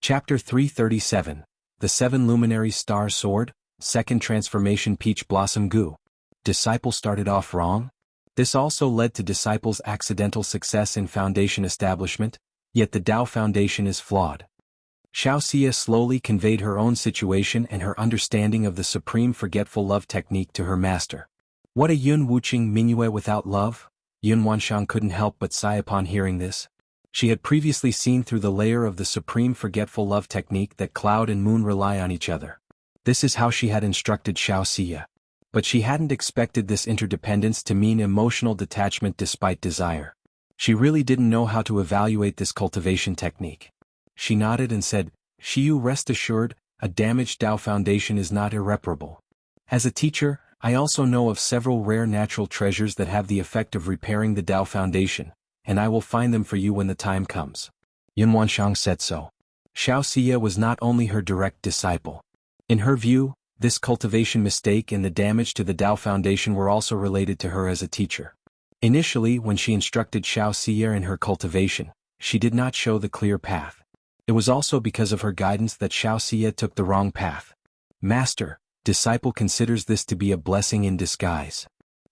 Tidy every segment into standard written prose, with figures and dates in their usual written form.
Chapter 337, The Seven Luminary Star Sword, Second Transformation Peach Blossom Goo. Disciple started off wrong? This also led to Disciple's accidental success in Foundation establishment, yet the Tao Foundation is flawed. Xiao Xia slowly conveyed her own situation and her understanding of the Supreme Forgetful Love technique to her master. What a Yun Wuqing Mingyue without love? Yun Wanshang couldn't help but sigh upon hearing this. She had previously seen through the layer of the Supreme Forgetful Love technique that cloud and moon rely on each other. This is how she had instructed Xiao Xia. But she hadn't expected this interdependence to mean emotional detachment despite desire. She really didn't know how to evaluate this cultivation technique. She nodded and said, "Xiyu, rest assured, a damaged Tao foundation is not irreparable. As a teacher, I also know of several rare natural treasures that have the effect of repairing the Tao foundation, and I will find them for you when the time comes." Yun Wanshang said so. Xiao Xia was not only her direct disciple. In her view, this cultivation mistake and the damage to the Tao foundation were also related to her as a teacher. Initially, when she instructed Xiao Xia in her cultivation, she did not show the clear path. It was also because of her guidance that Xiao Xia took the wrong path. Master, disciple considers this to be a blessing in disguise.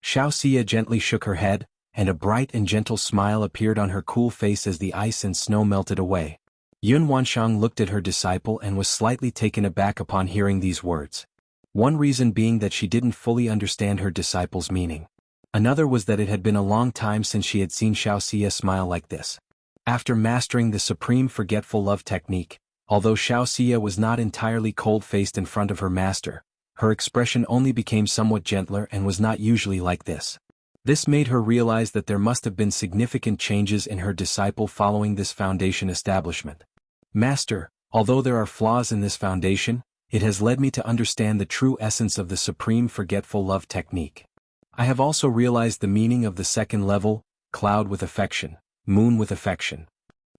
Xiao Xia gently shook her head, and a bright and gentle smile appeared on her cool face as the ice and snow melted away. Yun Wanshang looked at her disciple and was slightly taken aback upon hearing these words. One reason being that she didn't fully understand her disciple's meaning. Another was that it had been a long time since she had seen Xiao Xia smile like this. After mastering the Supreme Forgetful Love technique, although Xiao Xia was not entirely cold-faced in front of her master, her expression only became somewhat gentler and was not usually like this. This made her realize that there must have been significant changes in her disciple following this foundation establishment. Master, although there are flaws in this foundation, it has led me to understand the true essence of the Supreme Forgetful Love technique. I have also realized the meaning of the second level, cloud with affection, moon with affection.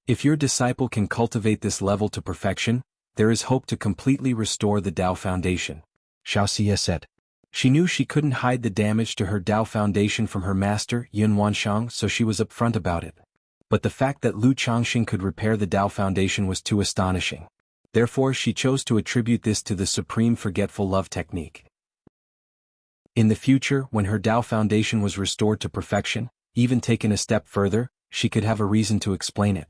If your disciple can cultivate this level to perfection, there is hope to completely restore the Tao foundation. Xiao Xia said. She knew she couldn't hide the damage to her Tao foundation from her master, Yun Wanshang, so she was upfront about it. But the fact that Lu Changxing could repair the Tao foundation was too astonishing. Therefore she chose to attribute this to the Supreme Forgetful Love technique. In the future, when her Tao foundation was restored to perfection, even taken a step further, she could have a reason to explain it.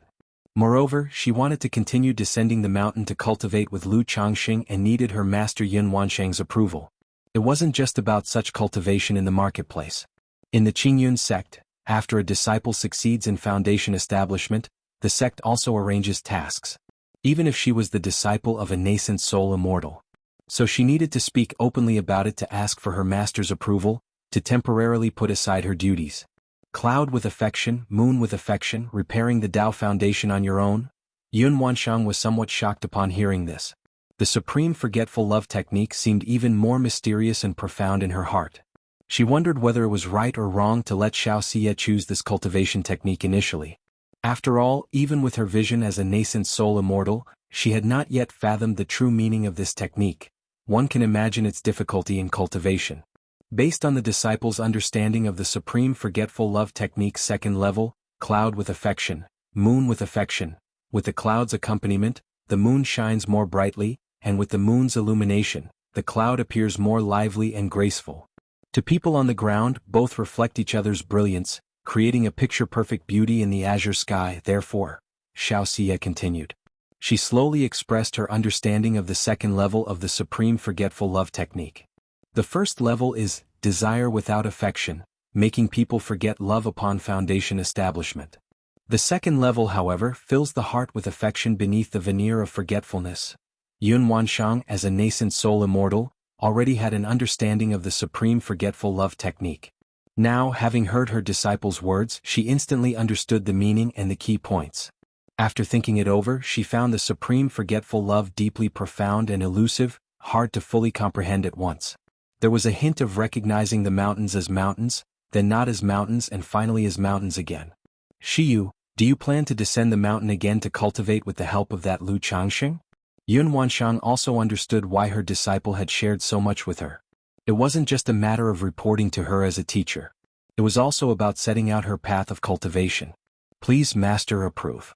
Moreover, she wanted to continue descending the mountain to cultivate with Lu Changxing and needed her master Yun Wanshang's approval. It wasn't just about such cultivation in the marketplace. In the Qingyun sect, after a disciple succeeds in foundation establishment, the sect also arranges tasks. Even if she was the disciple of a nascent soul immortal. So she needed to speak openly about it to ask for her master's approval, to temporarily put aside her duties. Cloud with affection, moon with affection, repairing the Tao foundation on your own? Yun Wanshang was somewhat shocked upon hearing this. The Supreme Forgetful Love technique seemed even more mysterious and profound in her heart. She wondered whether it was right or wrong to let Xiao Xia choose this cultivation technique initially. After all, even with her vision as a nascent soul immortal, she had not yet fathomed the true meaning of this technique. One can imagine its difficulty in cultivation. Based on the disciple's understanding of the Supreme Forgetful Love technique's second level, cloud with affection, moon with affection, with the cloud's accompaniment, the moon shines more brightly, and with the moon's illumination, the cloud appears more lively and graceful. To people on the ground, both reflect each other's brilliance, creating a picture-perfect beauty in the azure sky. Therefore, Xiao Xia continued. She slowly expressed her understanding of the second level of the Supreme Forgetful Love technique. The first level is desire without affection, making people forget love upon foundation establishment. The second level, however, fills the heart with affection beneath the veneer of forgetfulness. Yun Wanshang, as a nascent soul immortal, already had an understanding of the Supreme Forgetful Love technique. Now, having heard her disciple's words, she instantly understood the meaning and the key points. After thinking it over, she found the Supreme Forgetful Love deeply profound and elusive, hard to fully comprehend at once. There was a hint of recognizing the mountains as mountains, then not as mountains and finally as mountains again. Xiyu, do you plan to descend the mountain again to cultivate with the help of that Lu Changxing? Yun Wanshang also understood why her disciple had shared so much with her. It wasn't just a matter of reporting to her as a teacher. It was also about setting out her path of cultivation. Please, Master, approve.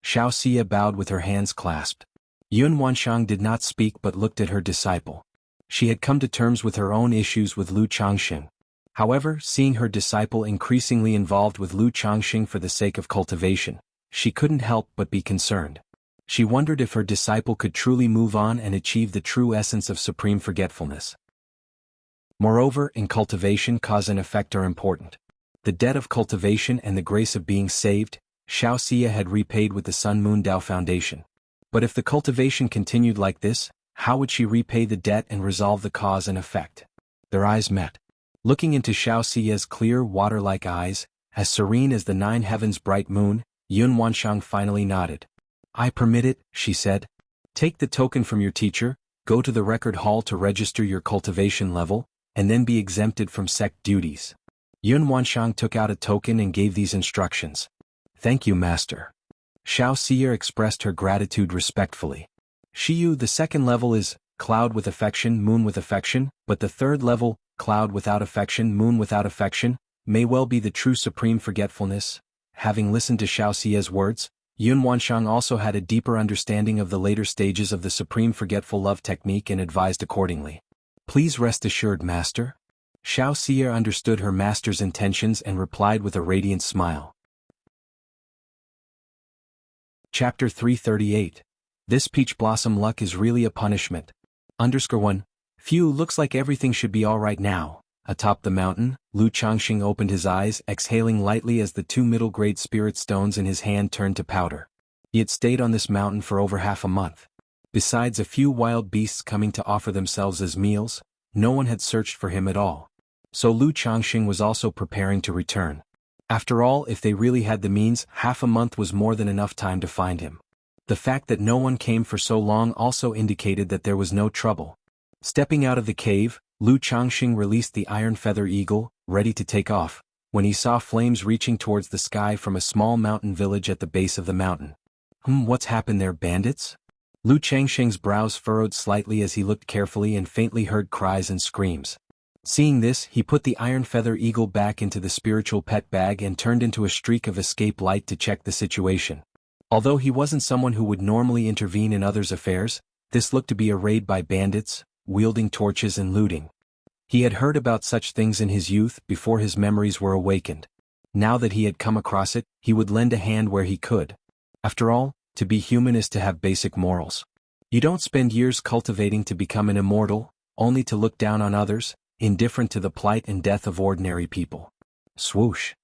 Xiao Xia bowed with her hands clasped. Yun Wanshang did not speak but looked at her disciple. She had come to terms with her own issues with Lu Changxing. However, seeing her disciple increasingly involved with Lu Changxing for the sake of cultivation, she couldn't help but be concerned. She wondered if her disciple could truly move on and achieve the true essence of supreme forgetfulness. Moreover, in cultivation, cause and effect are important. The debt of cultivation and the grace of being saved, Xiao Xia had repaid with the Sun Moon Dao Foundation. But if the cultivation continued like this, how would she repay the debt and resolve the cause and effect? Their eyes met. Looking into Xiao Xia's clear, water-like eyes, as serene as the 9 heavens' bright moon, Yun Wanshang finally nodded. I permit it, she said. Take the token from your teacher, go to the record hall to register your cultivation level, and then be exempted from sect duties. Yun Wanshang took out a token and gave these instructions. Thank you, master. Xiao Xia expressed her gratitude respectfully. Shiyu, the second level is cloud with affection, moon with affection, but the third level, cloud without affection, moon without affection, may well be the true supreme forgetfulness. Having listened to Xiao Xia's words, Yun Wanshang also had a deeper understanding of the later stages of the supreme forgetful love technique and advised accordingly. Please rest assured, master. Xiao Xia understood her master's intentions and replied with a radiant smile. Chapter 338. This peach blossom luck is really a punishment. _1. Phew, looks like everything should be alright now. Atop the mountain, Lu Changxing opened his eyes, exhaling lightly as the 2 middle-grade spirit stones in his hand turned to powder. He had stayed on this mountain for over half a month. Besides a few wild beasts coming to offer themselves as meals, no one had searched for him at all. So Lu Changxing was also preparing to return. After all, if they really had the means, half a month was more than enough time to find him. The fact that no one came for so long also indicated that there was no trouble. Stepping out of the cave, Lu Changxing released the iron feather eagle, ready to take off, when he saw flames reaching towards the sky from a small mountain village at the base of the mountain. What's happened there, bandits? Lu Changxing's brows furrowed slightly as he looked carefully and faintly heard cries and screams. Seeing this, he put the iron feather eagle back into the spiritual pet bag and turned into a streak of escape light to check the situation. Although he wasn't someone who would normally intervene in others' affairs, this looked to be a raid by bandits, wielding torches and looting. He had heard about such things in his youth before his memories were awakened. Now that he had come across it, he would lend a hand where he could. After all, to be human is to have basic morals. You don't spend years cultivating to become an immortal, only to look down on others, indifferent to the plight and death of ordinary people. Swoosh!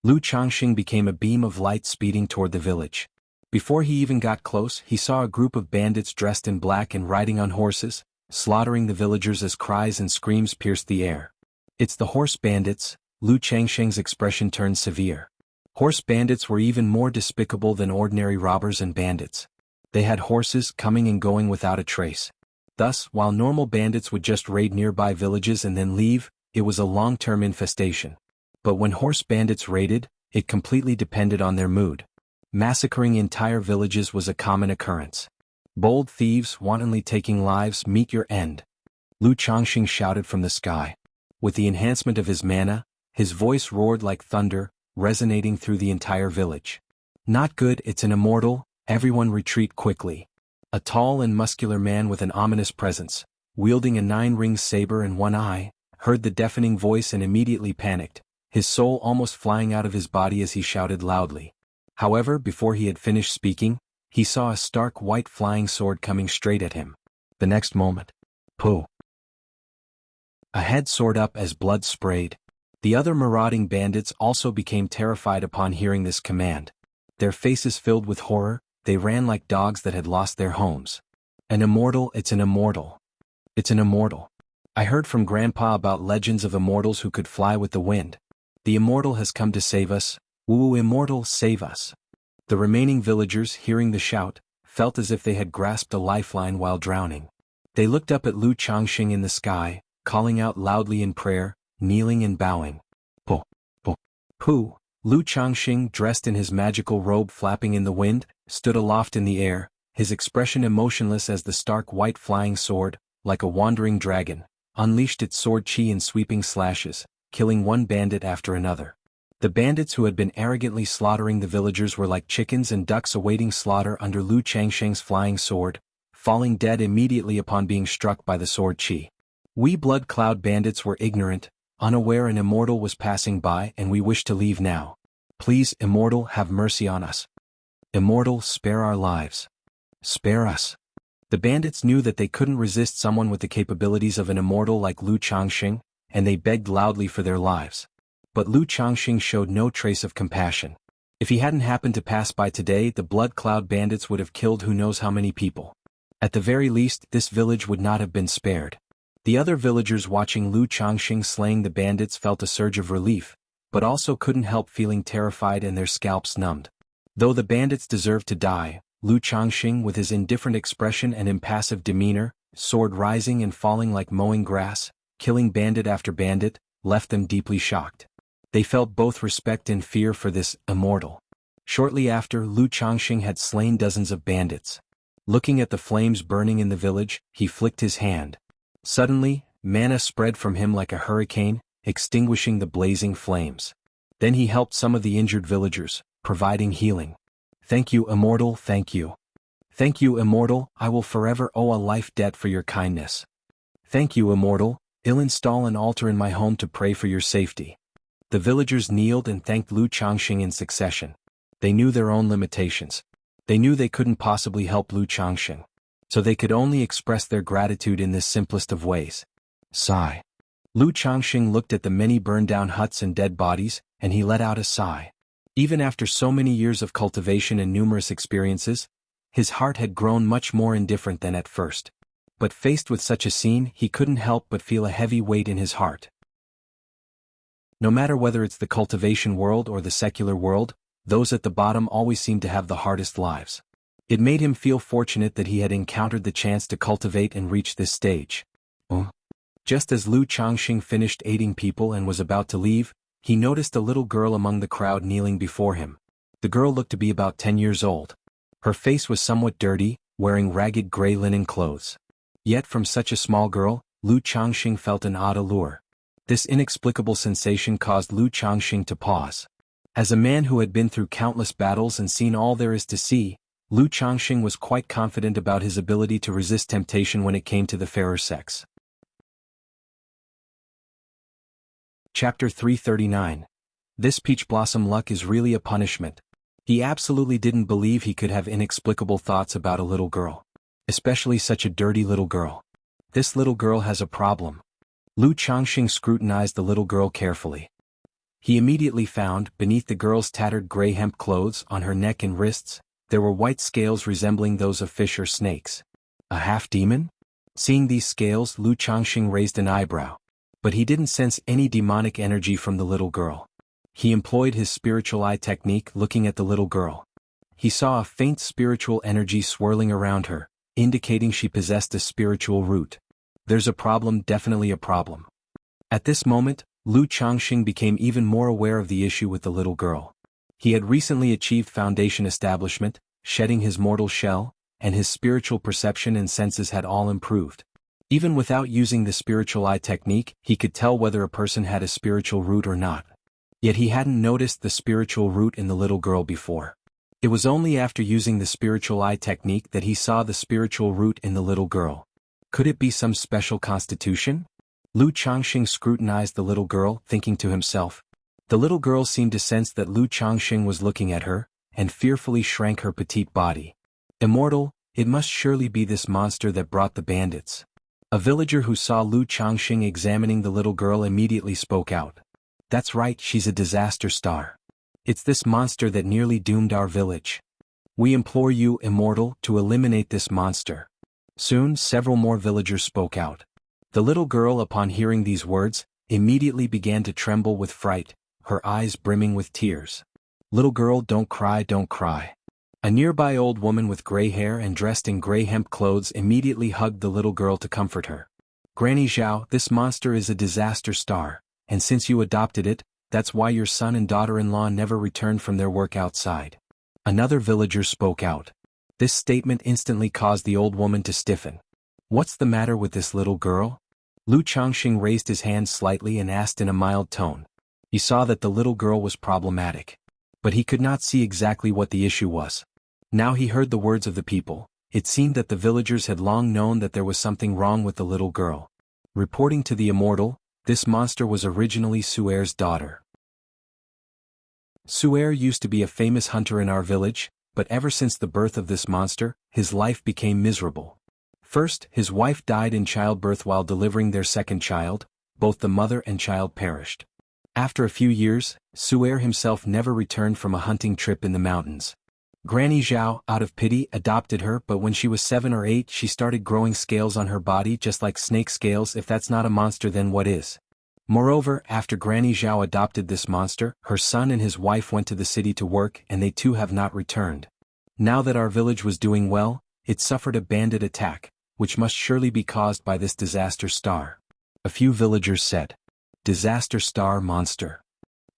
Lu Changxing became a beam of light speeding toward the village. Before he even got close, he saw a group of bandits dressed in black and riding on horses, slaughtering the villagers as cries and screams pierced the air. It's the horse bandits. Lu Changxing's expression turned severe. Horse bandits were even more despicable than ordinary robbers and bandits. They had horses coming and going without a trace. Thus, while normal bandits would just raid nearby villages and then leave, it was a long-term infestation. But when horse bandits raided, it completely depended on their mood. Massacring entire villages was a common occurrence. Bold thieves wantonly taking lives, meet your end. Lu Changxing shouted from the sky. With the enhancement of his mana, his voice roared like thunder, resonating through the entire village. Not good, it's an immortal, everyone retreat quickly. A tall and muscular man with an ominous presence, wielding a 9-ring saber in one eye, heard the deafening voice and immediately panicked, his soul almost flying out of his body as he shouted loudly. However, before he had finished speaking, he saw a stark white flying sword coming straight at him. The next moment, pooh! A head soared up as blood sprayed. The other marauding bandits also became terrified upon hearing this command. Their faces filled with horror, they ran like dogs that had lost their homes. An immortal, it's an immortal. It's an immortal. I heard from Grandpa about legends of immortals who could fly with the wind. The immortal has come to save us. Woo, immortal, save us. The remaining villagers, hearing the shout, felt as if they had grasped a lifeline while drowning. They looked up at Lu Changxing in the sky, calling out loudly in prayer, kneeling and bowing. Po, po, poo! Lu Changxing, dressed in his magical robe flapping in the wind, stood aloft in the air, his expression emotionless as the stark white flying sword, like a wandering dragon, unleashed its sword chi in sweeping slashes, killing one bandit after another. The bandits who had been arrogantly slaughtering the villagers were like chickens and ducks awaiting slaughter under Lu Changxing's flying sword, falling dead immediately upon being struck by the sword chi. We Blood Cloud bandits were ignorant, unaware an immortal was passing by and we wish to leave now. Please, immortal, have mercy on us. Immortal, spare our lives. Spare us. The bandits knew that they couldn't resist someone with the capabilities of an immortal like Lu Changxing, and they begged loudly for their lives. But Lu Changxing showed no trace of compassion. If he hadn't happened to pass by today, the Blood Cloud bandits would have killed who knows how many people. At the very least, this village would not have been spared. The other villagers watching Lu Changxing slaying the bandits felt a surge of relief, but also couldn't help feeling terrified and their scalps numbed. Though the bandits deserved to die, Lu Changxing, with his indifferent expression and impassive demeanor, sword rising and falling like mowing grass, killing bandit after bandit, left them deeply shocked. They felt both respect and fear for this immortal. Shortly after, Lu Changxing had slain dozens of bandits. Looking at the flames burning in the village, he flicked his hand. Suddenly, mana spread from him like a hurricane, extinguishing the blazing flames. Then he helped some of the injured villagers, providing healing. Thank you, immortal, thank you. Thank you, immortal, I will forever owe a life debt for your kindness. Thank you, immortal, I'll install an altar in my home to pray for your safety. The villagers kneeled and thanked Lu Changxing in succession. They knew their own limitations. They knew they couldn't possibly help Lu Changxing. So they could only express their gratitude in this simplest of ways. Sigh. Lu Changxing looked at the many burned-down huts and dead bodies, and he let out a sigh. Even after so many years of cultivation and numerous experiences, his heart had grown much more indifferent than at first. But faced with such a scene, he couldn't help but feel a heavy weight in his heart. No matter whether it's the cultivation world or the secular world, those at the bottom always seem to have the hardest lives. It made him feel fortunate that he had encountered the chance to cultivate and reach this stage. Just as Lu Changxing finished aiding people and was about to leave, he noticed a little girl among the crowd kneeling before him. The girl looked to be about 10 years old. Her face was somewhat dirty, wearing ragged gray linen clothes. Yet from such a small girl, Lu Changxing felt an odd allure. This inexplicable sensation caused Lu Changxing to pause. As a man who had been through countless battles and seen all there is to see, Lu Changxing was quite confident about his ability to resist temptation when it came to the fairer sex. Chapter 339. This peach blossom luck is really a punishment. He absolutely didn't believe he could have inexplicable thoughts about a little girl. Especially such a dirty little girl. This little girl has a problem. Lu Changxing scrutinized the little girl carefully. He immediately found, beneath the girl's tattered gray hemp clothes on her neck and wrists, there were white scales resembling those of fish or snakes. A half-demon? Seeing these scales, Lu Changxing raised an eyebrow. But he didn't sense any demonic energy from the little girl. He employed his spiritual eye technique looking at the little girl. He saw a faint spiritual energy swirling around her, indicating she possessed a spiritual root. There's a problem, definitely a problem. At this moment, Lu Changxing became even more aware of the issue with the little girl. He had recently achieved foundation establishment, shedding his mortal shell, and his spiritual perception and senses had all improved. Even without using the spiritual eye technique, he could tell whether a person had a spiritual root or not. Yet he hadn't noticed the spiritual root in the little girl before. It was only after using the spiritual eye technique that he saw the spiritual root in the little girl. Could it be some special constitution? Lu Changxing scrutinized the little girl, thinking to himself. The little girl seemed to sense that Lu Changxing was looking at her, and fearfully shrank her petite body. Immortal, it must surely be this monster that brought the bandits. A villager who saw Lu Changxing examining the little girl immediately spoke out. That's right, she's a disaster star. It's this monster that nearly doomed our village. We implore you, immortal, to eliminate this monster. Soon, several more villagers spoke out. The little girl, upon hearing these words, immediately began to tremble with fright, her eyes brimming with tears. Little girl, don't cry, don't cry. A nearby old woman with gray hair and dressed in gray hemp clothes immediately hugged the little girl to comfort her. Granny Zhao, this monster is a disaster star, and since you adopted it, that's why your son and daughter-in-law never returned from their work outside. Another villager spoke out. This statement instantly caused the old woman to stiffen. What's the matter with this little girl? Lu Changxing raised his hand slightly and asked in a mild tone. He saw that the little girl was problematic. But he could not see exactly what the issue was. Now he heard the words of the people. It seemed that the villagers had long known that there was something wrong with the little girl. Reporting to the immortal, this monster was originally Suer's daughter. Suer used to be a famous hunter in our village, but ever since the birth of this monster, his life became miserable. First, his wife died in childbirth while delivering their second child. Both the mother and child perished. After a few years, Suer himself never returned from a hunting trip in the mountains. Granny Zhao, out of pity, adopted her, but when she was 7 or 8 she started growing scales on her body just like snake scales. If that's not a monster, then what is? Moreover, after Granny Zhao adopted this monster, her son and his wife went to the city to work and they too have not returned. Now that our village was doing well, it suffered a bandit attack, which must surely be caused by this disaster star. A few villagers said. Disaster star monster.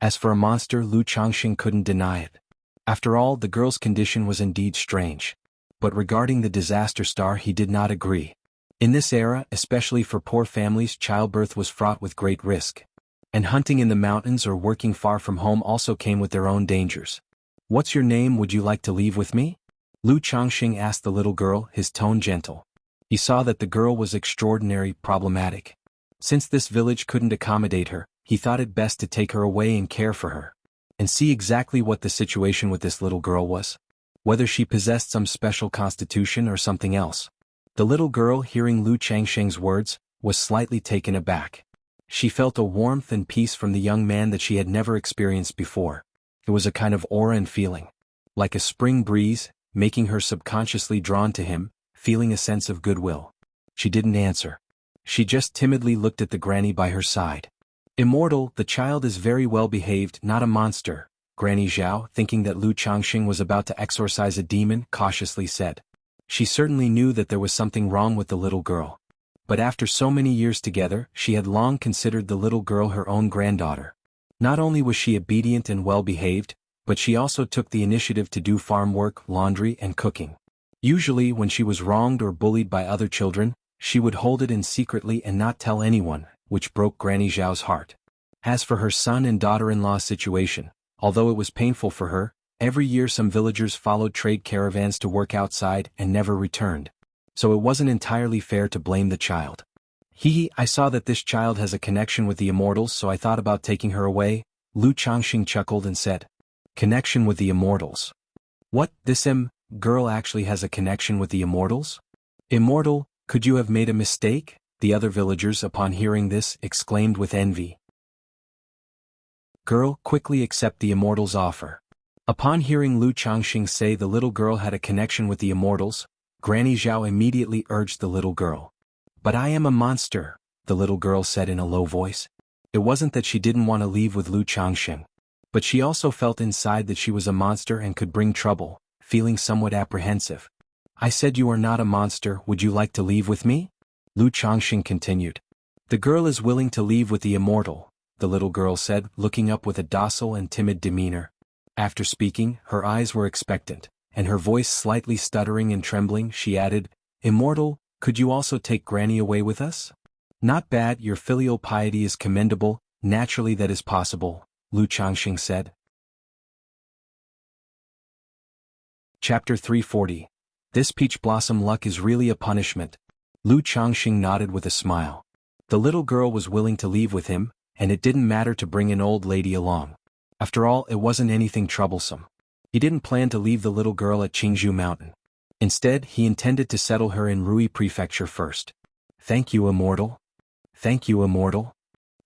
As for a monster, Lu Changxing couldn't deny it. After all, the girl's condition was indeed strange. But regarding the disaster star, he did not agree. In this era, especially for poor families, childbirth was fraught with great risk. And hunting in the mountains or working far from home also came with their own dangers. What's your name? Would you like to leave with me? Lu Changxing asked the little girl, his tone gentle. He saw that the girl was extraordinarily problematic. Since this village couldn't accommodate her, he thought it best to take her away and care for her. And see exactly what the situation with this little girl was. Whether she possessed some special constitution or something else. The little girl, hearing Lu Changxing's words, was slightly taken aback. She felt a warmth and peace from the young man that she had never experienced before. It was a kind of aura and feeling. Like a spring breeze, making her subconsciously drawn to him, feeling a sense of goodwill. She didn't answer. She just timidly looked at the granny by her side. Immortal, the child is very well behaved, not a monster, Granny Zhao, thinking that Lu Changxing was about to exorcise a demon, cautiously said. She certainly knew that there was something wrong with the little girl. But after so many years together, she had long considered the little girl her own granddaughter. Not only was she obedient and well behaved, but she also took the initiative to do farm work, laundry, and cooking. Usually when she was wronged or bullied by other children, she would hold it in secretly and not tell anyone, which broke Granny Zhao's heart. As for her son and daughter-in-law's situation, although it was painful for her, every year some villagers followed trade caravans to work outside and never returned. So it wasn't entirely fair to blame the child. I saw that this child has a connection with the immortals, so I thought about taking her away, Lu Changxing chuckled and said. Connection with the immortals? What, this girl actually has a connection with the immortals? Immortal, could you have made a mistake? The other villagers, upon hearing this, exclaimed with envy. Girl, quickly accept the immortal's offer. Upon hearing Lu Changxing say the little girl had a connection with the immortals, Granny Zhao immediately urged the little girl. But I am a monster, the little girl said in a low voice. It wasn't that she didn't want to leave with Lu Changxing. But she also felt inside that she was a monster and could bring trouble, feeling somewhat apprehensive. I said you are not a monster, would you like to leave with me? Lu Changxing continued. The girl is willing to leave with the immortal, the little girl said, looking up with a docile and timid demeanor. After speaking, her eyes were expectant, and her voice slightly stuttering and trembling, she added, Immortal, could you also take Granny away with us? Not bad, your filial piety is commendable, naturally that is possible, Lu Changxing said. Chapter 340. This peach blossom luck is really a punishment. Lu Changxing nodded with a smile. The little girl was willing to leave with him, and it didn't matter to bring an old lady along. After all, it wasn't anything troublesome. He didn't plan to leave the little girl at Qingzhou Mountain. Instead, he intended to settle her in Rui Prefecture first. Thank you, Immortal. Thank you, Immortal.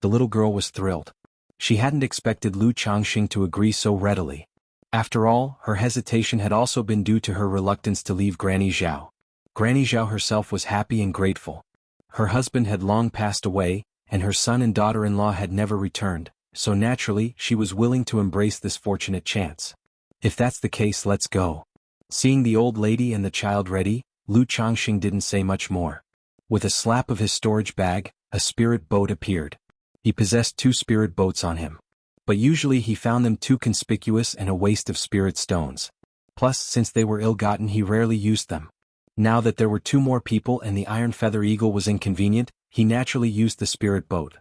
The little girl was thrilled. She hadn't expected Lu Changxing to agree so readily. After all, her hesitation had also been due to her reluctance to leave Granny Zhao. Granny Zhao herself was happy and grateful. Her husband had long passed away, and her son and daughter-in-law had never returned, so naturally she was willing to embrace this fortunate chance. If that's the case, let's go. Seeing the old lady and the child ready, Lu Changxing didn't say much more. With a slap of his storage bag, a spirit boat appeared. He possessed 2 spirit boats on him. But usually he found them too conspicuous and a waste of spirit stones. Plus, since they were ill-gotten, he rarely used them. Now that there were 2 more people and the iron feather eagle was inconvenient, he naturally used the spirit boat.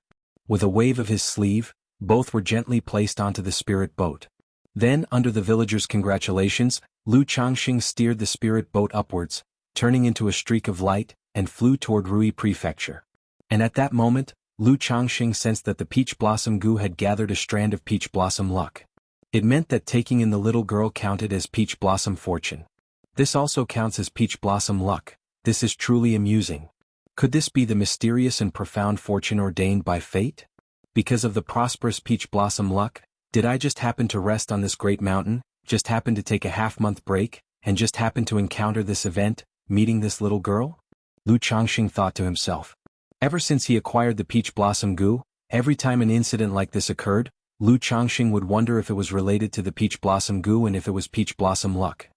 With a wave of his sleeve, both were gently placed onto the spirit boat. Then, under the villagers' congratulations, Lu Changxing steered the spirit boat upwards, turning into a streak of light, and flew toward Rui Prefecture. And at that moment, Lu Changxing sensed that the peach blossom goo had gathered a strand of peach blossom luck. It meant that taking in the little girl counted as peach blossom fortune. This also counts as peach blossom luck. This is truly amusing. Could this be the mysterious and profound fortune ordained by fate? Because of the prosperous peach blossom luck, did I just happen to rest on this great mountain, just happen to take a half-month break, and just happen to encounter this event, meeting this little girl? Lu Changxing thought to himself. Ever since he acquired the peach blossom goo, every time an incident like this occurred, Lu Changxing would wonder if it was related to the peach blossom goo and if it was peach blossom luck.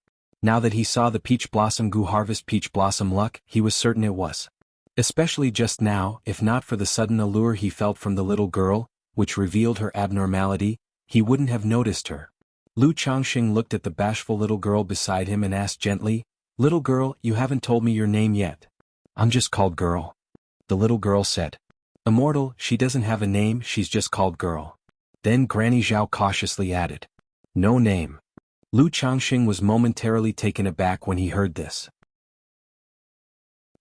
Now that he saw the peach blossom goo harvest peach blossom luck, he was certain it was. Especially just now, if not for the sudden allure he felt from the little girl, which revealed her abnormality, he wouldn't have noticed her. Lu Changxing looked at the bashful little girl beside him and asked gently, "Little girl, you haven't told me your name yet." "I'm just called Girl." The little girl said. "Immortal, she doesn't have a name, she's just called Girl." Then Granny Zhao cautiously added, "No name." Lu Changxing was momentarily taken aback when he heard this.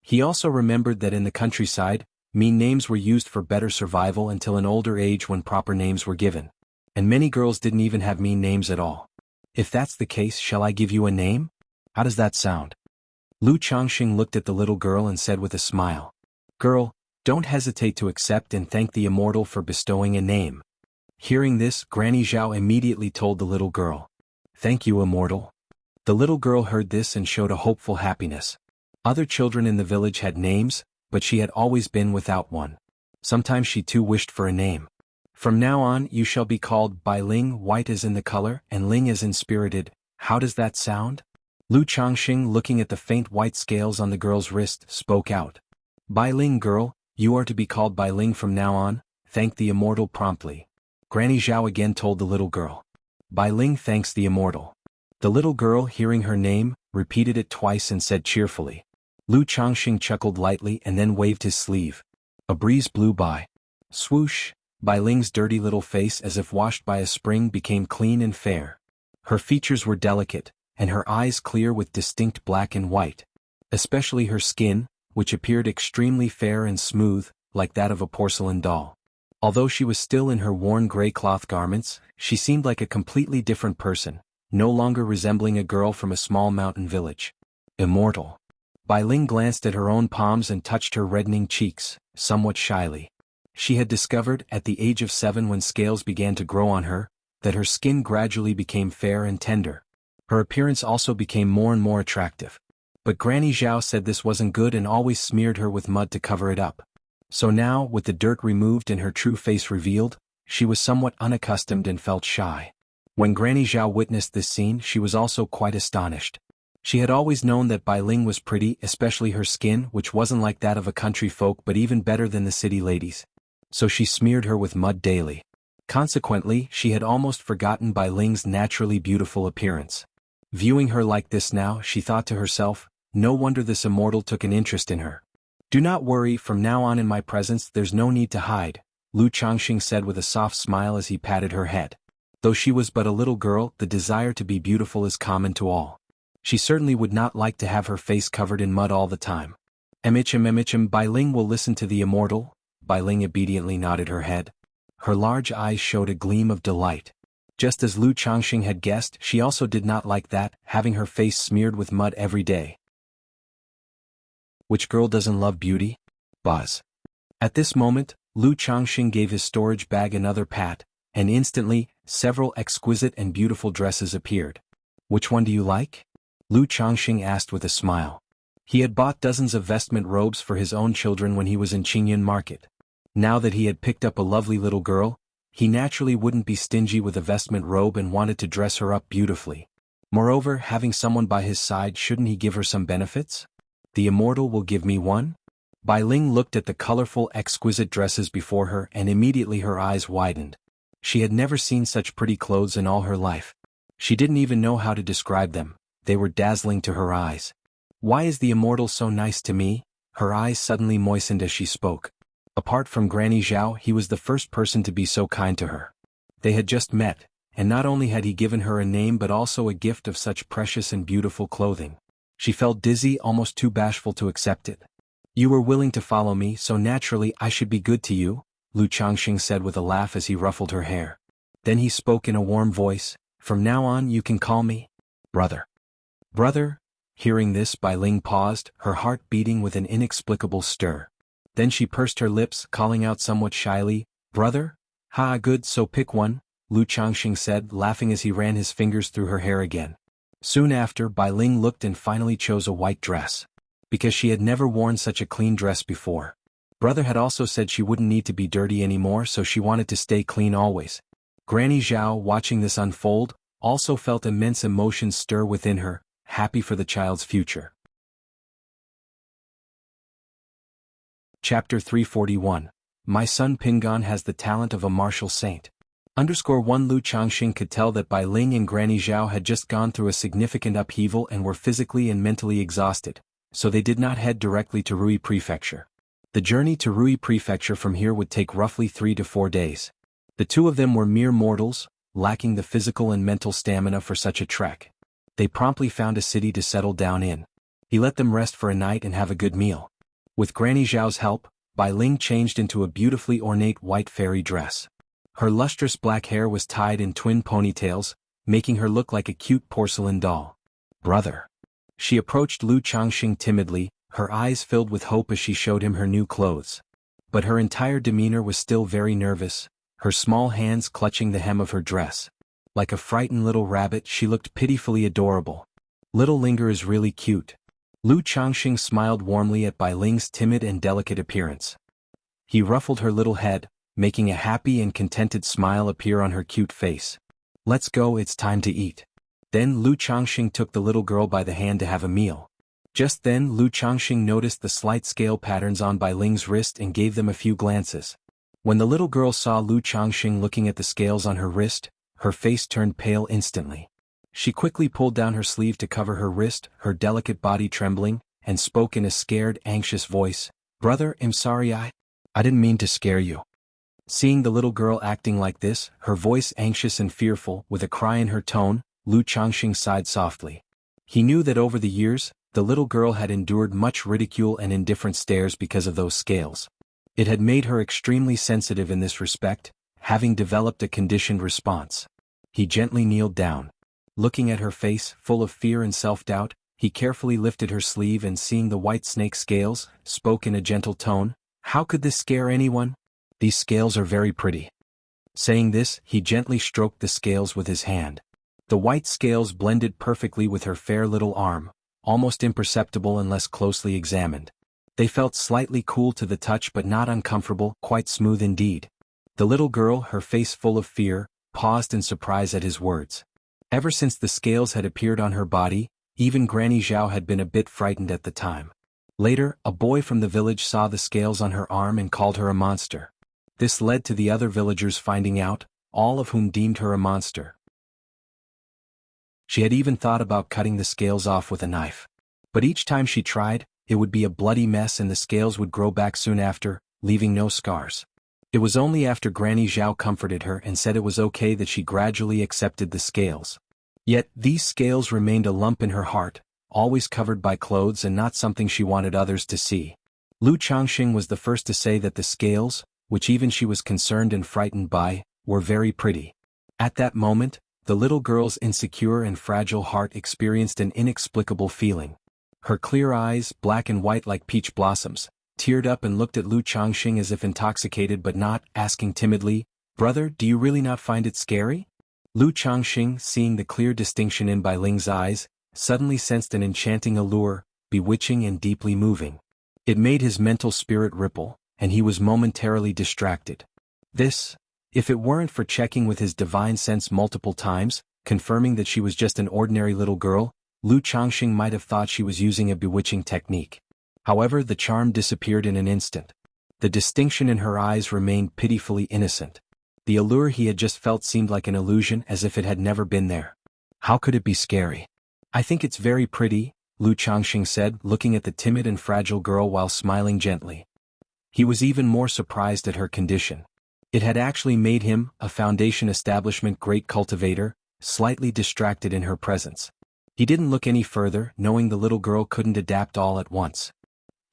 He also remembered that in the countryside, mean names were used for better survival until an older age when proper names were given. And many girls didn't even have mean names at all. "If that's the case, shall I give you a name? How does that sound?" Lu Changxing looked at the little girl and said with a smile, "Girl, don't hesitate to accept and thank the immortal for bestowing a name." Hearing this, Granny Zhao immediately told the little girl, "Thank you, immortal." The little girl heard this and showed a hopeful happiness. Other children in the village had names, but she had always been without one. Sometimes she too wished for a name. "From now on you shall be called Bai Ling, white as in the color, and Ling as in spirited. How does that sound?" Lu Changxing, looking at the faint white scales on the girl's wrist, spoke out. "Bai Ling, girl, you are to be called Bai Ling from now on," thanked the immortal promptly. Granny Zhao again told the little girl. "Bai Ling thanks the immortal." The little girl, hearing her name, repeated it twice and said cheerfully. Lu Changxing chuckled lightly and then waved his sleeve. A breeze blew by. Swoosh! Bai Ling's dirty little face, as if washed by a spring, became clean and fair. Her features were delicate, and her eyes clear with distinct black and white. Especially her skin, which appeared extremely fair and smooth, like that of a porcelain doll. Although she was still in her worn gray cloth garments, she seemed like a completely different person, no longer resembling a girl from a small mountain village. Immortal. Bai Ling glanced at her own palms and touched her reddening cheeks, somewhat shyly. She had discovered, at the age of 7 when scales began to grow on her, that her skin gradually became fair and tender. Her appearance also became more and more attractive. But Granny Zhao said this wasn't good and always smeared her with mud to cover it up. So now, with the dirt removed and her true face revealed, she was somewhat unaccustomed and felt shy. When Granny Zhao witnessed this scene, she was also quite astonished. She had always known that Bai Ling was pretty, especially her skin, which wasn't like that of a country folk but even better than the city ladies. So she smeared her with mud daily. Consequently, she had almost forgotten Bai Ling's naturally beautiful appearance. Viewing her like this now, she thought to herself, no wonder this immortal took an interest in her. "Do not worry, from now on in my presence there's no need to hide," Lu Changxing said with a soft smile as he patted her head. Though she was but a little girl, the desire to be beautiful is common to all. She certainly would not like to have her face covered in mud all the time. Emichim, Bai Ling will listen to the immortal." Bai Ling obediently nodded her head. Her large eyes showed a gleam of delight. Just as Lu Changxing had guessed, she also did not like that, having her face smeared with mud every day. Which girl doesn't love beauty? Buzz. At this moment, Lu Changxing gave his storage bag another pat, and instantly, several exquisite and beautiful dresses appeared. "Which one do you like?" Lu Changxing asked with a smile. He had bought dozens of vestment robes for his own children when he was in Qingyan Market. Now that he had picked up a lovely little girl, he naturally wouldn't be stingy with a vestment robe and wanted to dress her up beautifully. Moreover, having someone by his side, shouldn't he give her some benefits? "The immortal will give me one?" Bai Ling looked at the colorful, exquisite dresses before her and immediately her eyes widened. She had never seen such pretty clothes in all her life. She didn't even know how to describe them. They were dazzling to her eyes. "Why is the immortal so nice to me?" Her eyes suddenly moistened as she spoke. Apart from Granny Zhao, he was the first person to be so kind to her. They had just met, and not only had he given her a name but also a gift of such precious and beautiful clothing. She felt dizzy, almost too bashful to accept it. You were willing to follow me, so naturally I should be good to you, Lu Changxing said with a laugh as he ruffled her hair. Then he spoke in a warm voice, from now on you can call me brother. Brother? Hearing this, Bai Ling paused, her heart beating with an inexplicable stir. Then she pursed her lips, calling out somewhat shyly, brother? Ha, good, so pick one, Lu Changxing said, laughing as he ran his fingers through her hair again. Soon after, Bai Ling looked and finally chose a white dress. Because she had never worn such a clean dress before. Brother had also said she wouldn't need to be dirty anymore, so she wanted to stay clean always. Granny Zhao, watching this unfold, also felt immense emotions stir within her, happy for the child's future. Chapter 341. My son Pingan has the talent of a martial saint. _1 Lu Changxing could tell that Bai Ling and Granny Zhao had just gone through a significant upheaval and were physically and mentally exhausted, so they did not head directly to Rui Prefecture. The journey to Rui Prefecture from here would take roughly 3 to 4 days. The two of them were mere mortals, lacking the physical and mental stamina for such a trek. They promptly found a city to settle down in. He let them rest for a night and have a good meal. With Granny Zhao's help, Bai Ling changed into a beautifully ornate white fairy dress. Her lustrous black hair was tied in twin ponytails, making her look like a cute porcelain doll. Brother. She approached Lu Changxing timidly, her eyes filled with hope as she showed him her new clothes. But her entire demeanor was still very nervous, her small hands clutching the hem of her dress. Like a frightened little rabbit, she looked pitifully adorable. Little Linger is really cute. Lu Changxing smiled warmly at Bai Ling's timid and delicate appearance. He ruffled her little head, making a happy and contented smile appear on her cute face. Let's go, it's time to eat. Then Lu Changxing took the little girl by the hand to have a meal. Just then Lu Changxing noticed the slight scale patterns on Bai Ling's wrist and gave them a few glances. When the little girl saw Lu Changxing looking at the scales on her wrist, her face turned pale instantly. She quickly pulled down her sleeve to cover her wrist, her delicate body trembling, and spoke in a scared, anxious voice, Brother, I'm sorry I didn't mean to scare you. Seeing the little girl acting like this, her voice anxious and fearful, with a cry in her tone, Lu Changxing sighed softly. He knew that over the years, the little girl had endured much ridicule and indifferent stares because of those scales. It had made her extremely sensitive in this respect, having developed a conditioned response. He gently kneeled down. Looking at her face, full of fear and self-doubt, he carefully lifted her sleeve and seeing the white snake scales, spoke in a gentle tone, How could this scare anyone? These scales are very pretty. Saying this, he gently stroked the scales with his hand. The white scales blended perfectly with her fair little arm, almost imperceptible unless closely examined. They felt slightly cool to the touch but not uncomfortable, quite smooth indeed. The little girl, her face full of fear, paused in surprise at his words. Ever since the scales had appeared on her body, even Granny Zhao had been a bit frightened at the time. Later, a boy from the village saw the scales on her arm and called her a monster. This led to the other villagers finding out, all of whom deemed her a monster. She had even thought about cutting the scales off with a knife. But each time she tried, it would be a bloody mess and the scales would grow back soon after, leaving no scars. It was only after Granny Zhao comforted her and said it was okay that she gradually accepted the scales. Yet, these scales remained a lump in her heart, always covered by clothes and not something she wanted others to see. Lu Changxing was the first to say that the scales, which even she was concerned and frightened by, were very pretty. At that moment, the little girl's insecure and fragile heart experienced an inexplicable feeling. Her clear eyes, black and white like peach blossoms, teared up and looked at Lu Changxing as if intoxicated but not, asking timidly, Brother, do you really not find it scary? Lu Changxing, seeing the clear distinction in Bai Ling's eyes, suddenly sensed an enchanting allure, bewitching and deeply moving. It made his mental spirit ripple, and he was momentarily distracted. This, if it weren't for checking with his divine sense multiple times, confirming that she was just an ordinary little girl, Lu Changxing might have thought she was using a bewitching technique. However, the charm disappeared in an instant. The distinction in her eyes remained pitifully innocent. The allure he had just felt seemed like an illusion, as if it had never been there. How could it be scary? I think it's very pretty, Lu Changxing said, looking at the timid and fragile girl while smiling gently. He was even more surprised at her condition. It had actually made him, a Foundation establishment great cultivator, slightly distracted in her presence. He didn't look any further, knowing the little girl couldn't adapt all at once.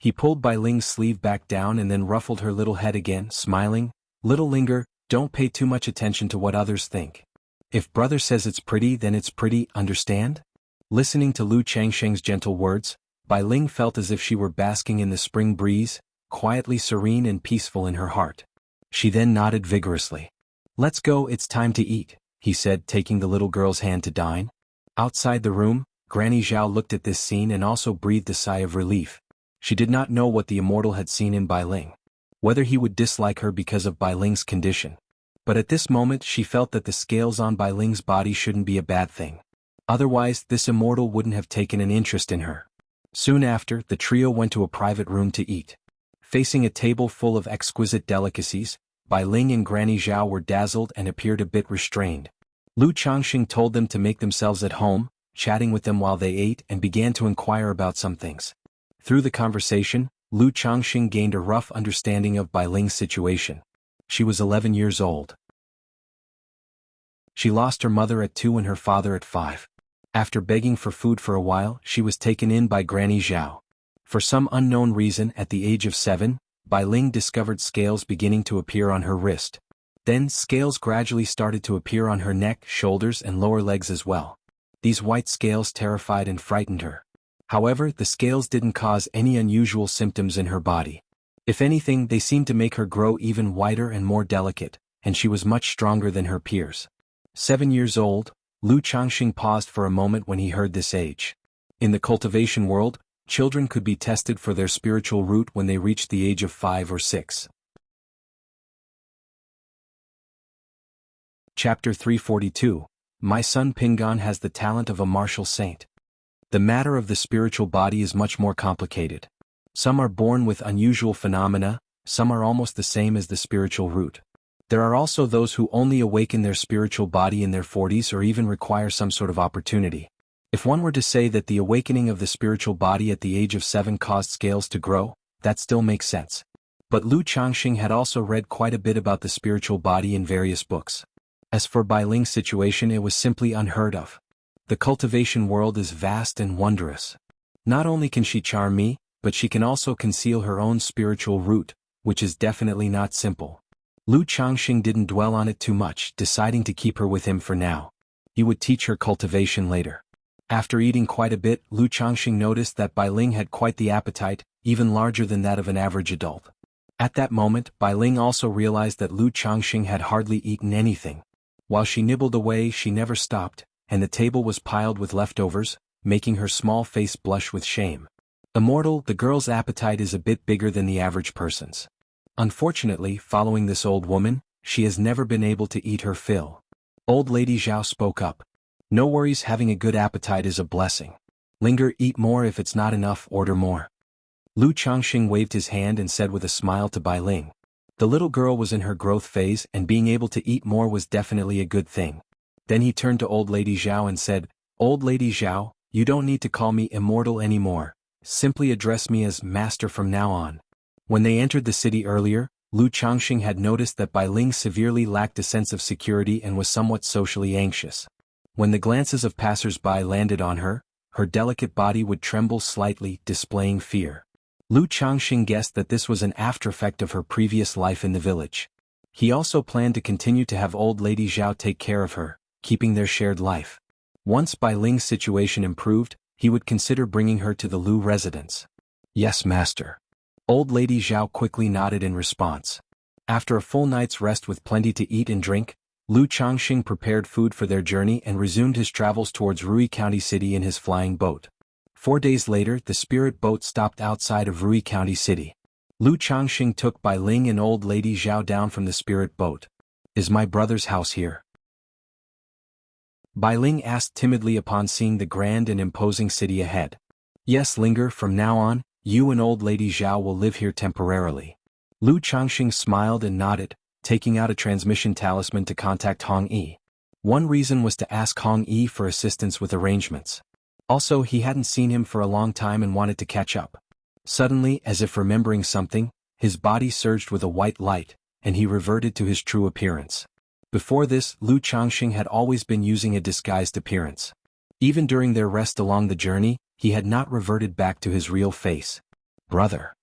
He pulled Bai Ling's sleeve back down and then ruffled her little head again, smiling. "Little Linger, don't pay too much attention to what others think. If brother says it's pretty, then it's pretty, understand?" Listening to Lu Changsheng's gentle words, Bai Ling felt as if she were basking in the spring breeze, quietly serene and peaceful in her heart. She then nodded vigorously. "Let's go, it's time to eat," he said, taking the little girl's hand to dine. Outside the room, Granny Zhao looked at this scene and also breathed a sigh of relief. She did not know what the immortal had seen in Bai Ling. Whether he would dislike her because of Bai Ling's condition. But at this moment she felt that the scales on Bai Ling's body shouldn't be a bad thing. Otherwise, this immortal wouldn't have taken an interest in her. Soon after, the trio went to a private room to eat. Facing a table full of exquisite delicacies, Bai Ling and Granny Zhao were dazzled and appeared a bit restrained. Lu Changxing told them to make themselves at home, chatting with them while they ate and began to inquire about some things. Through the conversation, Lu Changxing gained a rough understanding of Bai Ling's situation. She was 11 years old. She lost her mother at 2 and her father at 5. After begging for food for a while, she was taken in by Granny Zhao. For some unknown reason, at the age of 7, Bai Ling discovered scales beginning to appear on her wrist. Then scales gradually started to appear on her neck, shoulders and lower legs as well. These white scales terrified and frightened her. However, the scales didn't cause any unusual symptoms in her body. If anything, they seemed to make her grow even whiter and more delicate, and she was much stronger than her peers. 7 years old, Lu Changxing paused for a moment when he heard this age. In the cultivation world, children could be tested for their spiritual root when they reached the age of 5 or 6. Chapter 342. My son Pingan has the talent of a martial saint. The matter of the spiritual body is much more complicated. Some are born with unusual phenomena, some are almost the same as the spiritual root. There are also those who only awaken their spiritual body in their 40s or even require some sort of opportunity. If one were to say that the awakening of the spiritual body at the age of 7 caused scales to grow, that still makes sense. But Lu Changxing had also read quite a bit about the spiritual body in various books. As for Bai Ling's situation, it was simply unheard of. The cultivation world is vast and wondrous. Not only can she charm me, but she can also conceal her own spiritual root, which is definitely not simple. Lu Changxing didn't dwell on it too much, deciding to keep her with him for now. He would teach her cultivation later. After eating quite a bit, Lu Changxing noticed that Bai Ling had quite the appetite, even larger than that of an average adult. At that moment, Bai Ling also realized that Lu Changxing had hardly eaten anything. While she nibbled away, she never stopped, and the table was piled with leftovers, making her small face blush with shame. Immortal, the girl's appetite is a bit bigger than the average person's. Unfortunately, following this old woman, she has never been able to eat her fill. Old Lady Zhao spoke up. "No worries, having a good appetite is a blessing. Linger, eat more, if it's not enough, order more." Lu Changxing waved his hand and said with a smile to Bai Ling. The little girl was in her growth phase and being able to eat more was definitely a good thing. Then he turned to Old Lady Zhao and said, "Old Lady Zhao, you don't need to call me immortal anymore. Simply address me as master from now on." When they entered the city earlier, Lu Changxing had noticed that Bai Ling severely lacked a sense of security and was somewhat socially anxious. When the glances of passers-by landed on her, her delicate body would tremble slightly, displaying fear. Lu Changxing guessed that this was an aftereffect of her previous life in the village. He also planned to continue to have Old Lady Zhao take care of her, keeping their shared life. Once Bai Ling's situation improved, he would consider bringing her to the Lu residence. "Yes, master." Old Lady Zhao quickly nodded in response. After a full night's rest with plenty to eat and drink, Lu Changxing prepared food for their journey and resumed his travels towards Rui County City in his flying boat. 4 days later, the spirit boat stopped outside of Rui County City. Lu Changxing took Bai Ling and Old Lady Zhao down from the spirit boat. "Is my brother's house here?" Bai Ling asked timidly upon seeing the grand and imposing city ahead. "Yes, Linger, from now on, you and Old Lady Zhao will live here temporarily." Lu Changxing smiled and nodded, taking out a transmission talisman to contact Hong Yi. One reason was to ask Hong Yi for assistance with arrangements. Also, he hadn't seen him for a long time and wanted to catch up. Suddenly, as if remembering something, his body surged with a white light, and he reverted to his true appearance. Before this, Lu Changxing had always been using a disguised appearance. Even during their rest along the journey, he had not reverted back to his real face. "Brother."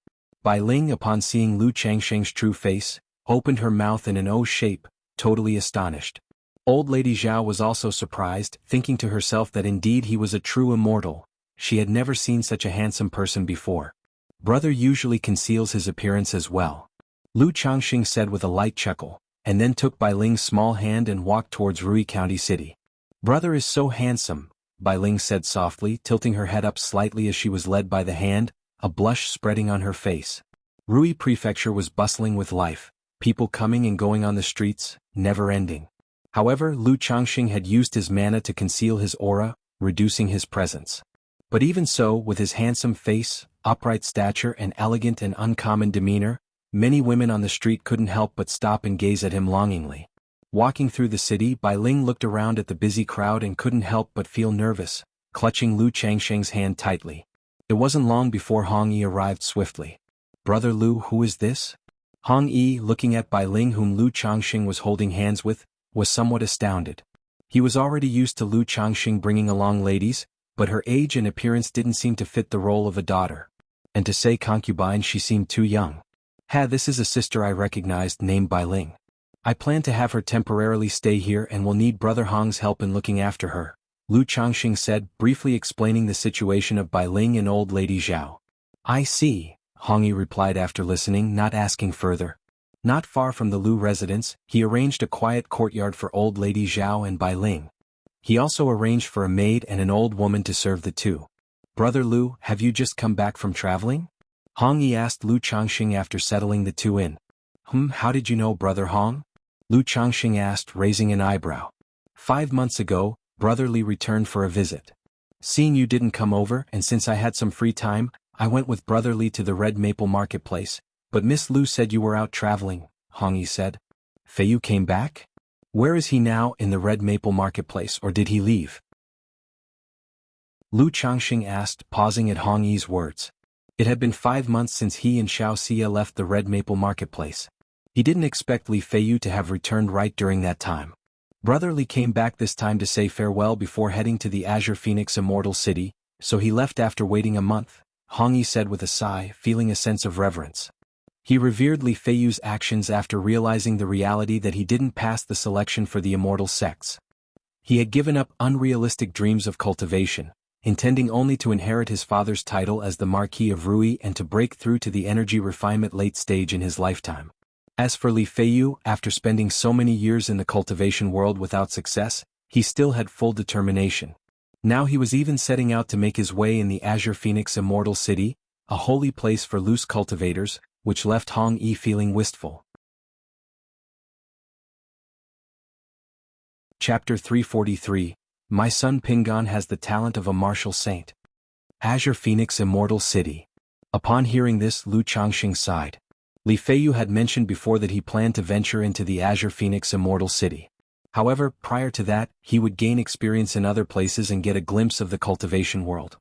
Bai Ling, upon seeing Lu Changsheng's true face, opened her mouth in an O shape, totally astonished. Old Lady Zhao was also surprised, thinking to herself that indeed he was a true immortal. She had never seen such a handsome person before. "Brother usually conceals his appearance as well," Lu Changxing said with a light chuckle, and then took Bai Ling's small hand and walked towards Rui County City. "Brother is so handsome," Bai Ling said softly, tilting her head up slightly as she was led by the hand, a blush spreading on her face. Rui Prefecture was bustling with life, people coming and going on the streets, never ending. However, Lu Changxing had used his mana to conceal his aura, reducing his presence. But even so, with his handsome face, upright stature and elegant and uncommon demeanor, many women on the street couldn't help but stop and gaze at him longingly. Walking through the city, Bai Ling looked around at the busy crowd and couldn't help but feel nervous, clutching Lu Changsheng's hand tightly. It wasn't long before Hong Yi arrived swiftly. "Brother Lu, who is this?" Hong Yi, looking at Bai Ling whom Lu Changxing was holding hands with, was somewhat astounded. He was already used to Lu Changxing bringing along ladies, but her age and appearance didn't seem to fit the role of a daughter. And to say concubine, she seemed too young. This is a sister I recognized named Bai Ling. I plan to have her temporarily stay here and will need Brother Hong's help in looking after her," Lu Changxing said, briefly explaining the situation of Bai Ling and old Lady Zhao. "I see," Hong Yi replied after listening, not asking further. Not far from the Lu residence, he arranged a quiet courtyard for old Lady Zhao and Bai Ling. He also arranged for a maid and an old woman to serve the two. "Brother Lu, have you just come back from traveling?" Hong Yi asked Lu Changxing after settling the two in. How did you know, Brother Hong?" Lu Changxing asked, raising an eyebrow. 5 months ago, Brother Li returned for a visit. Seeing you didn't come over and since I had some free time, I went with Brother Li to the Red Maple Marketplace, but Miss Lu said you were out traveling," Hong Yi said. "Feiyu came back? Where is he now, in the Red Maple Marketplace, or did he leave?" Lu Changxing asked, pausing at Hong Yi's words. It had been 5 months since he and Xiao Xia left the Red Maple Marketplace. He didn't expect Li Feiyu to have returned right during that time. Brother Li came back this time to say farewell before heading to the Azure Phoenix Immortal City, so he left after waiting a month, Hong Yi said with a sigh, feeling a sense of reverence. He revered Li Feiyu's actions after realizing the reality that he didn't pass the selection for the immortal sects. He had given up unrealistic dreams of cultivation, intending only to inherit his father's title as the Marquis of Rui and to break through to the energy refinement late stage in his lifetime. As for Li Feiyu, after spending so many years in the cultivation world without success, he still had full determination. Now he was even setting out to make his way in the Azure Phoenix Immortal City, a holy place for loose cultivators, which left Hong Yi feeling wistful. Chapter 343, My son Pingon has the talent of a martial saint. Azure Phoenix Immortal City. Upon hearing this, Lu Changxing sighed. Li Feiyu had mentioned before that he planned to venture into the Azure Phoenix Immortal City. However, prior to that, he would gain experience in other places and get a glimpse of the cultivation world.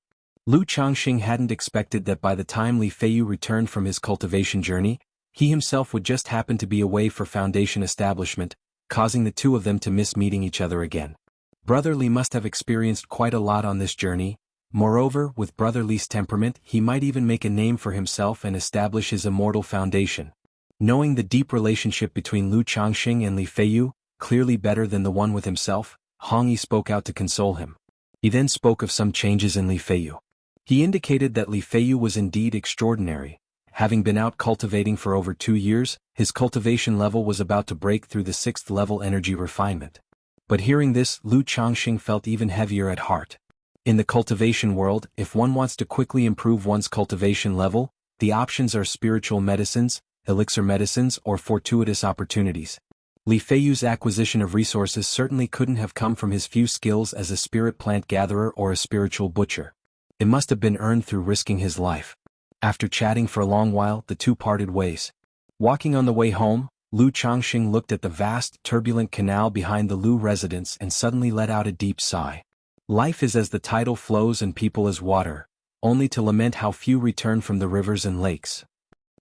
Lu Changxing hadn't expected that by the time Li Feiyu returned from his cultivation journey, he himself would just happen to be away for foundation establishment, causing the two of them to miss meeting each other again. Brother Li must have experienced quite a lot on this journey. Moreover, with Brother Li's temperament, he might even make a name for himself and establish his immortal foundation. Knowing the deep relationship between Lu Changxing and Li Feiyu, clearly better than the one with himself, Hong Yi spoke out to console him. He then spoke of some changes in Li Feiyu. He indicated that Li Feiyu was indeed extraordinary. Having been out cultivating for over 2 years, his cultivation level was about to break through the 6th level energy refinement. But hearing this, Lu Changxing felt even heavier at heart. In the cultivation world, if one wants to quickly improve one's cultivation level, the options are spiritual medicines, elixir medicines, or fortuitous opportunities. Li Feiyu's acquisition of resources certainly couldn't have come from his few skills as a spirit plant gatherer or a spiritual butcher. It must have been earned through risking his life. After chatting for a long while, the two parted ways. Walking on the way home, Lu Changxing looked at the vast, turbulent canal behind the Lu residence and suddenly let out a deep sigh. Life is as the tidal flows and people as water, only to lament how few return from the rivers and lakes.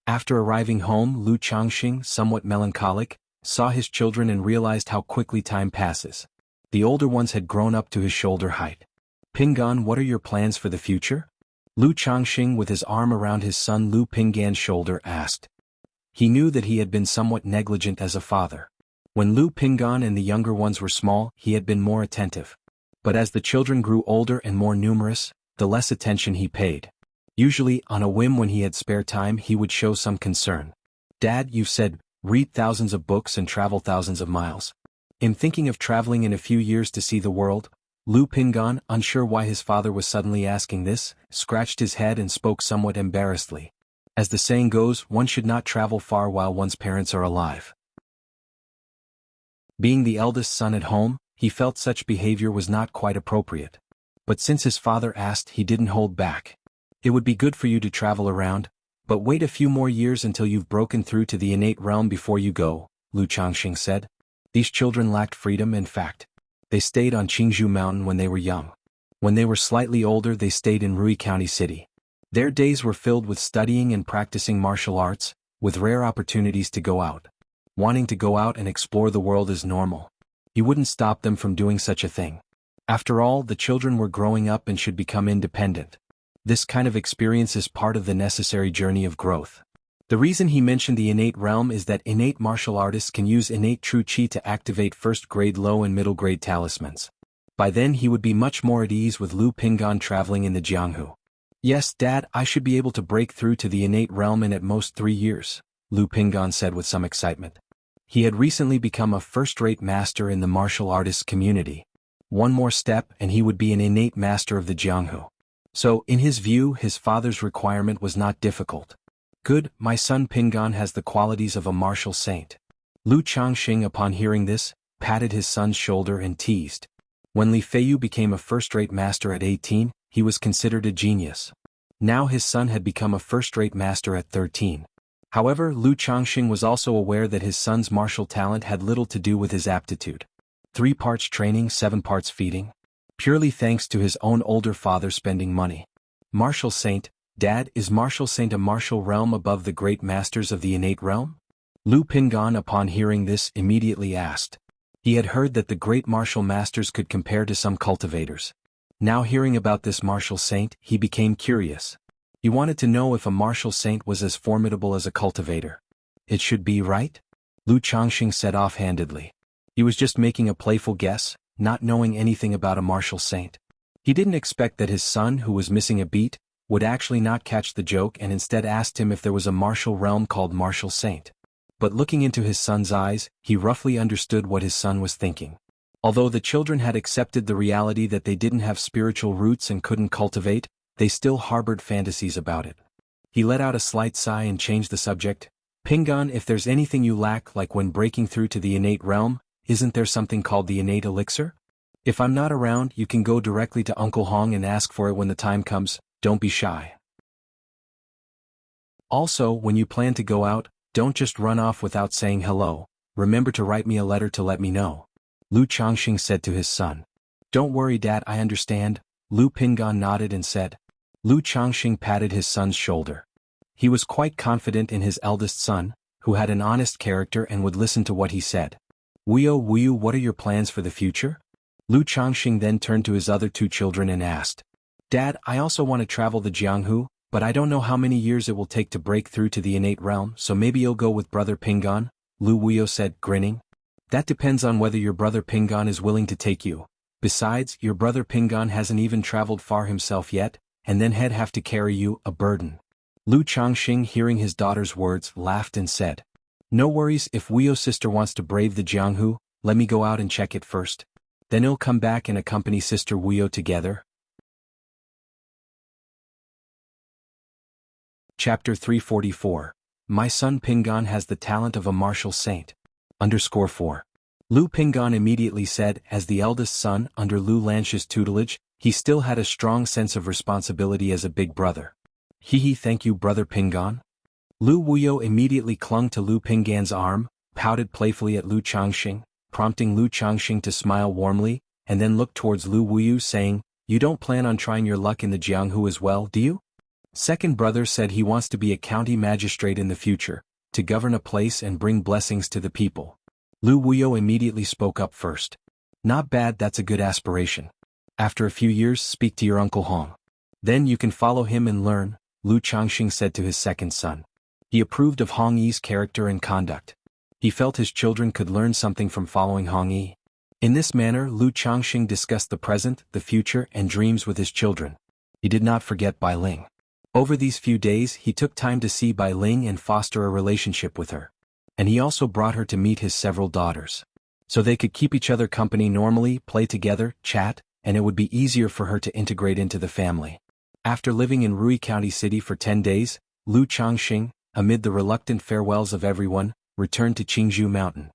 After arriving home, Lu Changxing, somewhat melancholic, saw his children and realized how quickly time passes. The older ones had grown up to his shoulder height. Pingan, what are your plans for the future? Lu Changxing, with his arm around his son Lu Pingan's shoulder, asked. He knew that he had been somewhat negligent as a father. When Lu Pingan and the younger ones were small, he had been more attentive. But as the children grew older and more numerous, the less attention he paid. Usually, on a whim when he had spare time, he would show some concern. Dad, you've said, read thousands of books and travel thousands of miles. I'm thinking of traveling in a few years to see the world. Lu Pingan, unsure why his father was suddenly asking this, scratched his head and spoke somewhat embarrassedly. As the saying goes, one should not travel far while one's parents are alive. Being the eldest son at home, he felt such behavior was not quite appropriate. But since his father asked, he didn't hold back. It would be good for you to travel around, but wait a few more years until you've broken through to the innate realm before you go, Lu Changxing said. These children lacked freedom. In fact, they stayed on Qingzhou Mountain when they were young. When they were slightly older, they stayed in Rui County City. Their days were filled with studying and practicing martial arts, with rare opportunities to go out. Wanting to go out and explore the world is normal. You wouldn't stop them from doing such a thing. After all, the children were growing up and should become independent. This kind of experience is part of the necessary journey of growth. The reason he mentioned the innate realm is that innate martial artists can use innate true qi to activate first-grade, low and middle-grade talismans. By then he would be much more at ease with Lu Pingan traveling in the Jianghu. Yes, Dad, I should be able to break through to the innate realm in at most 3 years, Lu Pingan said with some excitement. He had recently become a first-rate master in the martial artists community. One more step and he would be an innate master of the Jianghu. So, in his view, his father's requirement was not difficult. Good, my son Pingan has the qualities of a martial saint. Lu Changxing, upon hearing this, patted his son's shoulder and teased. When Li Feiyu became a first-rate master at 18, he was considered a genius. Now his son had become a first-rate master at 13. However, Lu Changxing was also aware that his son's martial talent had little to do with his aptitude. 3 parts training, 7 parts feeding. Purely thanks to his own older father spending money. Martial saint, Dad, is martial saint a martial realm above the great masters of the innate realm? Lu Pingan, upon hearing this, immediately asked. He had heard that the great martial masters could compare to some cultivators. Now hearing about this martial saint, he became curious. He wanted to know if a martial saint was as formidable as a cultivator. It should be, right? Lu Changxing said offhandedly. He was just making a playful guess, not knowing anything about a martial saint. He didn't expect that his son, who was missing a beat, would actually not catch the joke and instead asked him if there was a martial realm called martial saint. But looking into his son's eyes, he roughly understood what his son was thinking. Although the children had accepted the reality that they didn't have spiritual roots and couldn't cultivate, they still harbored fantasies about it. He let out a slight sigh and changed the subject. Pingan, if there's anything you lack, like when breaking through to the innate realm, isn't there something called the innate elixir? If I'm not around, you can go directly to Uncle Hong and ask for it when the time comes. Don't be shy. Also, when you plan to go out, don't just run off without saying hello. Remember to write me a letter to let me know. Lu Changxing said to his son. Don't worry, Dad, I understand. Lu Pingan nodded and said. Lu Changxing patted his son's shoulder. He was quite confident in his eldest son, who had an honest character and would listen to what he said. Wuyu, what are your plans for the future? Lu Changxing then turned to his other 2 children and asked. Dad, I also want to travel the Jianghu, but I don't know how many years it will take to break through to the innate realm, so maybe you'll go with brother Pingan, Lu Wuyo said, grinning. That depends on whether your brother Pingan is willing to take you. Besides, your brother Pingan hasn't even traveled far himself yet, and then he'd have to carry you, a burden. Lu Changxing, hearing his daughter's words, laughed and said. No worries, if Wuyo's sister wants to brave the Jianghu, let me go out and check it first. Then he'll come back and accompany sister Wuyo together. Chapter 344. My son Pingan has the talent of a martial saint. _4. Lu Pingan immediately said, as the eldest son, under Lu Lansh's tutelage, he still had a strong sense of responsibility as a big brother. Thank you, brother Pingan. Lu Wuyo immediately clung to Lu Pingan's arm, pouted playfully at Lu Changxing, prompting Lu Changxing to smile warmly, and then looked towards Lu Wuyu saying, You don't plan on trying your luck in the Jianghu as well, do you? Second brother said he wants to be a county magistrate in the future, to govern a place and bring blessings to the people. Lu Wuyo immediately spoke up first. Not bad, that's a good aspiration. After a few years, speak to your Uncle Hong. Then you can follow him and learn, Lu Changxing said to his second son. He approved of Hong Yi's character and conduct. He felt his children could learn something from following Hong Yi. In this manner, Lu Changxing discussed the present, the future, and dreams with his children. He did not forget Bai Ling. Over these few days, he took time to see Bai Ling and foster a relationship with her. And he also brought her to meet his several daughters. So they could keep each other company normally, play together, chat, and it would be easier for her to integrate into the family. After living in Rui County City for 10 days, Lu Changxing, amid the reluctant farewells of everyone, returned to Qingzhou Mountain.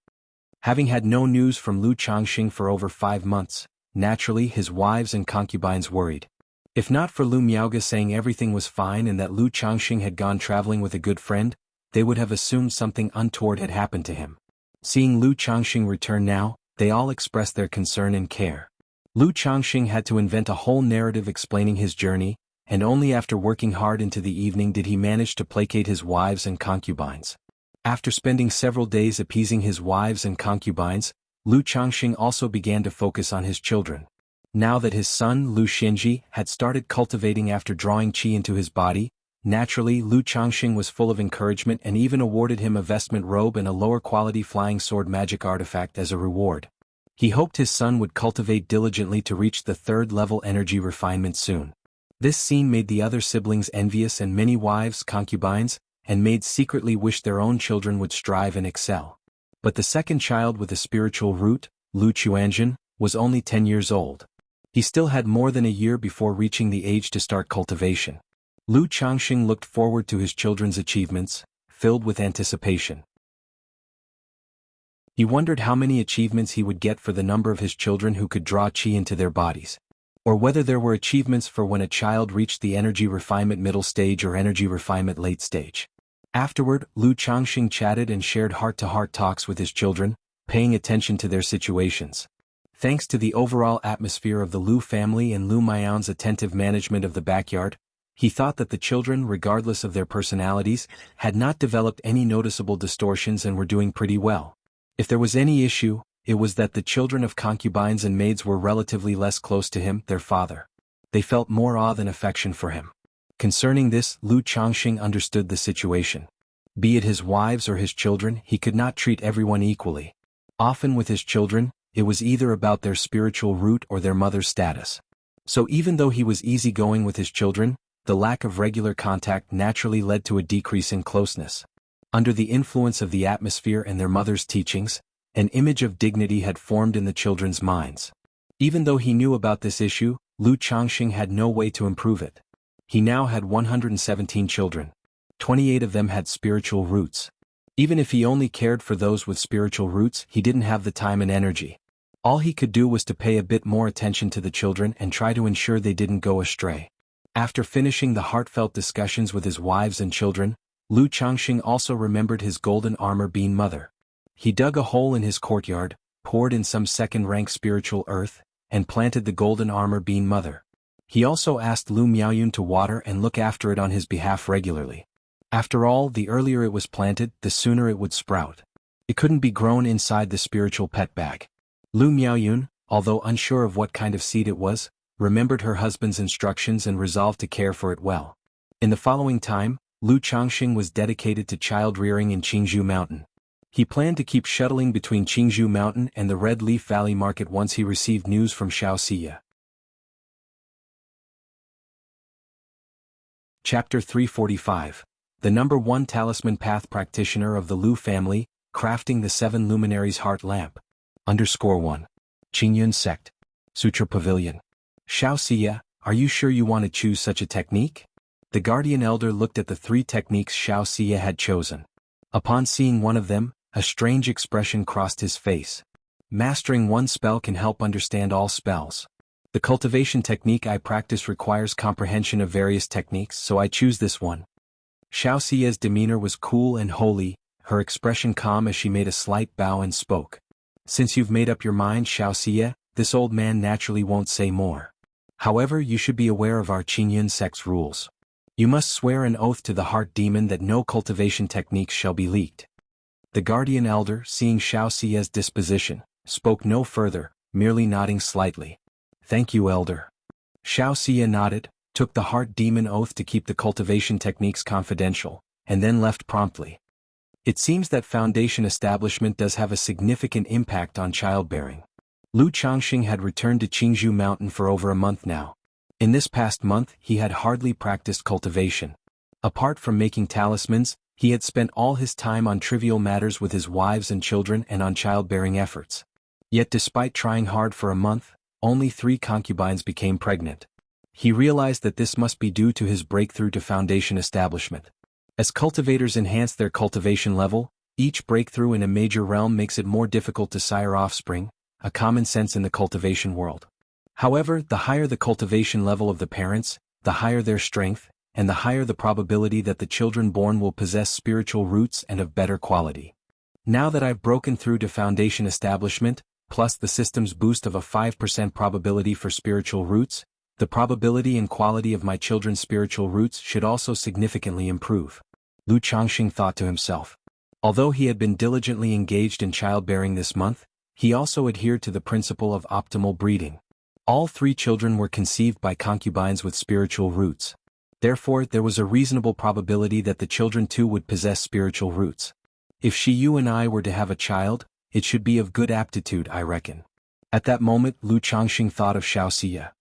Having had no news from Lu Changxing for over 5 months, naturally his wives and concubines worried. If not for Lu Miaoge saying everything was fine and that Lu Changxing had gone traveling with a good friend, they would have assumed something untoward had happened to him. Seeing Lu Changxing return now, they all expressed their concern and care. Lu Changxing had to invent a whole narrative explaining his journey, and only after working hard into the evening did he manage to placate his wives and concubines. After spending several days appeasing his wives and concubines, Lu Changxing also began to focus on his children. Now that his son Lu Xinji had started cultivating after drawing qi into his body, naturally Lu Changxing was full of encouragement and even awarded him a vestment robe and a lower-quality flying sword magic artifact as a reward. He hoped his son would cultivate diligently to reach the 3rd-level energy refinement soon. This scene made the other siblings envious and many wives concubines, and made secretly wish their own children would strive and excel. But the second child with a spiritual root, Lu Chuanjun, was only 10 years old. He still had more than a year before reaching the age to start cultivation. Lu Changxing looked forward to his children's achievements, filled with anticipation. He wondered how many achievements he would get for the number of his children who could draw qi into their bodies. Or whether there were achievements for when a child reached the energy refinement middle stage or energy refinement late stage. Afterward, Lu Changxing chatted and shared heart-to-heart talks with his children, paying attention to their situations. Thanks to the overall atmosphere of the Lu family and Lu Miao's attentive management of the backyard, he thought that the children, regardless of their personalities, had not developed any noticeable distortions and were doing pretty well. If there was any issue, it was that the children of concubines and maids were relatively less close to him, their father. They felt more awe than affection for him. Concerning this, Lu Changxing understood the situation. Be it his wives or his children, he could not treat everyone equally. Often with his children, it was either about their spiritual root or their mother's status. So even though he was easygoing with his children, the lack of regular contact naturally led to a decrease in closeness. Under the influence of the atmosphere and their mother's teachings, an image of dignity had formed in the children's minds. Even though he knew about this issue, Lu Changxing had no way to improve it. He now had 117 children. 28 of them had spiritual roots. Even if he only cared for those with spiritual roots, he didn't have the time and energy. All he could do was to pay a bit more attention to the children and try to ensure they didn't go astray. After finishing the heartfelt discussions with his wives and children, Lu Changxing also remembered his golden armor bean mother. He dug a hole in his courtyard, poured in some second-rank spiritual earth, and planted the golden armor bean mother. He also asked Lu Miaoyun to water and look after it on his behalf regularly. After all, the earlier it was planted, the sooner it would sprout. It couldn't be grown inside the spiritual pet bag. Lu Miaoyun, although unsure of what kind of seed it was, remembered her husband's instructions and resolved to care for it well. In the following time, Lu Changxing was dedicated to child-rearing in Qingzhou Mountain. He planned to keep shuttling between Qingzhou Mountain and the Red Leaf Valley Market once he received news from Xiaoxiya. Chapter 345. The number 1 Talisman Path Practitioner of the Lu family, crafting the 7 Luminaries Heart Lamp. _1. Qingyun Sect. Sutra Pavilion. Xiaoxiya, are you sure you want to choose such a technique? The guardian elder looked at the 3 techniques Xiaoxiya had chosen. Upon seeing one of them, a strange expression crossed his face. Mastering one spell can help understand all spells. The cultivation technique I practice requires comprehension of various techniques, so I choose this one. Xiaoxiya's demeanor was cool and holy, her expression calm as she made a slight bow and spoke. Since you've made up your mind, Xiaoxiya, this old man naturally won't say more. However, you should be aware of our Qingyun sect's rules. You must swear an oath to the heart demon that no cultivation techniques shall be leaked. The guardian elder, seeing Xiaoxiya's disposition, spoke no further, merely nodding slightly. Thank you, Elder. Xiao Xia nodded, took the heart demon oath to keep the cultivation techniques confidential, and then left promptly. It seems that foundation establishment does have a significant impact on childbearing. Lu Changxing had returned to Qingzhou Mountain for over a month now. In this past month, he had hardly practiced cultivation. Apart from making talismans, he had spent all his time on trivial matters with his wives and children and on childbearing efforts. Yet despite trying hard for a month, only 3 concubines became pregnant. He realized that this must be due to his breakthrough to foundation establishment. As cultivators enhance their cultivation level, each breakthrough in a major realm makes it more difficult to sire offspring, a common sense in the cultivation world. However, the higher the cultivation level of the parents, the higher their strength, and the higher the probability that the children born will possess spiritual roots and of better quality. Now that I've broken through to foundation establishment, plus the system's boost of a 5% probability for spiritual roots, the probability and quality of my children's spiritual roots should also significantly improve. Lu Changxing thought to himself. Although he had been diligently engaged in childbearing this month, he also adhered to the principle of optimal breeding. All 3 children were conceived by concubines with spiritual roots. Therefore, there was a reasonable probability that the children too would possess spiritual roots. If Shi Yu and I were to have a child, it should be of good aptitude, I reckon. At that moment, Lu Changxing thought of Xiao Xia.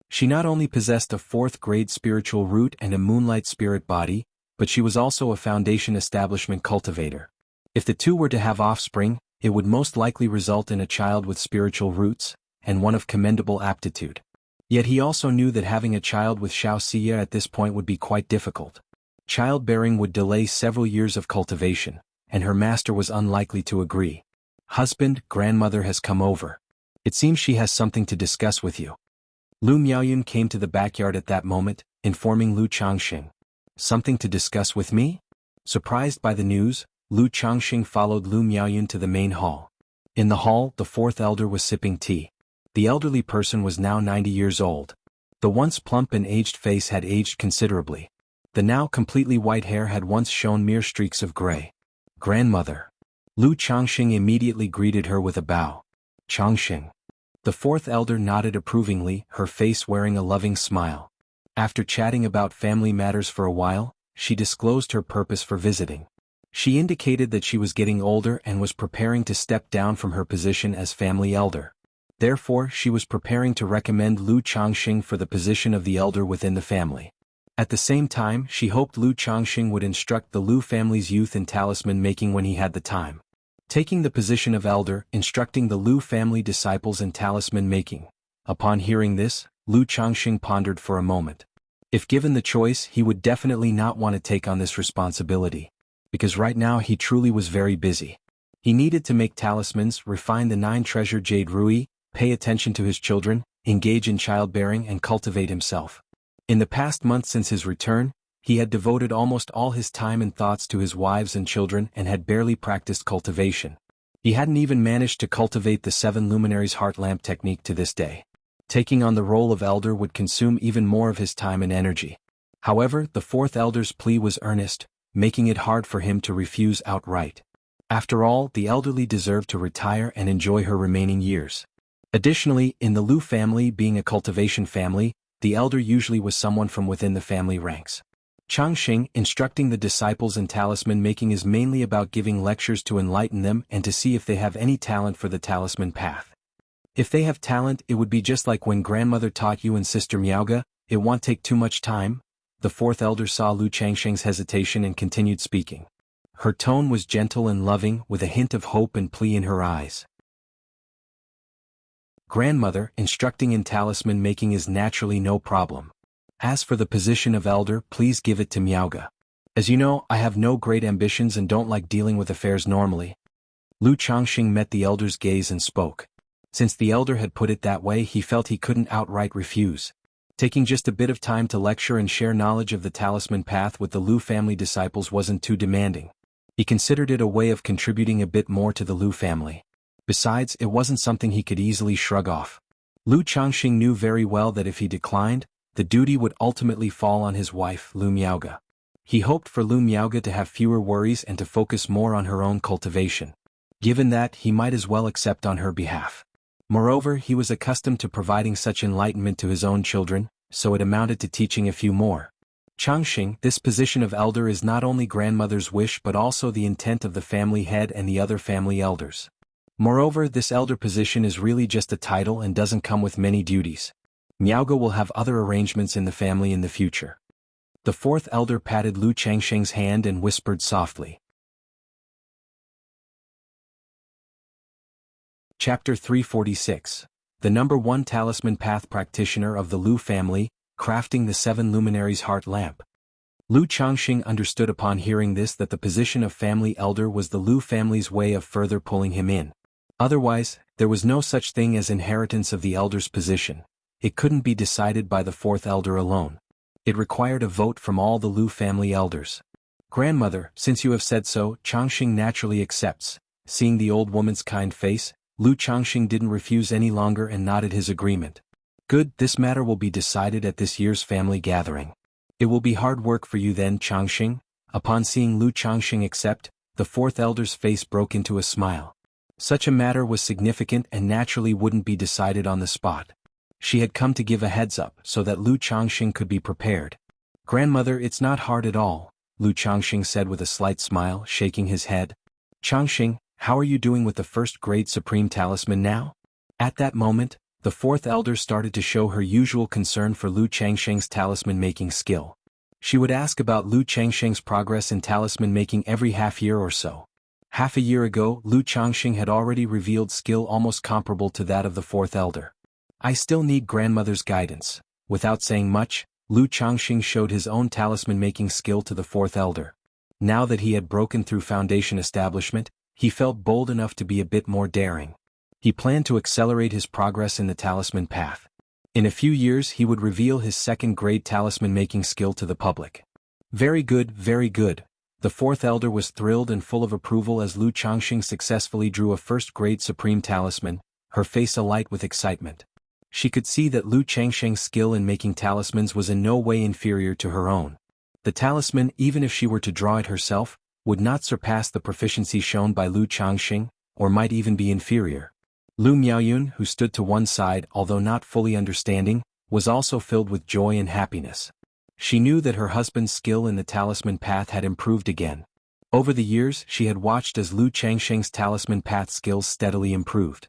She not only possessed a 4th-grade spiritual root and a moonlight spirit body, but she was also a foundation establishment cultivator. If the 2 were to have offspring, it would most likely result in a child with spiritual roots, and one of commendable aptitude. Yet he also knew that having a child with Xiao Xia at this point would be quite difficult. Childbearing would delay several years of cultivation, and her master was unlikely to agree. Husband, grandmother has come over. It seems she has something to discuss with you. Lu Miaoyun came to the backyard at that moment, informing Lu Changxing. Something to discuss with me? Surprised by the news, Lu Changxing followed Lu Miaoyun to the main hall. In the hall, the 4th elder was sipping tea. The elderly person was now 90 years old. The once plump and aged face had aged considerably. The now completely white hair had once shown mere streaks of gray. Grandmother. Lu Changxing immediately greeted her with a bow. Changxing. The 4th elder nodded approvingly, her face wearing a loving smile. After chatting about family matters for a while, she disclosed her purpose for visiting. She indicated that she was getting older and was preparing to step down from her position as family elder. Therefore, she was preparing to recommend Lu Changxing for the position of the elder within the family. At the same time, she hoped Lu Changxing would instruct the Lu family's youth in talisman making when he had the time. Taking the position of elder, instructing the Lu family disciples in talisman making. Upon hearing this, Lu Changxing pondered for a moment. If given the choice, he would definitely not want to take on this responsibility. Because right now he truly was very busy. He needed to make talismans, refine the 9 treasure jade rui, pay attention to his children, engage in childbearing and cultivate himself. In the past month since his return, he had devoted almost all his time and thoughts to his wives and children and had barely practiced cultivation. He hadn't even managed to cultivate the 7 luminaries heart lamp technique to this day. Taking on the role of elder would consume even more of his time and energy. However, the 4th elder's plea was earnest, making it hard for him to refuse outright. After all, the elderly deserved to retire and enjoy her remaining years. Additionally, in the Lu family being a cultivation family, the elder usually was someone from within the family ranks. Changxing, instructing the disciples in talisman making is mainly about giving lectures to enlighten them and to see if they have any talent for the talisman path. If they have talent, it would be just like when grandmother taught you and sister Miaoga, it won't take too much time. The 4th elder saw Lu Changxing's hesitation and continued speaking. Her tone was gentle and loving, with a hint of hope and plea in her eyes. Grandmother, instructing in talisman making is naturally no problem. As for the position of elder, please give it to Miaoga. As you know, I have no great ambitions and don't like dealing with affairs normally. Lu Changxing met the elder's gaze and spoke. Since the elder had put it that way, he felt he couldn't outright refuse. Taking just a bit of time to lecture and share knowledge of the talisman path with the Lu family disciples wasn't too demanding. He considered it a way of contributing a bit more to the Lu family. Besides, it wasn't something he could easily shrug off. Lu Changxing knew very well that if he declined, the duty would ultimately fall on his wife, Lu Miaoga. He hoped for Lu Miaoga to have fewer worries and to focus more on her own cultivation. Given that, he might as well accept on her behalf. Moreover, he was accustomed to providing such enlightenment to his own children, so it amounted to teaching a few more. Changxing, this position of elder is not only grandmother's wish but also the intent of the family head and the other family elders. Moreover, this elder position is really just a title and doesn't come with many duties. Miaoge will have other arrangements in the family in the future. The fourth elder patted Lu Changsheng's hand and whispered softly. Chapter 346. The number 1 Talisman Path Practitioner of the Lu family, crafting the 7 Luminaries Heart Lamp. Lu Changxing understood upon hearing this that the position of family elder was the Lu family's way of further pulling him in. Otherwise, there was no such thing as inheritance of the elder's position. It couldn't be decided by the fourth elder alone. It required a vote from all the Lu family elders. Grandmother, since you have said so, Changxing naturally accepts. Seeing the old woman's kind face, Lu Changxing didn't refuse any longer and nodded his agreement. Good, this matter will be decided at this year's family gathering. It will be hard work for you then, Changxing. Upon seeing Lu Changxing accept, the fourth elder's face broke into a smile. Such a matter was significant and naturally wouldn't be decided on the spot. She had come to give a heads up so that Lu Changxing could be prepared. Grandmother, it's not hard at all, Lu Changxing said with a slight smile, shaking his head. Changxing, how are you doing with the first-grade Supreme Talisman now? At that moment, the fourth elder started to show her usual concern for Lu Changsheng's talisman-making skill. She would ask about Lu Changsheng's progress in talisman-making every half-year or so. Half a year ago, Lu Changxing had already revealed skill almost comparable to that of the fourth elder. I still need grandmother's guidance. Without saying much, Lu Changxing showed his own talisman-making skill to the fourth elder. Now that he had broken through foundation establishment, he felt bold enough to be a bit more daring. He planned to accelerate his progress in the talisman path. In a few years he would reveal his second-grade talisman-making skill to the public. Very good, very good. The fourth elder was thrilled and full of approval as Lu Changxing successfully drew a first-grade supreme talisman, her face alight with excitement. She could see that Lu Changsheng's skill in making talismans was in no way inferior to her own. The talisman, even if she were to draw it herself, would not surpass the proficiency shown by Lu Changxing, or might even be inferior. Lu Miaoyun, who stood to one side although not fully understanding, was also filled with joy and happiness. She knew that her husband's skill in the talisman path had improved again. Over the years she had watched as Lu Changsheng's talisman path skills steadily improved.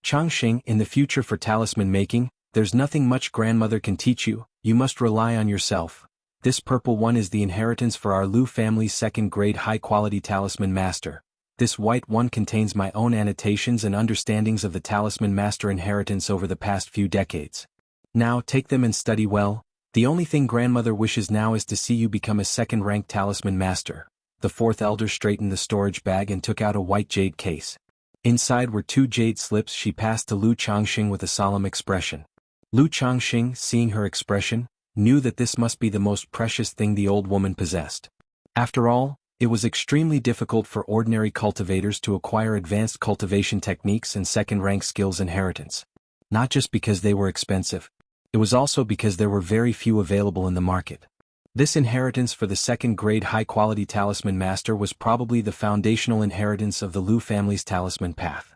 Changxing, in the future for talisman making, there's nothing much grandmother can teach you, you must rely on yourself. This purple one is the inheritance for our Lu family's second-grade high-quality talisman master. This white one contains my own annotations and understandings of the talisman master inheritance over the past few decades. Now take them and study well. The only thing grandmother wishes now is to see you become a second-ranked talisman master. The fourth elder straightened the storage bag and took out a white jade case. Inside were 2 jade slips she passed to Lu Changxing with a solemn expression. Lu Changxing, seeing her expression, knew that this must be the most precious thing the old woman possessed. After all, it was extremely difficult for ordinary cultivators to acquire advanced cultivation techniques and second-rank skills inheritance. Not just because they were expensive. It was also because there were very few available in the market. This inheritance for the second-grade high-quality talisman master was probably the foundational inheritance of the Lu family's talisman path.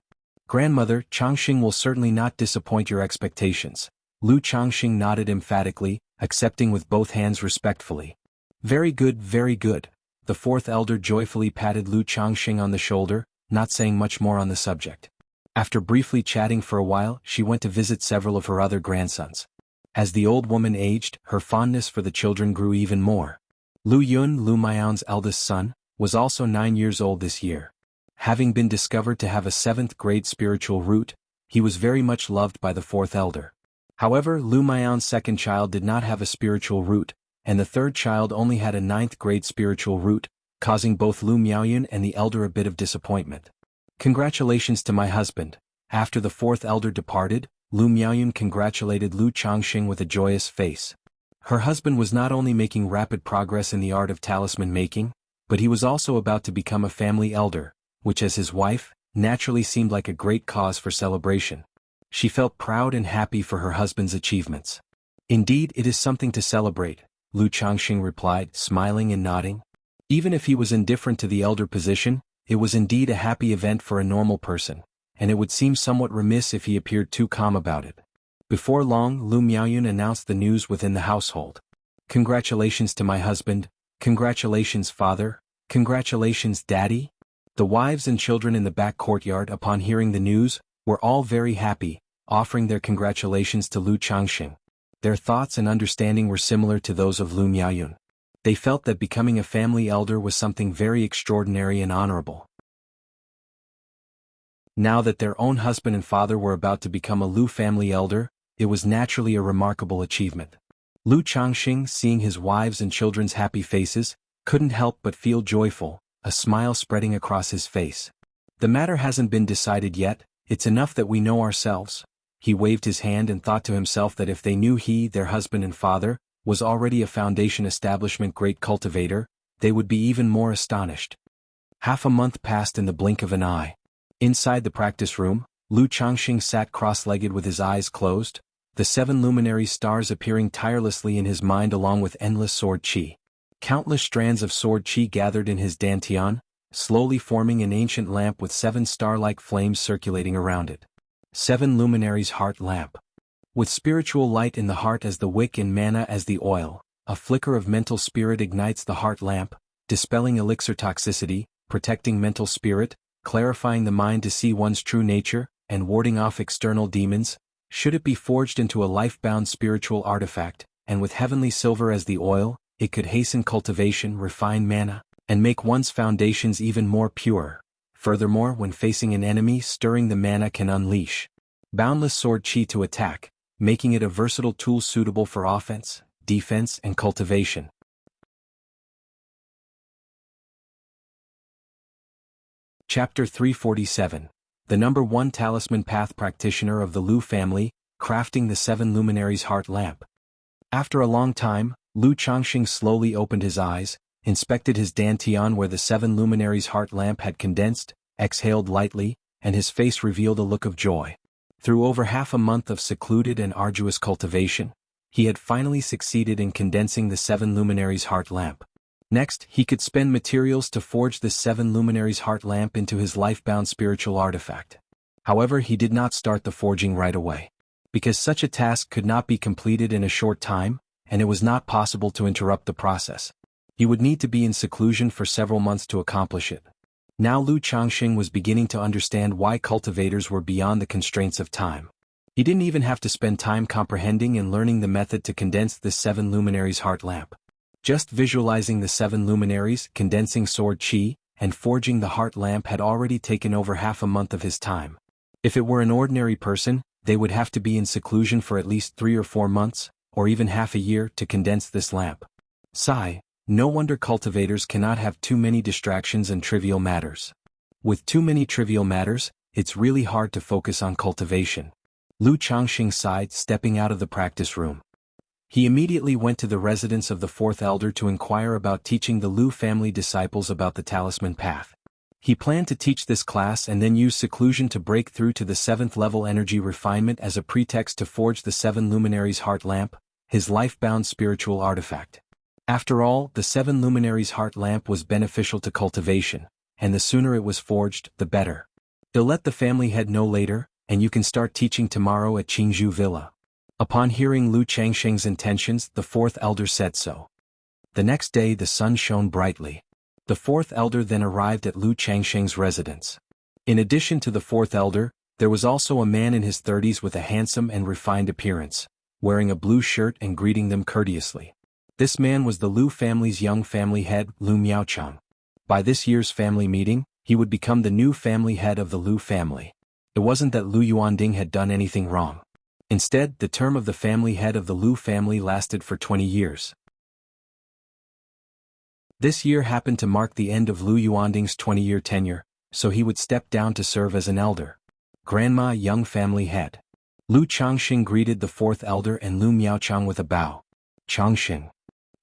Grandmother, Changxing will certainly not disappoint your expectations. Lu Changxing nodded emphatically, accepting with both hands respectfully. Very good, very good. The fourth elder joyfully patted Lu Changxing on the shoulder, not saying much more on the subject. After briefly chatting for a while, she went to visit several of her other grandsons. As the old woman aged, her fondness for the children grew even more. Lu Yun, Lu Miao's eldest son, was also 9 years old this year. Having been discovered to have a 7th-grade spiritual root, he was very much loved by the fourth elder. However, Lu Miao's second child did not have a spiritual root, and the third child only had a 9th-grade spiritual root, causing both Lu Miaoyun and the elder a bit of disappointment. Congratulations to my husband. After the fourth elder departed, Lu Miaoyun congratulated Lu Changxing with a joyous face. Her husband was not only making rapid progress in the art of talisman making, but he was also about to become a family elder, which as his wife, naturally seemed like a great cause for celebration. She felt proud and happy for her husband's achievements. Indeed, it is something to celebrate, Lu Changxing replied, smiling and nodding. Even if he was indifferent to the elder position, it was indeed a happy event for a normal person, and it would seem somewhat remiss if he appeared too calm about it. Before long, Lu Miaoyun announced the news within the household. "Congratulations to my husband, congratulations father, congratulations daddy." The wives and children in the back courtyard upon hearing the news, were all very happy, offering their congratulations to Lu Changxing. Their thoughts and understanding were similar to those of Lu Miaoyun. They felt that becoming a family elder was something very extraordinary and honorable. Now that their own husband and father were about to become a Lu family elder, it was naturally a remarkable achievement. Lu Changxing, seeing his wives and children's happy faces, couldn't help but feel joyful, a smile spreading across his face. "The matter hasn't been decided yet, it's enough that we know ourselves." He waved his hand and thought to himself that if they knew he, their husband and father, was already a foundation establishment great cultivator, they would be even more astonished. Half a month passed in the blink of an eye. Inside the practice room, Lu Changxing sat cross-legged with his eyes closed, the 7 luminary stars appearing tirelessly in his mind along with endless sword qi. Countless strands of sword qi gathered in his dantian, slowly forming an ancient lamp with 7 star-like flames circulating around it. 7 luminaries heart lamp. With spiritual light in the heart as the wick and mana as the oil, a flicker of mental spirit ignites the heart lamp, dispelling elixir toxicity, protecting mental spirit, clarifying the mind to see one's true nature, and warding off external demons. Should it be forged into a life-bound spiritual artifact, and with heavenly silver as the oil, it could hasten cultivation, refine mana, and make one's foundations even more pure. Furthermore, when facing an enemy, stirring the mana can unleash boundless sword qi to attack, making it a versatile tool suitable for offense, defense, and cultivation. Chapter 347. The number 1 Talisman Path Practitioner of the Lu family, crafting the 7 luminaries heart lamp. After a long time, Lu Changxing slowly opened his eyes, inspected his dantian where the 7 luminaries heart lamp had condensed, exhaled lightly, and his face revealed a look of joy. Through over half a month of secluded and arduous cultivation, he had finally succeeded in condensing the 7 luminaries heart lamp. Next, he could spend materials to forge this 7 luminaries heart lamp into his life-bound spiritual artifact. However, he did not start the forging right away. Because such a task could not be completed in a short time, and it was not possible to interrupt the process. He would need to be in seclusion for several months to accomplish it. Now Lu Changxing was beginning to understand why cultivators were beyond the constraints of time. He didn't even have to spend time comprehending and learning the method to condense this 7 luminaries heart lamp. Just visualizing the 7 luminaries, condensing sword qi, and forging the heart lamp had already taken over half a month of his time. If it were an ordinary person, they would have to be in seclusion for at least 3 or 4 months, or even half a year to condense this lamp. Sigh. No wonder cultivators cannot have too many distractions and trivial matters. With too many trivial matters, it's really hard to focus on cultivation. Lu Changxing sighed, stepping out of the practice room. He immediately went to the residence of the 4th elder to inquire about teaching the Lu family disciples about the talisman path. He planned to teach this class and then use seclusion to break through to the 7th level energy refinement as a pretext to forge the 7 luminaries heart lamp, his life-bound spiritual artifact. After all, the 7 luminaries heart lamp was beneficial to cultivation, and the sooner it was forged, the better. He'll let the family head know later, and you can start teaching tomorrow at Qingzhou Villa. Upon hearing Lu Changxing's intentions, the 4th elder said so. The next day the sun shone brightly. The 4th elder then arrived at Lu Changxing's residence. In addition to the 4th elder, there was also a man in his 30s with a handsome and refined appearance, wearing a blue shirt and greeting them courteously. This man was the Lu family's young family head, Lu Miaochang. By this year's family meeting, he would become the new family head of the Lu family. It wasn't that Lu Yuanding had done anything wrong. Instead, the term of the family head of the Lu family lasted for 20 years. This year happened to mark the end of Lu Yuanding's 20-year tenure, so he would step down to serve as an elder. Grandma, young family head. Lu Changxing greeted the 4th elder and Lu Miaochang with a bow. Changxing.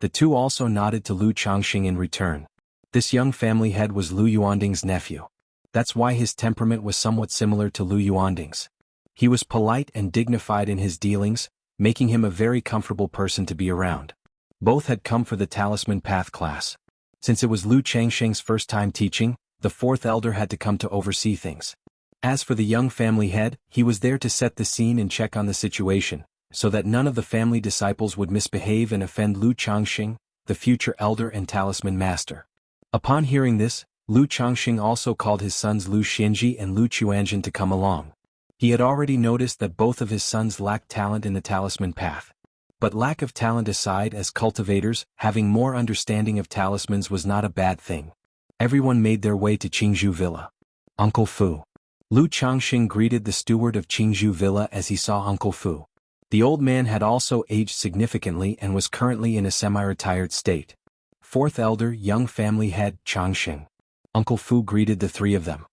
The two also nodded to Lu Changxing in return. This young family head was Lu Yuanding's nephew. That's why his temperament was somewhat similar to Lu Yuanding's. He was polite and dignified in his dealings, making him a very comfortable person to be around. Both had come for the Talisman Path class. Since it was Lu Changxing's first time teaching, the 4th elder had to come to oversee things. As for the young family head, he was there to set the scene and check on the situation, so that none of the family disciples would misbehave and offend Lu Changxing, the future elder and talisman master. Upon hearing this, Lu Changxing also called his sons Lu Xinji and Lu Chuanjin to come along. He had already noticed that both of his sons lacked talent in the talisman path. But lack of talent aside, as cultivators, having more understanding of talismans was not a bad thing. Everyone made their way to Qingzhou Villa. Uncle Fu. Lu Changxing greeted the steward of Qingzhou Villa as he saw Uncle Fu. The old man had also aged significantly and was currently in a semi-retired state. Fourth elder, young family head, Changxing. Uncle Fu greeted the three of them.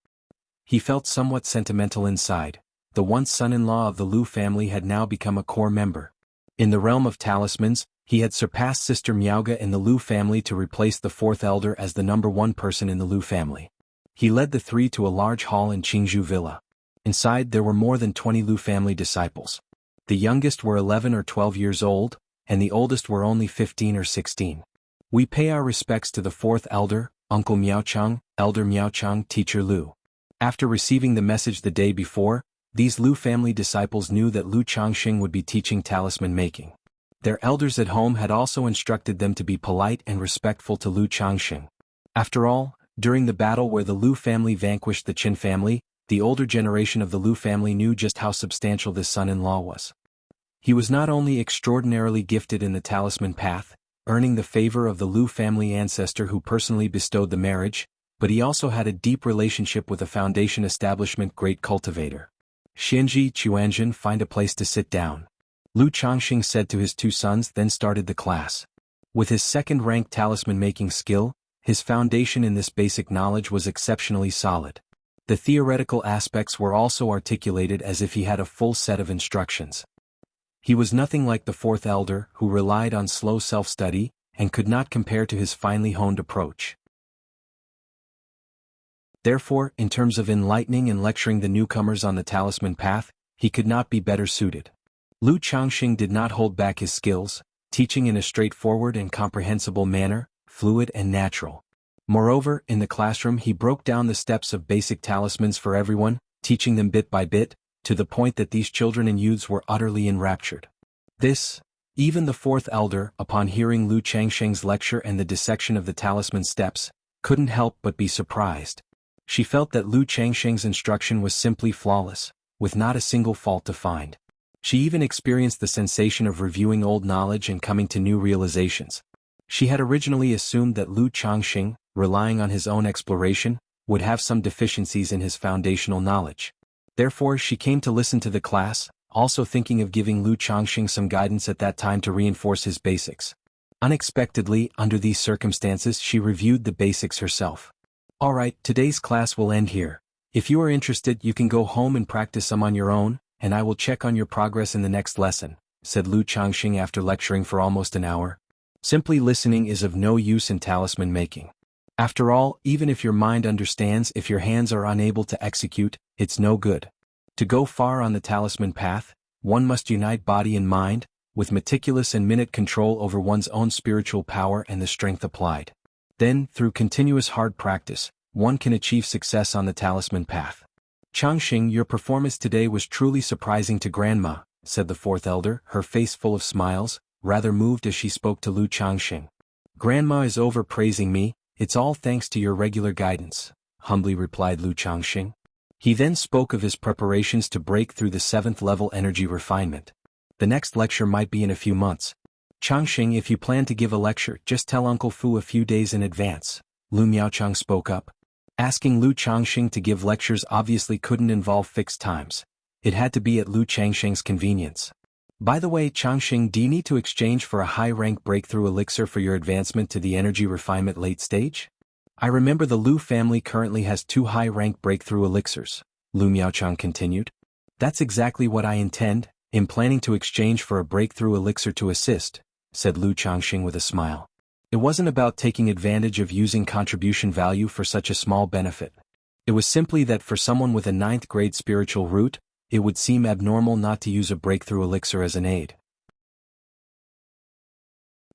He felt somewhat sentimental inside. The once son-in-law of the Lu family had now become a core member. In the realm of talismans, he had surpassed Sister Miaoga in the Lu family to replace the fourth elder as the number one person in the Lu family. He led the three to a large hall in Qingzhou Villa. Inside there were more than 20 Lu family disciples. The youngest were 11 or 12 years old, and the oldest were only 15 or 16. We pay our respects to the fourth elder, Uncle Miaochang, Elder Miaochang, Teacher Lu. After receiving the message the day before, these Lu family disciples knew that Lu Changxing would be teaching talisman making. Their elders at home had also instructed them to be polite and respectful to Lu Changxing. After all, during the battle where the Lu family vanquished the Qin family, the older generation of the Lu family knew just how substantial this son-in-law was. He was not only extraordinarily gifted in the talisman path, earning the favor of the Lu family ancestor who personally bestowed the marriage, but he also had a deep relationship with the Foundation establishment great cultivator. Xinji, Chuanjin, find a place to sit down. Lu Changxing said to his two sons, then started the class. With his second-rank talisman-making skill, his foundation in this basic knowledge was exceptionally solid. The theoretical aspects were also articulated as if he had a full set of instructions. He was nothing like the fourth elder, who relied on slow self-study, and could not compare to his finely honed approach. Therefore, in terms of enlightening and lecturing the newcomers on the talisman path, he could not be better suited. Lu Changxing did not hold back his skills, teaching in a straightforward and comprehensible manner, fluid and natural. Moreover, in the classroom he broke down the steps of basic talismans for everyone, teaching them bit by bit, to the point that these children and youths were utterly enraptured. Even the fourth elder, upon hearing Lu Changxing's lecture and the dissection of the talisman steps, couldn't help but be surprised. She felt that Lu Changxing's instruction was simply flawless, with not a single fault to find. She even experienced the sensation of reviewing old knowledge and coming to new realizations. She had originally assumed that Lu Changxing, relying on his own exploration, would have some deficiencies in his foundational knowledge. Therefore she came to listen to the class, also thinking of giving Lu Changxing some guidance at that time to reinforce his basics. Unexpectedly, under these circumstances, she reviewed the basics herself. Alright, today's class will end here. If you are interested, you can go home and practice some on your own, and I will check on your progress in the next lesson, said Lu Changxing after lecturing for almost an hour. Simply listening is of no use in talisman making. After all, even if your mind understands, if your hands are unable to execute, it's no good. To go far on the talisman path, one must unite body and mind, with meticulous and minute control over one's own spiritual power and the strength applied. Then, through continuous hard practice, one can achieve success on the talisman path. Changxing, your performance today was truly surprising to Grandma, said the fourth elder, her face full of smiles, rather moved as she spoke to Lu Changxing. Grandma is over-praising me, it's all thanks to your regular guidance, humbly replied Lu Changxing. He then spoke of his preparations to break through the 7th level energy refinement. The next lecture might be in a few months. Changxing, if you plan to give a lecture, just tell Uncle Fu a few days in advance, Lu Miaochang spoke up. Asking Lu Changxing to give lectures obviously couldn't involve fixed times. It had to be at Lu Changxing's convenience. By the way, Changxing, do you need to exchange for a high-rank breakthrough elixir for your advancement to the energy refinement late stage? I remember the Lu family currently has 2 high-rank breakthrough elixirs, Lu Miaochang continued. That's exactly what I intend, in planning to exchange for a breakthrough elixir to assist, said Lu Changxing with a smile. It wasn't about taking advantage of using contribution value for such a small benefit. It was simply that for someone with a 9th grade spiritual root, it would seem abnormal not to use a breakthrough elixir as an aid.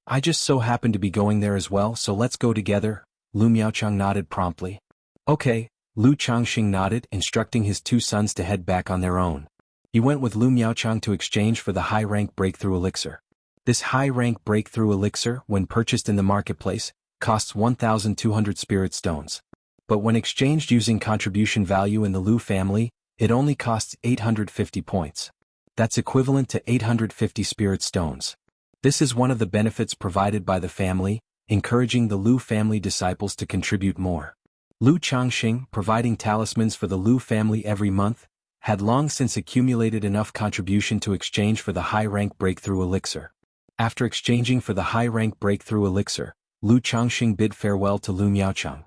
I just so happen to be going there as well, so let's go together, Lu Miaochang nodded promptly. Okay, Lu Changxing nodded, instructing his two sons to head back on their own. He went with Lu Miaochang to exchange for the high-rank breakthrough elixir. This high-rank breakthrough elixir, when purchased in the marketplace, costs 1,200 spirit stones. But when exchanged using contribution value in the Lu family, it only costs 850 points. That's equivalent to 850 spirit stones. This is one of the benefits provided by the family, encouraging the Lu family disciples to contribute more. Lu Changxing, providing talismans for the Lu family every month, had long since accumulated enough contribution to exchange for the high-rank breakthrough elixir. After exchanging for the high-rank breakthrough elixir, Lu Changxing bid farewell to Lu Miaochang.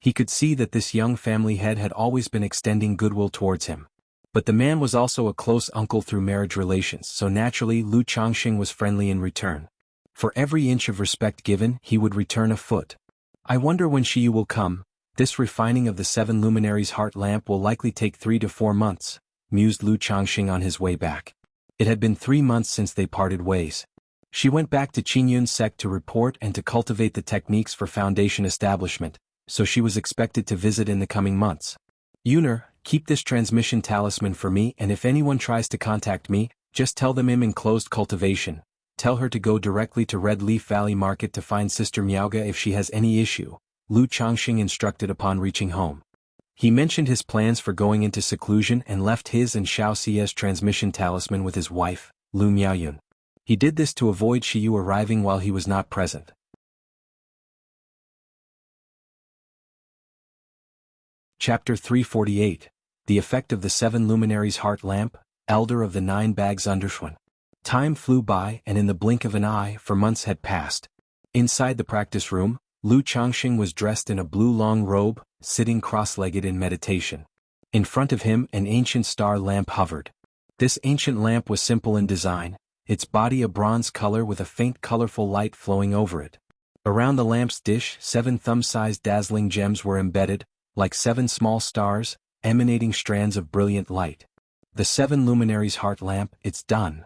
He could see that this young family head had always been extending goodwill towards him. But the man was also a close uncle through marriage relations, so naturally Lu Changxing was friendly in return. For every inch of respect given, he would return a foot. I wonder when Shiyu will come. This refining of the 7 luminaries heart lamp will likely take 3 to 4 months, mused Lu Changxing on his way back. It had been 3 months since they parted ways. She went back to Qingyun's sect to report and to cultivate the techniques for foundation establishment, so she was expected to visit in the coming months. Yuner, keep this transmission talisman for me, and if anyone tries to contact me, just tell them I'm in closed cultivation. Tell her to go directly to Red Leaf Valley Market to find Sister Miaoga if she has any issue, Lu Changxing instructed upon reaching home. He mentioned his plans for going into seclusion and left his and Xiao Xia's transmission talisman with his wife, Lu Miaoyun. He did this to avoid Shiyu arriving while he was not present. Chapter 348. The Effect of the 7 Luminaries Heart Lamp, Elder of the 9 Bags Underschwan. Time flew by, and in the blink of an eye, for months had passed. Inside the practice room, Lu Changxing was dressed in a blue long robe, sitting cross-legged in meditation. In front of him an ancient star lamp hovered. This ancient lamp was simple in design, its body a bronze color with a faint colorful light flowing over it. Around the lamp's dish 7 thumb-sized dazzling gems were embedded, like 7 small stars, emanating strands of brilliant light. The 7 luminaries heart lamp, it's done.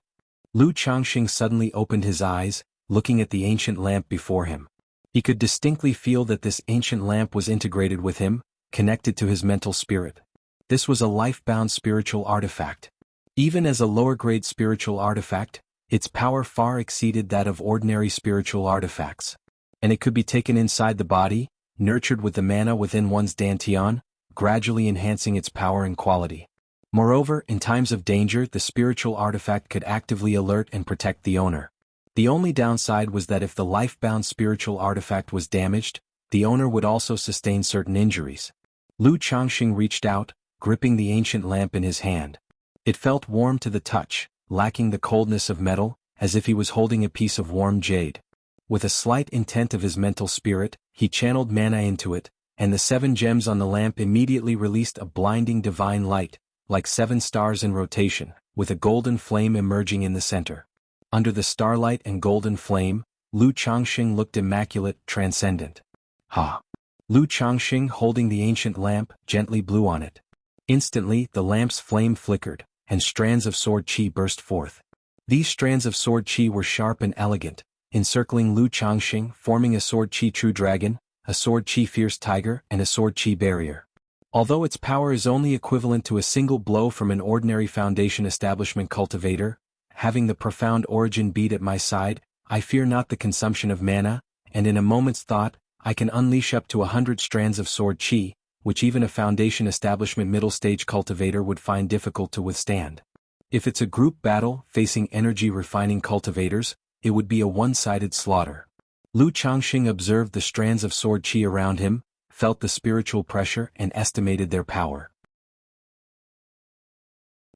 Lu Changxing suddenly opened his eyes, looking at the ancient lamp before him. He could distinctly feel that this ancient lamp was integrated with him, connected to his mental spirit. This was a life-bound spiritual artifact. Even as a lower-grade spiritual artifact, its power far exceeded that of ordinary spiritual artifacts. And it could be taken inside the body, nurtured with the mana within one's dantian, gradually enhancing its power and quality. Moreover, in times of danger, the spiritual artifact could actively alert and protect the owner. The only downside was that if the life-bound spiritual artifact was damaged, the owner would also sustain certain injuries. Lu Changxing reached out, gripping the ancient lamp in his hand. It felt warm to the touch, lacking the coldness of metal, as if he was holding a piece of warm jade. With a slight intent of his mental spirit, he channeled mana into it, and the 7 gems on the lamp immediately released a blinding divine light, like 7 stars in rotation, with a golden flame emerging in the center. Under the starlight and golden flame, Lu Changxing looked immaculate, transcendent. Ha! Lu Changxing, holding the ancient lamp, gently blew on it. Instantly, the lamp's flame flickered, and strands of sword qi burst forth. These strands of sword qi were sharp and elegant, encircling Lu Changxing, forming a sword qi true dragon, a sword qi fierce tiger, and a sword qi barrier. Although its power is only equivalent to a single blow from an ordinary foundation establishment cultivator, having the profound origin bead at my side, I fear not the consumption of mana, and in a moment's thought, I can unleash up to 100 strands of sword qi, which even a foundation establishment middle-stage cultivator would find difficult to withstand. If it's a group battle facing energy-refining cultivators, it would be a one-sided slaughter. Lu Changxing observed the strands of sword qi around him, felt the spiritual pressure and estimated their power.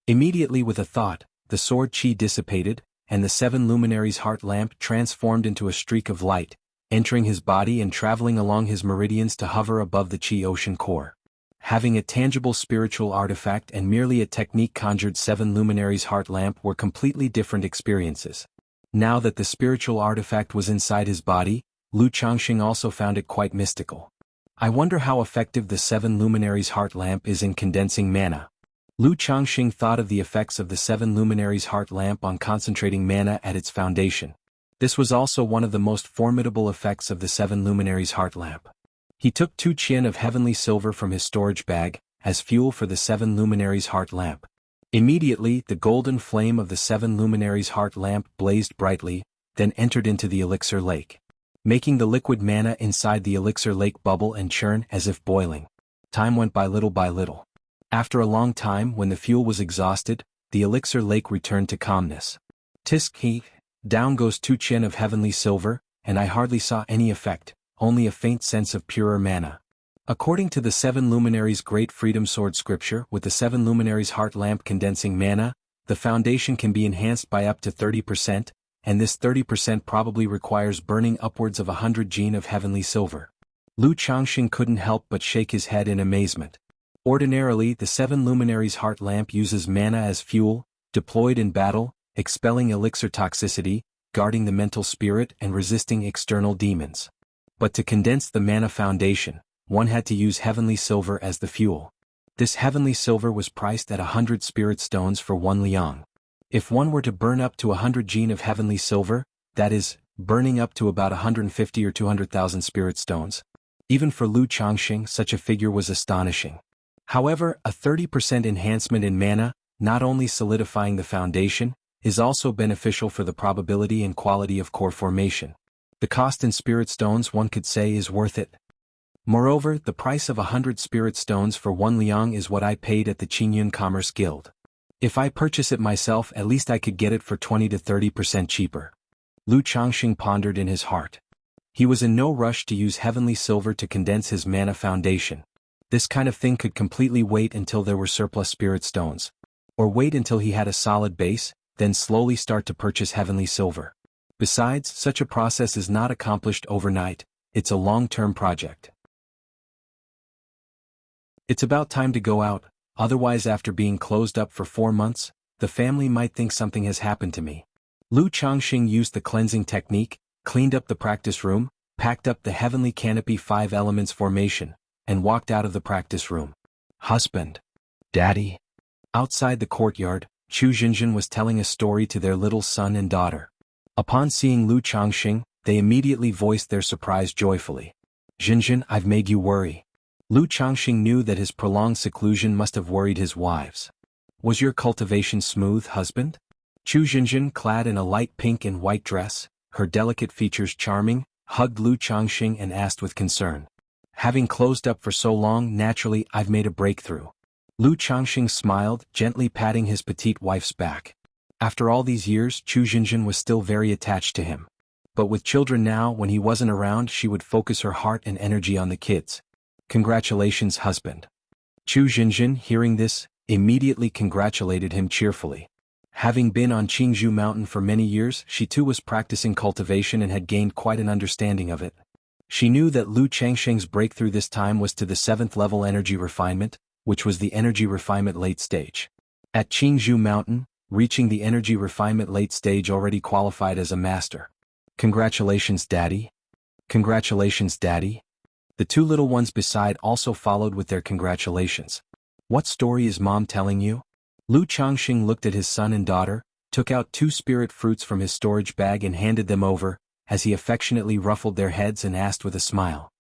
Immediately with a thought, the sword qi dissipated, and the 7 luminaries heart lamp transformed into a streak of light, entering his body and traveling along his meridians to hover above the qi ocean core. Having a tangible spiritual artifact and merely a technique conjured 7 luminaries heart lamp were completely different experiences. Now that the spiritual artifact was inside his body, Lu Changxing also found it quite mystical. I wonder how effective the 7 luminaries heart lamp is in condensing mana. Lu Changxing thought of the effects of the 7 luminaries heart lamp on concentrating mana at its foundation. This was also one of the most formidable effects of the 7 luminaries heart lamp. He took 2 qian of heavenly silver from his storage bag, as fuel for the 7 luminaries' heart lamp. Immediately the golden flame of the 7 luminaries' heart lamp blazed brightly, then entered into the elixir lake, making the liquid mana inside the elixir lake bubble and churn as if boiling. Time went by little by little. After a long time, when the fuel was exhausted, the elixir lake returned to calmness. Tisk he, down goes 2 qian of heavenly silver, and I hardly saw any effect, only a faint sense of purer mana. According to the 7 luminaries' great freedom sword scripture, with the 7 luminaries' heart lamp condensing mana, the foundation can be enhanced by up to 30%, and this 30% probably requires burning upwards of 100 jin of heavenly silver. Lu Changxing couldn't help but shake his head in amazement. Ordinarily, the 7 luminaries' heart lamp uses mana as fuel, deployed in battle, expelling elixir toxicity, guarding the mental spirit and resisting external demons. But to condense the mana foundation, one had to use heavenly silver as the fuel. This heavenly silver was priced at 100 spirit stones for 1 liang. If one were to burn up to 100 jin of heavenly silver, that is, burning up to about 150 or 200,000 spirit stones. Even for Lu Changxing, such a figure was astonishing. However, a 30% enhancement in mana, not only solidifying the foundation, is also beneficial for the probability and quality of core formation. The cost in spirit stones, one could say, is worth it. Moreover, the price of 100 spirit stones for 1 liang is what I paid at the Qingyun Commerce Guild. If I purchase it myself, at least I could get it for 20 to 30% cheaper. Lu Changxing pondered in his heart. He was in no rush to use heavenly silver to condense his mana foundation. This kind of thing could completely wait until there were surplus spirit stones. Or wait until he had a solid base, then slowly start to purchase heavenly silver. Besides, such a process is not accomplished overnight, it's a long-term project. It's about time to go out, otherwise after being closed up for 4 months, the family might think something has happened to me. Lu Changxing used the cleansing technique, cleaned up the practice room, packed up the heavenly canopy 5 elements formation, and walked out of the practice room. Husband. Daddy. Outside the courtyard, Chu Jinjin was telling a story to their little son and daughter. Upon seeing Lu Changxing, they immediately voiced their surprise joyfully. Jinjin, I've made you worry. Lu Changxing knew that his prolonged seclusion must have worried his wives. Was your cultivation smooth, husband? Chu Jinjin, clad in a light pink and white dress, her delicate features charming, hugged Lu Changxing and asked with concern. Having closed up for so long, naturally I've made a breakthrough. Lu Changxing smiled, gently patting his petite wife's back. After all these years, Chu Jinjin was still very attached to him. But with children now, when he wasn't around, she would focus her heart and energy on the kids. Congratulations, husband. Chu Jinjin, hearing this, immediately congratulated him cheerfully. Having been on Qingzhou Mountain for many years, she too was practicing cultivation and had gained quite an understanding of it. She knew that Lu Changxing's breakthrough this time was to the 7th level energy refinement, which was the energy refinement late stage. At Qingzhou Mountain, reaching the energy refinement late stage already qualified as a master. Congratulations, Daddy. Congratulations, Daddy. The 2 little ones beside also followed with their congratulations. What story is Mom telling you? Lu Changxing looked at his son and daughter, took out 2 spirit fruits from his storage bag and handed them over, as he affectionately ruffled their heads and asked with a smile.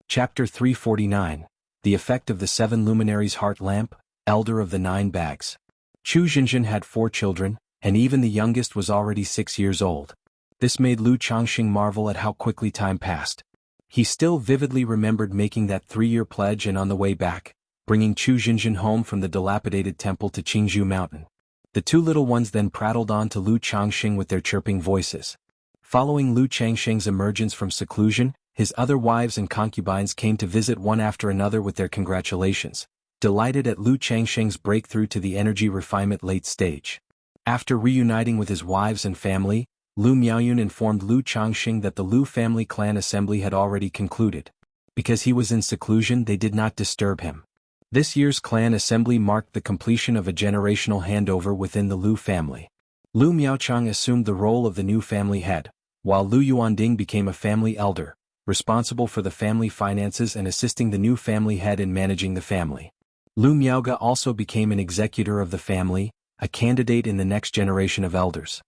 Chapter 349. The Effect of the 7 Luminaries' Heart Lamp, Elder of the 9 Bags. Chu Jinjin had 4 children, and even the youngest was already 6 years old. This made Lu Changxing marvel at how quickly time passed. He still vividly remembered making that 3-year pledge and on the way back, bringing Chu Jinjin home from the dilapidated temple to Qingzhou Mountain. The 2 little ones then prattled on to Lu Changxing with their chirping voices. Following Lu Changxing's emergence from seclusion, his other wives and concubines came to visit one after another with their congratulations, delighted at Lu Changxing's breakthrough to the energy refinement late stage. After reuniting with his wives and family, Lu Miaoyun informed Lu Changxing that the Lu family clan assembly had already concluded. Because he was in seclusion, they did not disturb him. This year's clan assembly marked the completion of a generational handover within the Lu family. Lu Miaochang assumed the role of the new family head, while Lu Yuanding became a family elder, responsible for the family finances and assisting the new family head in managing the family. Lu Miaoga also became an executor of the family, a candidate in the next generation of elders.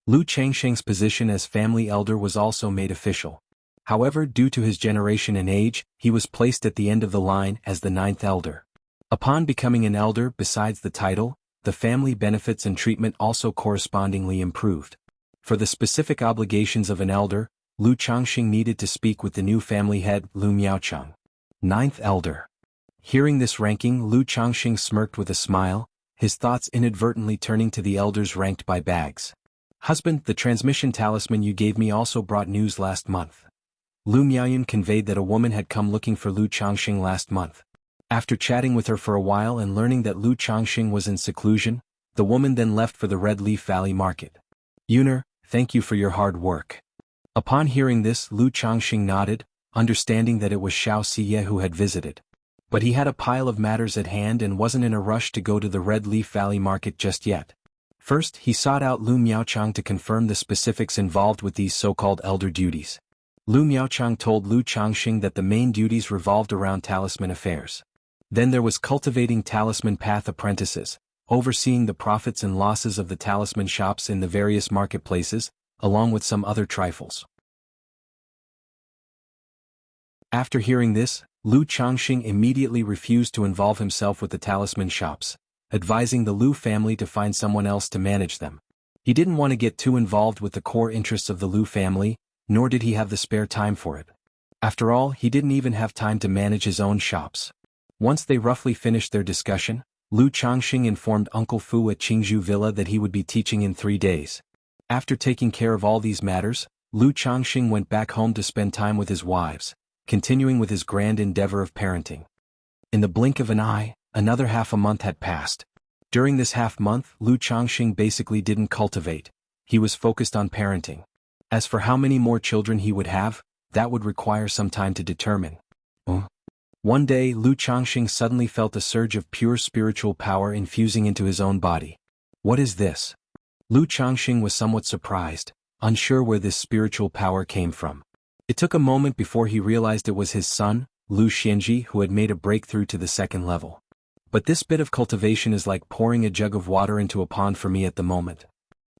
Lu Changsheng's position as family elder was also made official. However, due to his generation and age, he was placed at the end of the line as the ninth elder. Upon becoming an elder, besides the title, the family benefits and treatment also correspondingly improved. For the specific obligations of an elder, Lu Changxing needed to speak with the new family head, Lu Miaocheng. Ninth elder. Hearing this ranking, Lu Changxing smirked with a smile, his thoughts inadvertently turning to the elders ranked by bags. Husband, the transmission talisman you gave me also brought news last month. Lu Miaoyun conveyed that a woman had come looking for Lu Changxing last month. After chatting with her for a while and learning that Lu Changxing was in seclusion, the woman then left for the Red Leaf Valley market. Yuner, thank you for your hard work. Upon hearing this, Lu Changxing nodded, understanding that it was Xiao Siye who had visited. But he had a pile of matters at hand and wasn't in a rush to go to the Red Leaf Valley market just yet. First, he sought out Lu Miaocheng to confirm the specifics involved with these so-called elder duties. Lu Miaocheng told Lu Changxing that the main duties revolved around talisman affairs. Then there was cultivating talisman path apprentices, overseeing the profits and losses of the talisman shops in the various marketplaces, along with some other trifles. After hearing this, Lu Changxing immediately refused to involve himself with the talisman shops, advising the Lu family to find someone else to manage them. He didn't want to get too involved with the core interests of the Lu family, nor did he have the spare time for it. After all, he didn't even have time to manage his own shops. Once they roughly finished their discussion, Lu Changxing informed Uncle Fu at Qingzhou Villa that he would be teaching in 3 days. After taking care of all these matters, Lu Changxing went back home to spend time with his wives, continuing with his grand endeavor of parenting. In the blink of an eye, another half a month had passed. During this half month, Lu Changxing basically didn't cultivate. He was focused on parenting. As for how many more children he would have, that would require some time to determine. One day, Lu Changxing suddenly felt a surge of pure spiritual power infusing into his own body. What is this? Lu Changxing was somewhat surprised, unsure where this spiritual power came from. It took a moment before he realized it was his son, Lu Xianji, who had made a breakthrough to the 2nd level. But this bit of cultivation is like pouring a jug of water into a pond for me at the moment.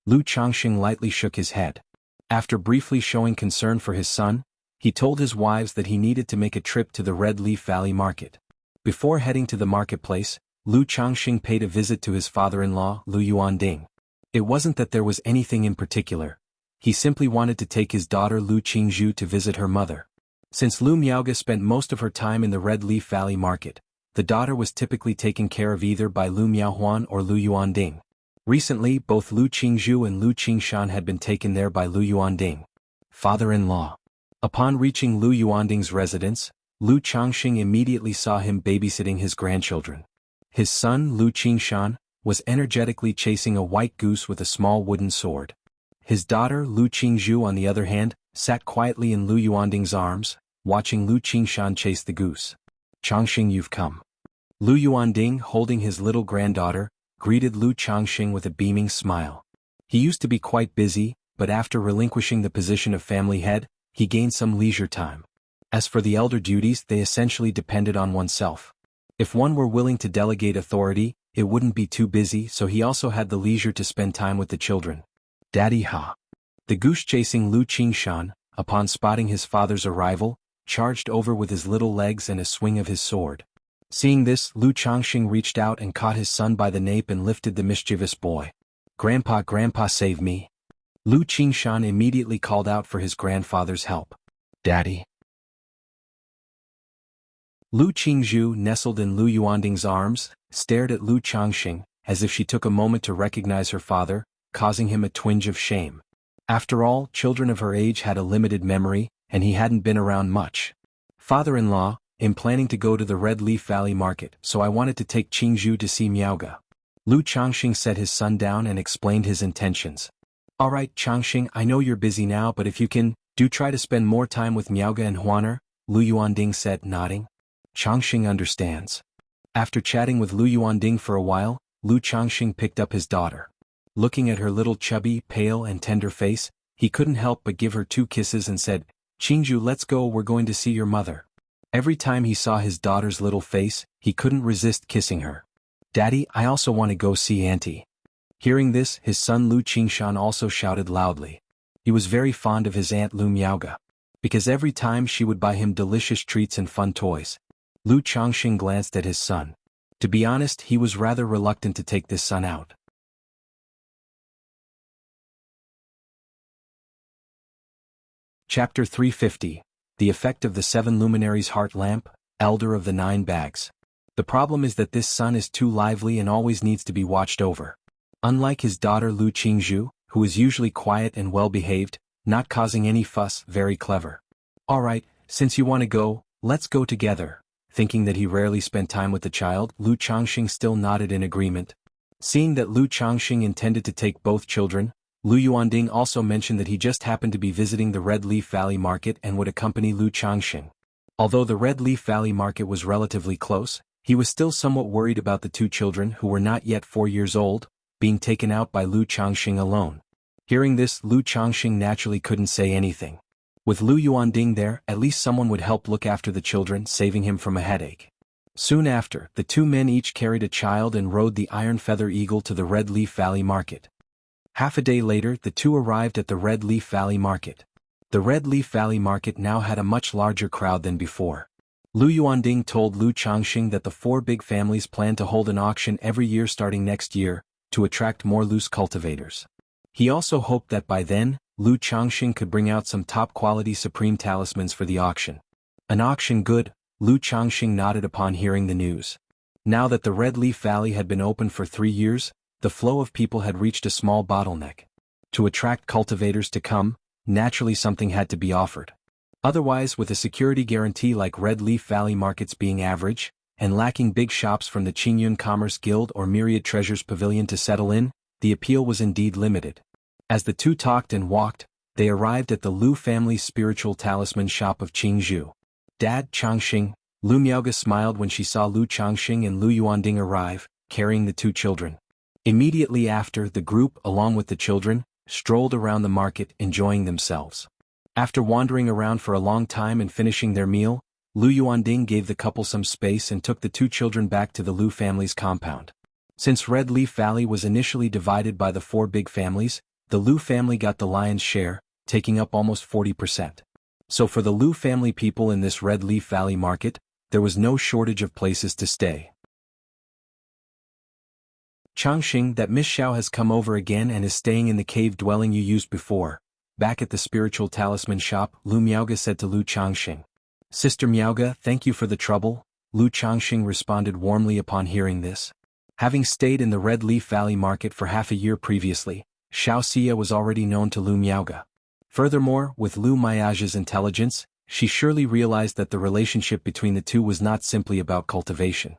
Lu Changxing lightly shook his head. After briefly showing concern for his son, he told his wives that he needed to make a trip to the Red Leaf Valley market. Before heading to the marketplace, Lu Changxing paid a visit to his father-in-law, Lu Yuanding. It wasn't that there was anything in particular. He simply wanted to take his daughter Lu Qingzhu to visit her mother. Since Lu Miaoge spent most of her time in the Red Leaf Valley market, the daughter was typically taken care of either by Lu Miaohuan or Lu Yuanding. Recently, both Lu Qingzhu and Lu Qingshan had been taken there by Lu Yuanding. Father-in-law. Upon reaching Lu Yuanding's residence, Lu Changxing immediately saw him babysitting his grandchildren. His son, Lu Qingshan, was energetically chasing a white goose with a small wooden sword. His daughter, Lu Qingzhu, on the other hand, sat quietly in Lu Yuanding's arms, watching Lu Qingshan chase the goose. Changxing, you've come. Lu Yuanding, holding his little granddaughter, greeted Lu Changxing with a beaming smile. He used to be quite busy, but after relinquishing the position of family head, he gained some leisure time. As for the elder duties, they essentially depended on oneself. If one were willing to delegate authority, it wouldn't be too busy, so he also had the leisure to spend time with the children. Daddy ha! The goose chasing Lu Qingshan, upon spotting his father's arrival, charged over with his little legs and a swing of his sword. Seeing this, Lu Changxing reached out and caught his son by the nape and lifted the mischievous boy. Grandpa, Grandpa, save me! Lu Qingshan immediately called out for his grandfather's help. Daddy. Lu Qingzhu, nestled in Lu Yuanding's arms, stared at Lu Changxing, as if she took a moment to recognize her father, causing him a twinge of shame. After all, children of her age had a limited memory, and he hadn't been around much. Father-in-law, I'm planning to go to the Red Leaf Valley market, so I wanted to take Qingzhu to see Miaoge. Lu Changxing set his son down and explained his intentions. Alright, Changxing, I know you're busy now, but if you can, do try to spend more time with Miaoge and Huaner, Lu Yuanding said, nodding. Changxing understands. After chatting with Lu Yuanding for a while, Lu Changxing picked up his daughter. Looking at her little chubby, pale and tender face, he couldn't help but give her 2 kisses and said, Qingzhu, let's go, we're going to see your mother. Every time he saw his daughter's little face, he couldn't resist kissing her. Daddy, I also want to go see Auntie. Hearing this, his son Lu Qingshan also shouted loudly. He was very fond of his aunt Lu Miaoge, because every time she would buy him delicious treats and fun toys. Lu Changxing glanced at his son. To be honest, he was rather reluctant to take this son out. Chapter 350. The Effect of the Seven Luminaries Heart Lamp, Elder of the Nine Bags. The problem is that this son is too lively and always needs to be watched over. Unlike his daughter Lu Qingzhu, who is usually quiet and well-behaved, not causing any fuss, very clever. Alright, since you want to go, let's go together. Thinking that he rarely spent time with the child, Lu Changxing still nodded in agreement. Seeing that Lu Changxing intended to take both children, Lu Yuanding also mentioned that he just happened to be visiting the Red Leaf Valley Market and would accompany Lu Changxing. Although the Red Leaf Valley Market was relatively close, he was still somewhat worried about the two children who were not yet 4 years old, being taken out by Lu Changxing alone. Hearing this, Lu Changxing naturally couldn't say anything. With Lu Yuanding there, at least someone would help look after the children, saving him from a headache. Soon after, the two men each carried a child and rode the Iron Feather Eagle to the Red Leaf Valley Market. Half a day later, the two arrived at the Red Leaf Valley Market. The Red Leaf Valley Market now had a much larger crowd than before. Lu Yuanding told Lu Changxing that the 4 big families planned to hold an auction every year starting next year, to attract more loose cultivators. He also hoped that by then, Lu Changxing could bring out some top-quality supreme talismans for the auction. An auction good, Lu Changxing nodded upon hearing the news. Now that the Red Leaf Valley had been open for 3 years, the flow of people had reached a small bottleneck. To attract cultivators to come, naturally something had to be offered. Otherwise, with a security guarantee like Red Leaf Valley Markets being average, and lacking big shops from the Qingyun Commerce Guild or Myriad Treasures Pavilion to settle in, the appeal was indeed limited. As the two talked and walked, they arrived at the Lu family's spiritual talisman shop of Qingzhou. Dad, Changxing. Lu Miaoge smiled when she saw Lu Changxing and Lu Yuanding arrive, carrying the two children. Immediately after, the group, along with the children, strolled around the market, enjoying themselves. After wandering around for a long time and finishing their meal, Lu Yuanding gave the couple some space and took the two children back to the Lu family's compound. Since Red Leaf Valley was initially divided by the 4 big families, the Lu family got the lion's share, taking up almost 40%. So for the Lu family people in this Red Leaf Valley Market, there was no shortage of places to stay. Changxing, that Miss Xiao has come over again and is staying in the cave dwelling you used before. Back at the spiritual talisman shop, Lu Miaoge said to Lu Changxing. Sister Miaoge, thank you for the trouble. Lu Changxing responded warmly upon hearing this. Having stayed in the Red Leaf Valley Market for half a year previously, Xiao Xia was already known to Lu Miaoge. Furthermore, with Lu Miaoge's intelligence, she surely realized that the relationship between the two was not simply about cultivation.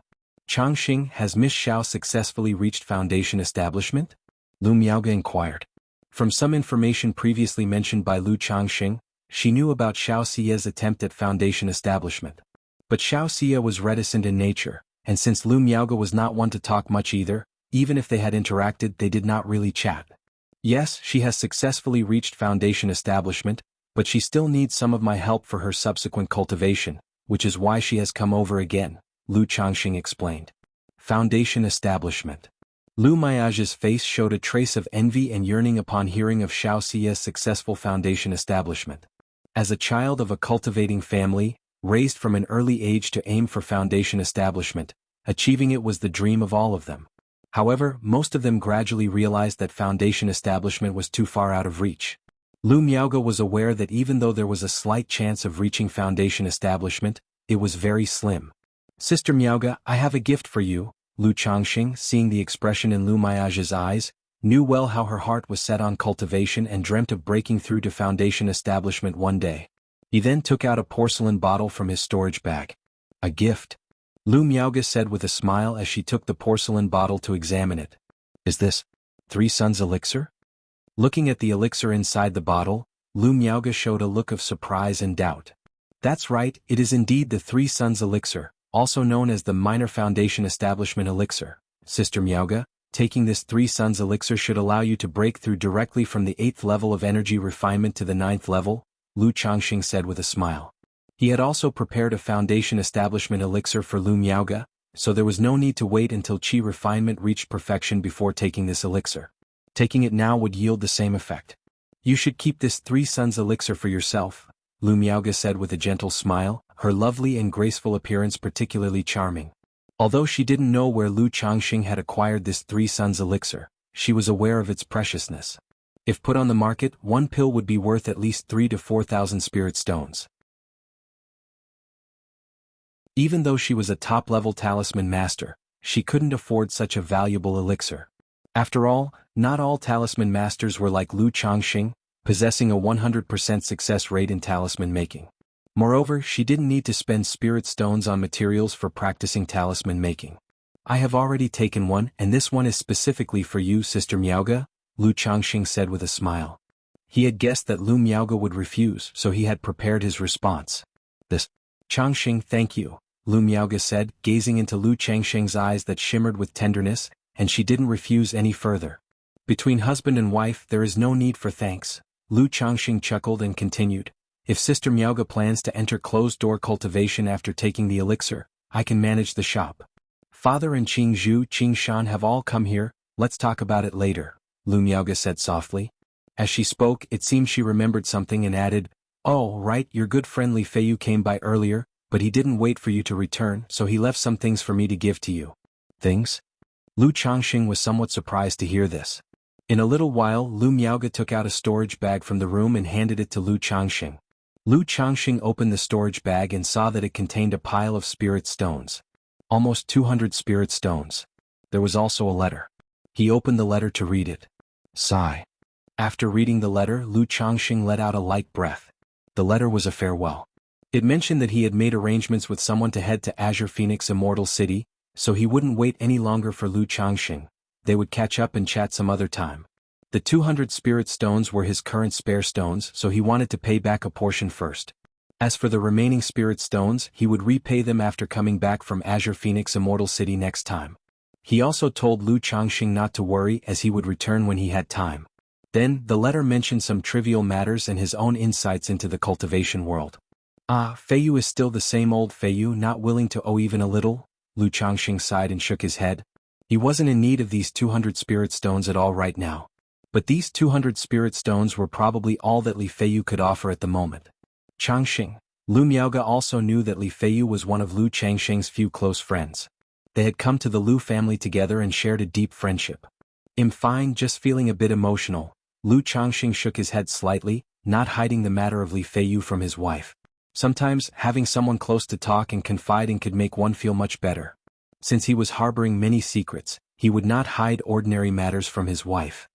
Changxing, has Miss Xiao successfully reached Foundation Establishment? Lu Miaoge inquired. From some information previously mentioned by Lu Changxing, she knew about Xiao Xia's attempt at Foundation Establishment. But Xiao Xia was reticent in nature, and since Lu Miaoge was not one to talk much either, even if they had interacted they did not really chat. Yes, she has successfully reached Foundation Establishment, but she still needs some of my help for her subsequent cultivation, which is why she has come over again, Lu Changxing explained. Foundation Establishment. Lu Miaoge's face showed a trace of envy and yearning upon hearing of Xiao Xia's successful Foundation Establishment. As a child of a cultivating family, raised from an early age to aim for Foundation Establishment, achieving it was the dream of all of them. However, most of them gradually realized that Foundation Establishment was too far out of reach. Lu Miaoge was aware that even though there was a slight chance of reaching Foundation Establishment, it was very slim. Sister Miaoge, I have a gift for you. Lu Changxing, seeing the expression in Lu Miaoge's eyes, knew well how her heart was set on cultivation and dreamt of breaking through to Foundation Establishment one day. He then took out a porcelain bottle from his storage bag. A gift? Lu Miaoge said with a smile as she took the porcelain bottle to examine it. Is this 3 Suns elixir? Looking at the elixir inside the bottle, Lu Miaoge showed a look of surprise and doubt. That's right, it is indeed the 3 Suns elixir, also known as the Minor Foundation Establishment elixir. Sister Miaoge, taking this 3 Suns elixir should allow you to break through directly from the 8th level of energy refinement to the 9th level, Lu Changxing said with a smile. He had also prepared a Foundation Establishment elixir for Lu Miaoge, so there was no need to wait until qi refinement reached perfection before taking this elixir. Taking it now would yield the same effect. You should keep this 3 suns elixir for yourself, Lu Miaoge said with a gentle smile, her lovely and graceful appearance particularly charming. Although she didn't know where Lu Changxing had acquired this 3 suns elixir, she was aware of its preciousness. If put on the market, one pill would be worth at least 3 to 4,000 spirit stones. Even though she was a top-level talisman master, she couldn't afford such a valuable elixir. After all, not all talisman masters were like Lu Changxing, possessing a 100% success rate in talisman making. Moreover, she didn't need to spend spirit stones on materials for practicing talisman making. I have already taken one, and this one is specifically for you, Sister Miaoge, Lu Changxing said with a smile. He had guessed that Lu Miaoge would refuse, so he had prepared his response. This, Changxing, thank you, Lu Miaoge said, gazing into Lu Changxing's eyes that shimmered with tenderness, and she didn't refuse any further. Between husband and wife there is no need for thanks, Lu Changxing chuckled and continued. If Sister Miaoge plans to enter closed-door cultivation after taking the elixir, I can manage the shop. Father and Qing Zhu, Qing Shan have all come here, let's talk about it later, Lu Miaoge said softly. As she spoke, it seemed she remembered something and added, oh, right, your good friend Li Feiyu came by earlier, but he didn't wait for you to return, so he left some things for me to give to you. Things? Lu Changxing was somewhat surprised to hear this. In a little while, Lu Miaoge took out a storage bag from the room and handed it to Lu Changxing. Lu Changxing opened the storage bag and saw that it contained a pile of spirit stones. Almost 200 spirit stones. There was also a letter. He opened the letter to read it. Sigh. After reading the letter, Lu Changxing let out a light breath. The letter was a farewell. It mentioned that he had made arrangements with someone to head to Azure Phoenix Immortal City, so he wouldn't wait any longer for Lu Changxing. They would catch up and chat some other time. The 200 spirit stones were his current spare stones, so he wanted to pay back a portion first. As for the remaining spirit stones, he would repay them after coming back from Azure Phoenix Immortal City next time. He also told Lu Changxing not to worry as he would return when he had time. Then, the letter mentioned some trivial matters and his own insights into the cultivation world. Feiyu is still the same old Feiyu, not willing to owe even a little? Lu Changxing sighed and shook his head. He wasn't in need of these 200 spirit stones at all right now. But these 200 spirit stones were probably all that Li Feiyu could offer at the moment. Changxing. Lu Miaoge also knew that Li Feiyu was one of Lu Changxing's few close friends. They had come to the Lu family together and shared a deep friendship. I'm fine, just feeling a bit emotional. Lu Changxing shook his head slightly, not hiding the matter of Li Feiyu from his wife. Sometimes, having someone close to talk and confide in could make one feel much better. Since he was harboring many secrets, he would not hide ordinary matters from his wife.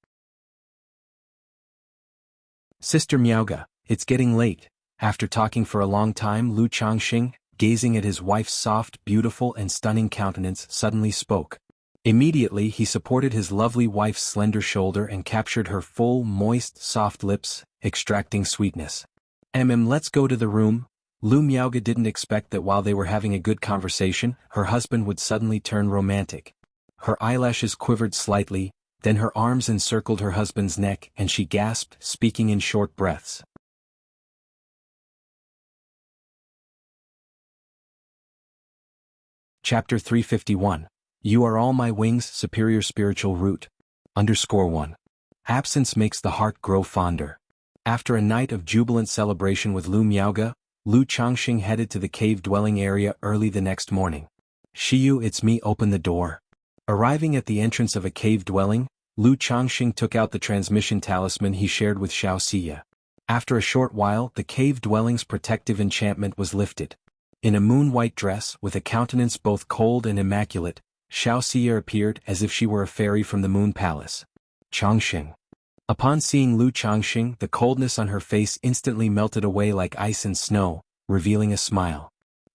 Sister Miaoge, it's getting late. After talking for a long time, Lu Changxing, gazing at his wife's soft, beautiful and stunning countenance, suddenly spoke. Immediately he supported his lovely wife's slender shoulder and captured her full, moist, soft lips, extracting sweetness. Let's go to the room. Lu Miaoge didn't expect that while they were having a good conversation, her husband would suddenly turn romantic. Her eyelashes quivered slightly, then her arms encircled her husband's neck and she gasped, speaking in short breaths. Chapter 351. You are all my wings, superior spiritual root. _1. Absence makes the heart grow fonder. After a night of jubilant celebration with Lu Miaoge, Lu Changxing headed to the cave-dwelling area early the next morning. Shiyu, it's me, open the door. Arriving at the entrance of a cave dwelling, Lu Changxing took out the transmission talisman he shared with Xiao Xia. After a short while, the cave dwelling's protective enchantment was lifted. In a moon-white dress, with a countenance both cold and immaculate, Xiao Xia appeared as if she were a fairy from the Moon Palace. Changxing. Upon seeing Lu Changxing, the coldness on her face instantly melted away like ice and snow, revealing a smile.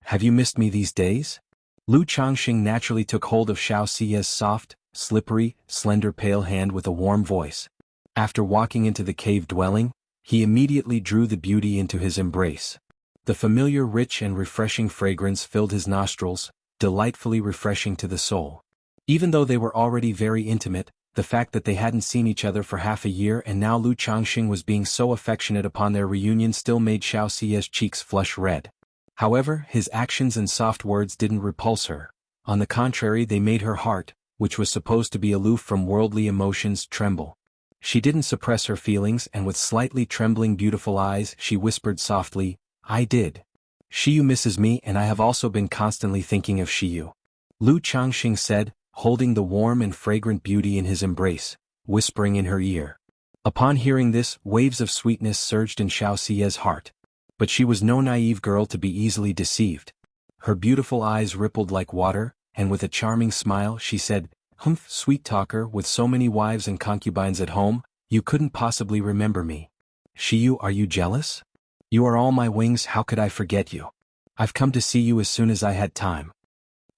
Have you missed me these days? Lu Changxing naturally took hold of Xiao Xia's soft, slippery, slender pale hand with a warm voice. After walking into the cave dwelling, he immediately drew the beauty into his embrace. The familiar rich and refreshing fragrance filled his nostrils, delightfully refreshing to the soul. Even though they were already very intimate, the fact that they hadn't seen each other for half a year and now Lu Changxing was being so affectionate upon their reunion still made Xiao Xia's cheeks flush red. However, his actions and soft words didn't repulse her. On the contrary, they made her heart, which was supposed to be aloof from worldly emotions, tremble. She didn't suppress her feelings, and with slightly trembling beautiful eyes she whispered softly, "I did. Shiyu misses me, and I have also been constantly thinking of Shiyu." Lu Changxing said, holding the warm and fragrant beauty in his embrace, whispering in her ear. Upon hearing this, waves of sweetness surged in Xiao Xia's heart. But she was no naive girl to be easily deceived. Her beautiful eyes rippled like water, and with a charming smile she said, "Humph, sweet talker, with so many wives and concubines at home, you couldn't possibly remember me. Shiyu, are you jealous? You are all my wings, how could I forget you? I've come to see you as soon as I had time."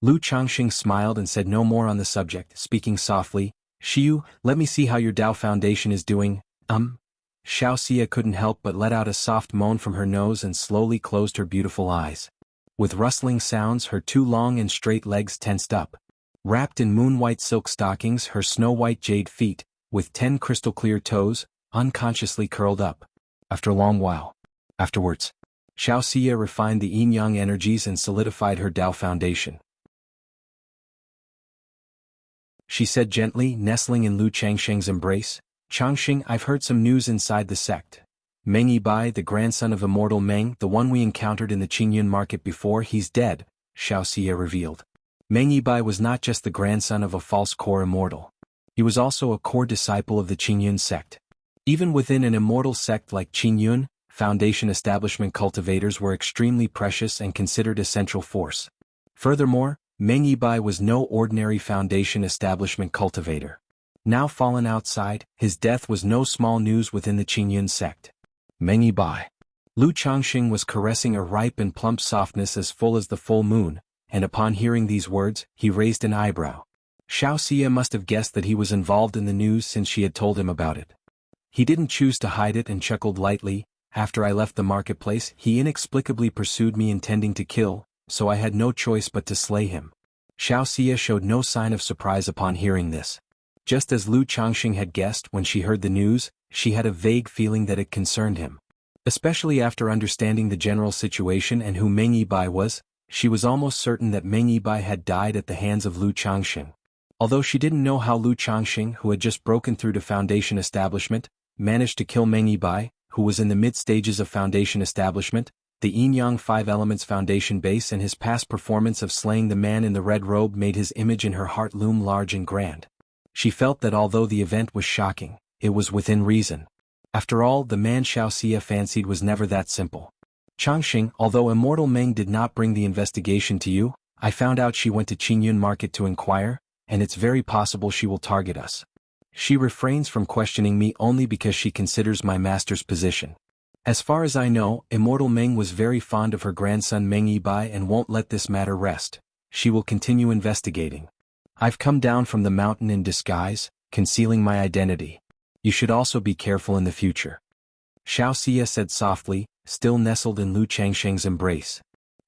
Lu Changxing smiled and said no more on the subject, speaking softly, "Shiyu, let me see how your Tao Foundation is doing." Xiao Xia couldn't help but let out a soft moan from her nose and slowly closed her beautiful eyes. With rustling sounds, her two long and straight legs tensed up. Wrapped in moon-white silk stockings, her snow-white jade feet, with 10 crystal-clear toes, unconsciously curled up. After a long while. Afterwards, Xiao Xia refined the yin-yang energies and solidified her Tao Foundation. She said gently, nestling in Lu Changxing's embrace, "Changxing, I've heard some news inside the sect. Meng Yibai, the grandson of immortal Meng, the one we encountered in the Qingyun market before, he's dead," Xiao Xia revealed. Meng Yibai was not just the grandson of a false core immortal. He was also a core disciple of the Qingyun sect. Even within an immortal sect like Qingyun, Foundation establishment cultivators were extremely precious and considered a central force. Furthermore, Meng Yibai was no ordinary Foundation establishment cultivator. Now fallen outside, his death was no small news within the Qingyun sect. Meng Yibai. Lu Changxing was caressing a ripe and plump softness as full as the full moon, and upon hearing these words, he raised an eyebrow. Xiao Xia must have guessed that he was involved in the news since she had told him about it. He didn't choose to hide it and chuckled lightly. "After I left the marketplace, he inexplicably pursued me intending to kill, so I had no choice but to slay him." Xiao Xia showed no sign of surprise upon hearing this. Just as Lu Changxing had guessed when she heard the news, she had a vague feeling that it concerned him. Especially after understanding the general situation and who Meng Yibai was, she was almost certain that Meng Yibai had died at the hands of Lu Changxing. Although she didn't know how Lu Changxing, who had just broken through to Foundation establishment, managed to kill Meng Yibai, who was in the mid-stages of Foundation establishment, the Yin-Yang 5 Elements Foundation base, and his past performance of slaying the man in the red robe made his image in her heart loom large and grand. She felt that although the event was shocking, it was within reason. After all, the man Xiao Xia fancied was never that simple. "Changxing, although immortal Meng did not bring the investigation to you, I found out she went to Qingyun market to inquire, and it's very possible she will target us. She refrains from questioning me only because she considers my master's position. As far as I know, immortal Meng was very fond of her grandson Meng Yibai and won't let this matter rest. She will continue investigating. I've come down from the mountain in disguise, concealing my identity. You should also be careful in the future." Xiao Xia said softly, still nestled in Lu Changxing's embrace.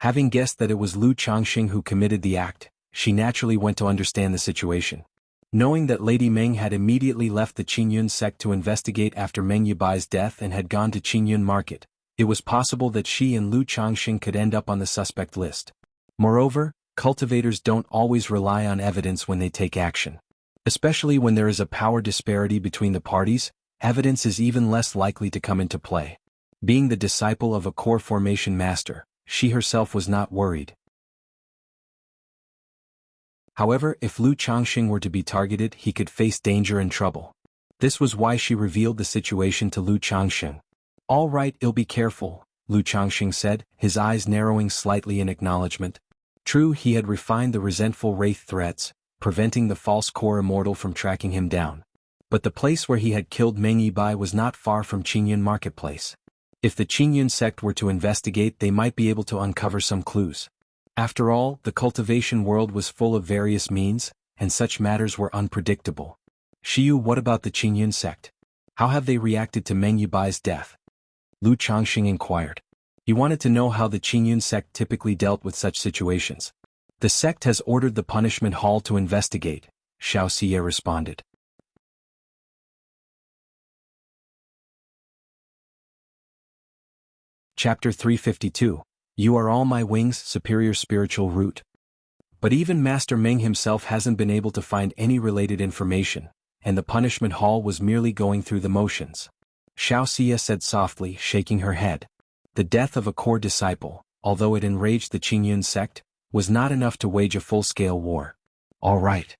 Having guessed that it was Lu Changxing who committed the act, she naturally went to understand the situation. Knowing that Lady Meng had immediately left the Qingyun sect to investigate after Meng Yibai's death and had gone to Qingyun market, it was possible that she and Lu Changxing could end up on the suspect list. Moreover, cultivators don't always rely on evidence when they take action. Especially when there is a power disparity between the parties, evidence is even less likely to come into play. Being the disciple of a core formation master, she herself was not worried. However, if Lu Changxing were to be targeted, he could face danger and trouble. This was why she revealed the situation to Lu Changxing. "All right, I'll be careful," Lu Changxing said, his eyes narrowing slightly in acknowledgement. True, he had refined the resentful wraith threats, preventing the false core immortal from tracking him down. But the place where he had killed Meng Yibai was not far from Qingyun marketplace. If the Qingyun sect were to investigate, they might be able to uncover some clues. After all, the cultivation world was full of various means, and such matters were unpredictable. "Shiyu, what about the Qingyun sect? How have they reacted to Meng Yibai's death?" Lu Changxing inquired. He wanted to know how the Qingyun sect typically dealt with such situations. "The sect has ordered the punishment hall to investigate," Xiao Xia responded. Chapter 352. You Are All My Wings, Superior Spiritual Root. But even Master Meng himself hasn't been able to find any related information, and the punishment hall was merely going through the motions. Xiao Xia said softly, shaking her head. The death of a core disciple, although it enraged the Qingyun sect, was not enough to wage a full-scale war. All right.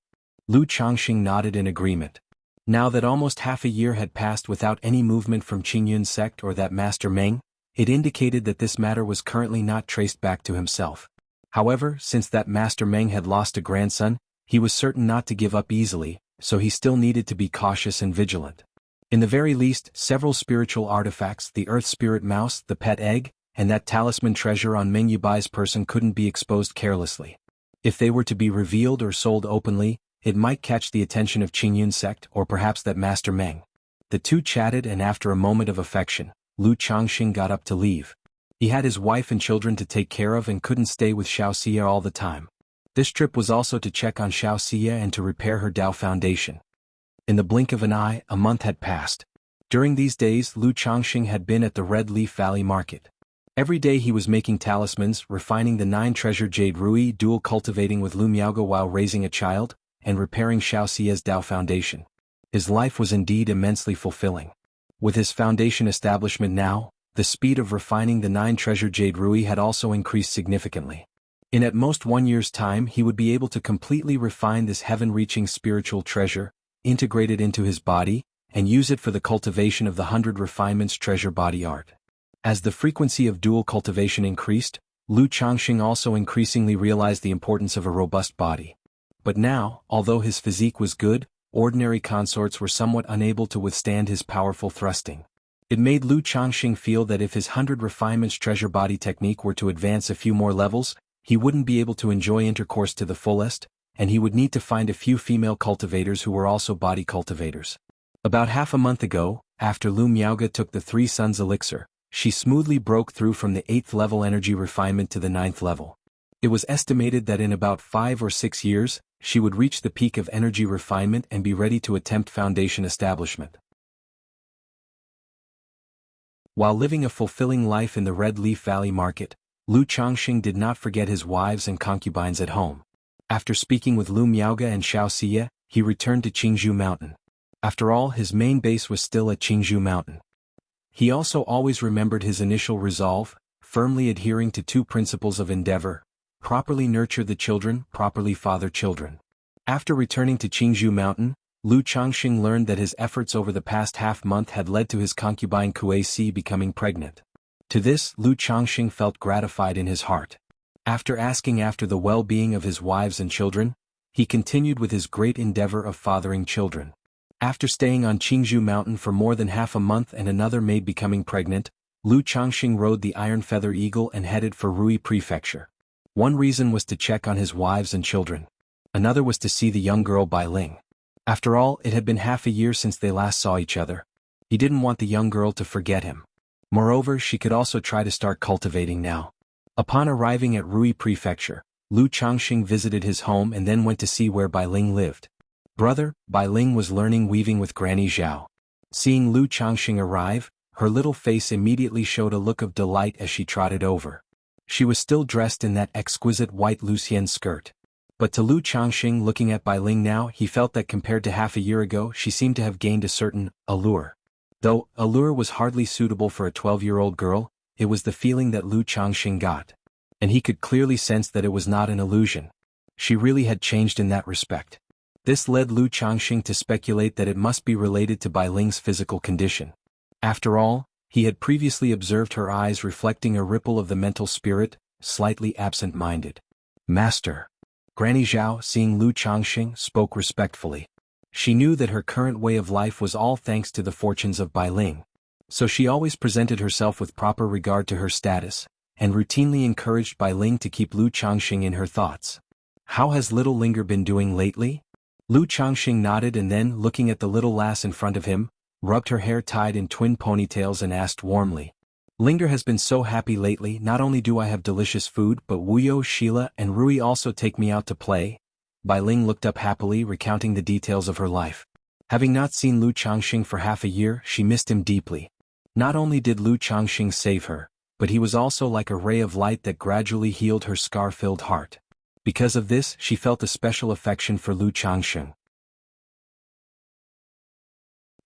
Lu Changxing nodded in agreement. Now that almost half a year had passed without any movement from Qingyun sect or that Master Meng, it indicated that this matter was currently not traced back to himself. However, since that Master Meng had lost a grandson, he was certain not to give up easily, so he still needed to be cautious and vigilant. In the very least, several spiritual artifacts, the Earth Spirit Mouse, the pet egg, and that talisman treasure on Meng Yubai's person couldn't be exposed carelessly. If they were to be revealed or sold openly, it might catch the attention of Qingyun sect or perhaps that Master Meng. The two chatted, and after a moment of affection, Lu Changxing got up to leave. He had his wife and children to take care of and couldn't stay with Xiao Xia all the time. This trip was also to check on Xiao Xia and to repair her Dao foundation. In the blink of an eye, a month had passed. During these days, Lu Changxing had been at the Red Leaf Valley Market. Every day he was making talismans, refining the 9-treasure jade Rui, dual cultivating with Lu Miaoge while raising a child, and repairing Xiao Xia's Dao foundation. His life was indeed immensely fulfilling. With his foundation establishment now, the speed of refining the 9-treasure jade Rui had also increased significantly. In at most 1 year's time he would be able to completely refine this heaven-reaching spiritual treasure, integrate it into his body, and use it for the cultivation of the 100 refinements treasure body art. As the frequency of dual cultivation increased, Lu Changxing also increasingly realized the importance of a robust body. But now, although his physique was good, ordinary consorts were somewhat unable to withstand his powerful thrusting. It made Lu Changxing feel that if his 100 refinements treasure body technique were to advance a few more levels, he wouldn't be able to enjoy intercourse to the fullest, and he would need to find a few female cultivators who were also body cultivators. About half a month ago, after Lu Miaoge took the 3 Suns elixir, she smoothly broke through from the 8th level energy refinement to the 9th level. It was estimated that in about 5 or 6 years, she would reach the peak of energy refinement and be ready to attempt foundation establishment. While living a fulfilling life in the Red Leaf Valley Market, Lu Changxing did not forget his wives and concubines at home. After speaking with Lu Miaoge and Xiao Xia, he returned to Qingzhou Mountain. After all, his main base was still at Qingzhou Mountain. He also always remembered his initial resolve, firmly adhering to 2 principles of endeavor: properly nurture the children, properly father children. After returning to Qingzhou Mountain, Lu Changxing learned that his efforts over the past half-month had led to his concubine Kuei-Si becoming pregnant. To this, Lu Changxing felt gratified in his heart. After asking after the well-being of his wives and children, he continued with his great endeavor of fathering children. After staying on Qingzhou Mountain for more than half a month and another maid becoming pregnant, Lu Changxing rode the Iron Feather Eagle and headed for Rui Prefecture. One reason was to check on his wives and children. Another was to see the young girl Bai Ling. After all, it had been half a year since they last saw each other. He didn't want the young girl to forget him. Moreover, she could also try to start cultivating now. Upon arriving at Rui Prefecture, Lu Changxing visited his home and then went to see where Bai Ling lived. Brother, Bai Ling was learning weaving with Granny Zhao. Seeing Lu Changxing arrive, her little face immediately showed a look of delight as she trotted over. She was still dressed in that exquisite white Lucien skirt. But to Lu Changxing, looking at Bai Ling now, he felt that compared to half a year ago she seemed to have gained a certain allure. Though allure was hardly suitable for a 12-year-old girl, it was the feeling that Lu Changxing got. And he could clearly sense that it was not an illusion. She really had changed in that respect. This led Lu Changxing to speculate that it must be related to Bai Ling's physical condition. After all, he had previously observed her eyes reflecting a ripple of the mental spirit, slightly absent-minded. Master. Granny Zhao, seeing Lu Changxing, spoke respectfully. She knew that her current way of life was all thanks to the fortunes of Bai Ling. So she always presented herself with proper regard to her status, and routinely encouraged Bai Ling to keep Lu Changxing in her thoughts. How has little Linger been doing lately? Lu Changxing nodded and then, looking at the little lass in front of him, rubbed her hair tied in twin ponytails and asked warmly. Linger has been so happy lately. Not only do I have delicious food, but Wuyo, Sheila, and Rui also take me out to play. Bai Ling looked up happily, recounting the details of her life. Having not seen Lu Changxing for half a year, she missed him deeply. Not only did Lu Changxing save her, but he was also like a ray of light that gradually healed her scar-filled heart. Because of this, she felt a special affection for Lu Changsheng.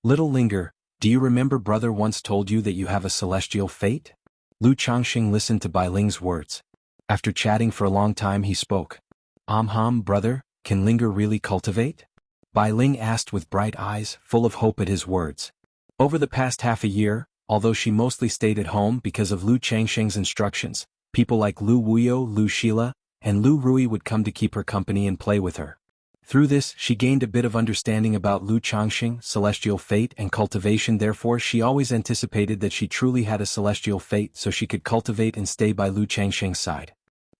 Little Linger, do you remember brother once told you that you have a celestial fate? Lu Changsheng listened to Bai Ling's words. After chatting for a long time he spoke. Brother, can Linger really cultivate? Bai Ling asked with bright eyes, full of hope at his words. Over the past half a year, although she mostly stayed at home because of Lu Changsheng's instructions, people like Lu Wuyo, Lu Shila, and Lu Rui would come to keep her company and play with her. Through this, she gained a bit of understanding about Lu Changsheng, celestial fate and cultivation. Therefore she always anticipated that she truly had a celestial fate so she could cultivate and stay by Lu Changsheng's side.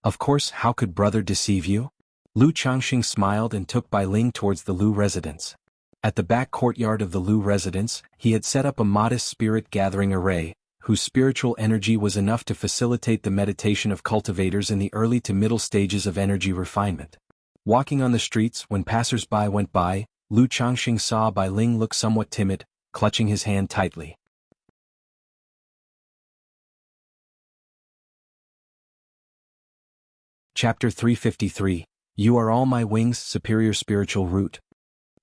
Of course, how could brother deceive you? Lu Changsheng smiled and took Bai Ling towards the Lu residence. At the back courtyard of the Lu residence, he had set up a modest spirit-gathering array, whose spiritual energy was enough to facilitate the meditation of cultivators in the early to middle stages of energy refinement. Walking on the streets when passers-by went by, Lu Changsheng saw Bai Ling look somewhat timid, clutching his hand tightly. Chapter 353, You Are All My Wings, Superior Spiritual Root.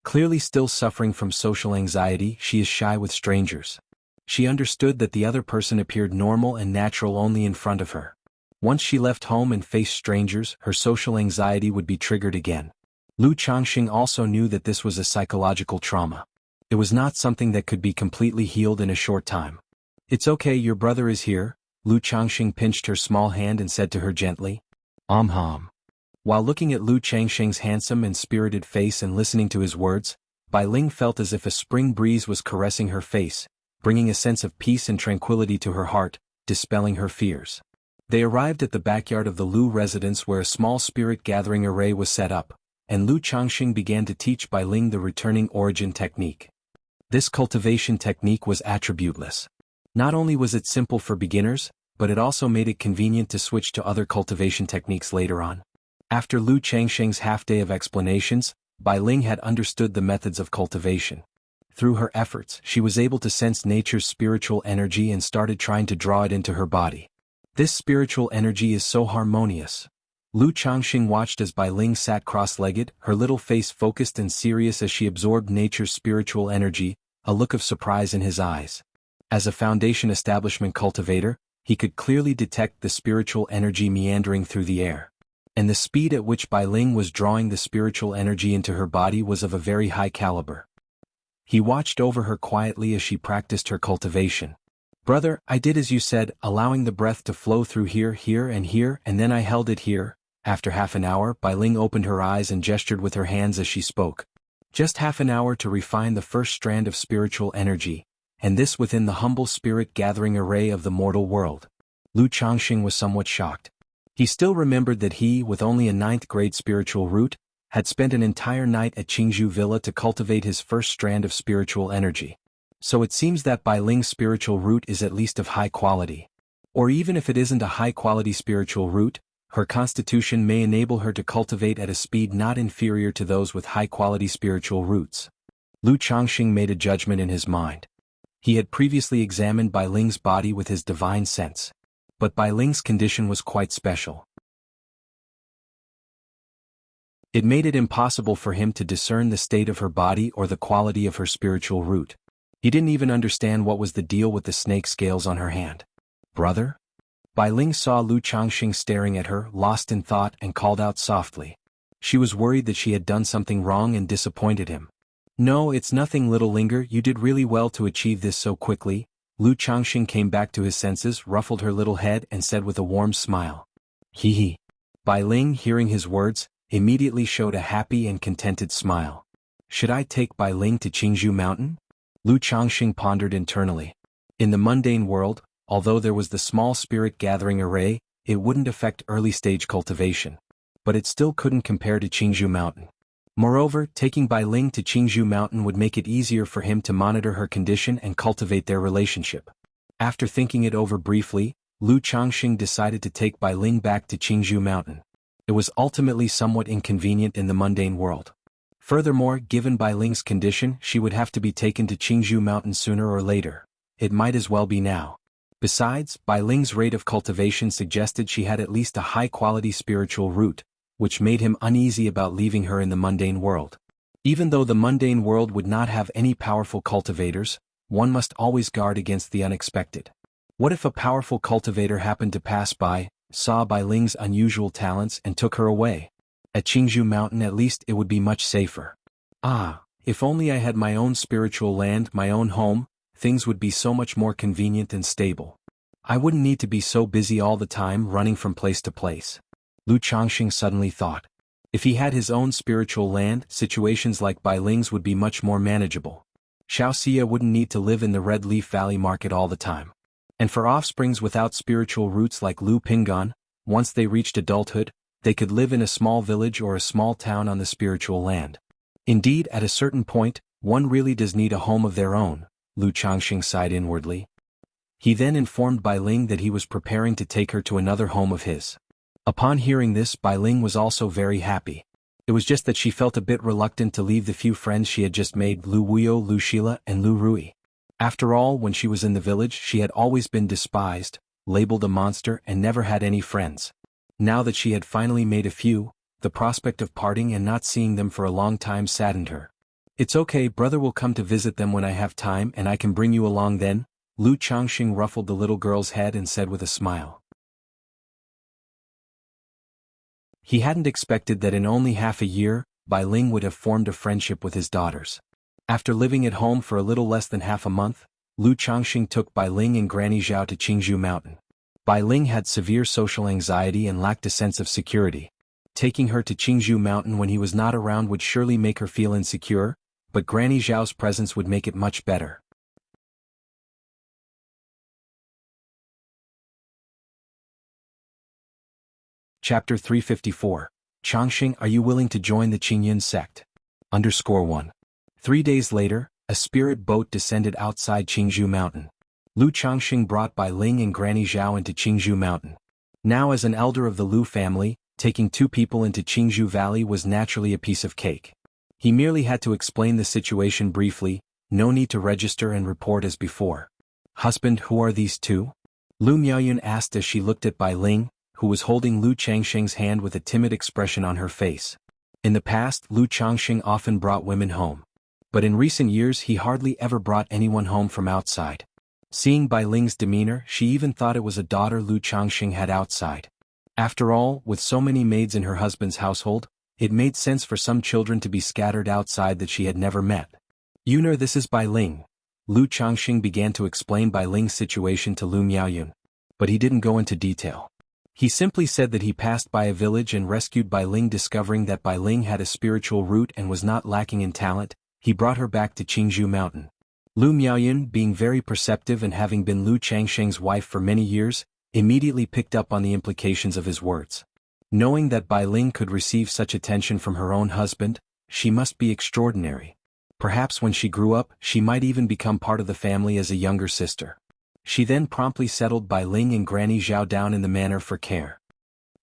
Clearly still suffering from social anxiety, she is shy with strangers. She understood that the other person appeared normal and natural only in front of her. Once she left home and faced strangers, her social anxiety would be triggered again. Lu Changsheng also knew that this was a psychological trauma. It was not something that could be completely healed in a short time. It's okay, your brother is here, Lu Changsheng pinched her small hand and said to her gently. While looking at Lu Changsheng's handsome and spirited face and listening to his words, Bai Ling felt as if a spring breeze was caressing her face, bringing a sense of peace and tranquility to her heart, dispelling her fears. They arrived at the backyard of the Lu residence where a small spirit-gathering array was set up, and Lu Changsheng began to teach Bai Ling the returning origin technique. This cultivation technique was attributeless. Not only was it simple for beginners, but it also made it convenient to switch to other cultivation techniques later on. After Lu Changsheng's half-day of explanations, Bai Ling had understood the methods of cultivation. Through her efforts, she was able to sense nature's spiritual energy and started trying to draw it into her body. This spiritual energy is so harmonious. Lu Changsheng watched as Bai Ling sat cross-legged, her little face focused and serious as she absorbed nature's spiritual energy, a look of surprise in his eyes. As a foundation establishment cultivator, he could clearly detect the spiritual energy meandering through the air. And the speed at which Bai Ling was drawing the spiritual energy into her body was of a very high caliber. He watched over her quietly as she practiced her cultivation. Brother, I did as you said, allowing the breath to flow through here, and then I held it here. After half an hour, Bai Ling opened her eyes and gestured with her hands as she spoke. Just half an hour to refine the first strand of spiritual energy, and this within the humble spirit-gathering array of the mortal world. Lu Changsheng was somewhat shocked. He still remembered that he, with only a 9th-grade spiritual root, had spent an entire night at Qingzhou Villa to cultivate his first strand of spiritual energy. So it seems that Bai Ling's spiritual root is at least of high quality. Or even if it isn't a high-quality spiritual root, her constitution may enable her to cultivate at a speed not inferior to those with high-quality spiritual roots. Lu Changsheng made a judgment in his mind. He had previously examined Bai Ling's body with his divine sense. But Bai Ling's condition was quite special. It made it impossible for him to discern the state of her body or the quality of her spiritual root. He didn't even understand what was the deal with the snake scales on her hand. Brother? Bai Ling saw Lu Changsheng staring at her, lost in thought, and called out softly. She was worried that she had done something wrong and disappointed him. No, it's nothing, little Linger, you did really well to achieve this so quickly. Lu Changsheng came back to his senses, ruffled her little head and said with a warm smile. Hee. Bai Ling, hearing his words, immediately showed a happy and contented smile. Should I take Bai Ling to Qingzhou Mountain? Lu Changsheng pondered internally. In the mundane world, although there was the small spirit-gathering array, it wouldn't affect early-stage cultivation. But it still couldn't compare to Qingzhou Mountain. Moreover, taking Bai Ling to Qingzhou Mountain would make it easier for him to monitor her condition and cultivate their relationship. After thinking it over briefly, Lu Changsheng decided to take Bai Ling back to Qingzhou Mountain. It was ultimately somewhat inconvenient in the mundane world. Furthermore, given Bai Ling's condition, she would have to be taken to Qingzhou Mountain sooner or later. It might as well be now. Besides, Bai Ling's rate of cultivation suggested she had at least a high-quality spiritual root, which made him uneasy about leaving her in the mundane world. Even though the mundane world would not have any powerful cultivators, one must always guard against the unexpected. What if a powerful cultivator happened to pass by, saw Bai Ling's unusual talents and took her away? At Qingzhou Mountain at least it would be much safer. Ah, if only I had my own spiritual land, my own home, things would be so much more convenient and stable. I wouldn't need to be so busy all the time running from place to place. Lu Changxing suddenly thought. If he had his own spiritual land, situations like Bai Ling's would be much more manageable. Xiao Xia wouldn't need to live in the Red Leaf Valley market all the time. And for offsprings without spiritual roots like Lu Pinggan, once they reached adulthood, they could live in a small village or a small town on the spiritual land. Indeed, at a certain point, one really does need a home of their own, Lu Changxing sighed inwardly. He then informed Bai Ling that he was preparing to take her to another home of his. Upon hearing this, Bai Ling was also very happy. It was just that she felt a bit reluctant to leave the few friends she had just made, Lu Wuyo, Lu Shila, and Lu Rui. After all, when she was in the village she had always been despised, labeled a monster and never had any friends. Now that she had finally made a few, the prospect of parting and not seeing them for a long time saddened her. It's okay, brother will come to visit them when I have time and I can bring you along then, Lu Changxing ruffled the little girl's head and said with a smile. He hadn't expected that in only half a year, Bai Ling would have formed a friendship with his daughters. After living at home for a little less than half a month, Lu Changxing took Bai Ling and Granny Zhao to Qingzhou Mountain. Bai Ling had severe social anxiety and lacked a sense of security. Taking her to Qingzhou Mountain when he was not around would surely make her feel insecure, but Granny Zhao's presence would make it much better. Chapter 354. Changxing, are you willing to join the Qingyan sect? _1. 3 days later, a spirit boat descended outside Qingzhou Mountain. Lu Changxing brought Bai Ling and Granny Zhao into Qingzhou Mountain. Now as an elder of the Lu family, taking 2 people into Qingzhou Valley was naturally a piece of cake. He merely had to explain the situation briefly, no need to register and report as before. Husband, who are these 2? Lu Miaoyun asked as she looked at Bai Ling, who was holding Lu Changxing's hand with a timid expression on her face. In the past, Lu Changxing often brought women home. But in recent years he hardly ever brought anyone home from outside. Seeing Bai Ling's demeanor, she even thought it was a daughter Lu Changxing had outside. After all, with so many maids in her husband's household, it made sense for some children to be scattered outside that she had never met. Yuner, this is Bai Ling. Lu Changxing began to explain Bai Ling's situation to Lu Miaoyun. But he didn't go into detail. He simply said that he passed by a village and rescued Bai Ling. Discovering that Bai Ling had a spiritual root and was not lacking in talent, he brought her back to Qingzhou Mountain. Lu Miaoyun, being very perceptive and having been Lu Changxing's wife for many years, immediately picked up on the implications of his words. Knowing that Bai Ling could receive such attention from her own husband, she must be extraordinary. Perhaps when she grew up, she might even become part of the family as a younger sister. She then promptly settled Bai Ling and Granny Zhao down in the manor for care.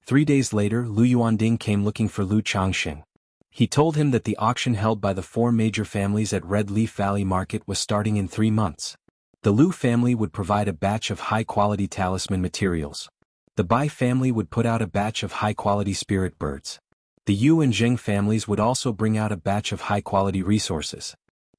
3 days later, Lu Yuanding came looking for Lu Changxing. He told him that the auction held by the 4 major families at Red Leaf Valley Market was starting in 3 months. The Lu family would provide a batch of high-quality talisman materials. The Bai family would put out a batch of high-quality spirit birds. The Yu and Zheng families would also bring out a batch of high-quality resources.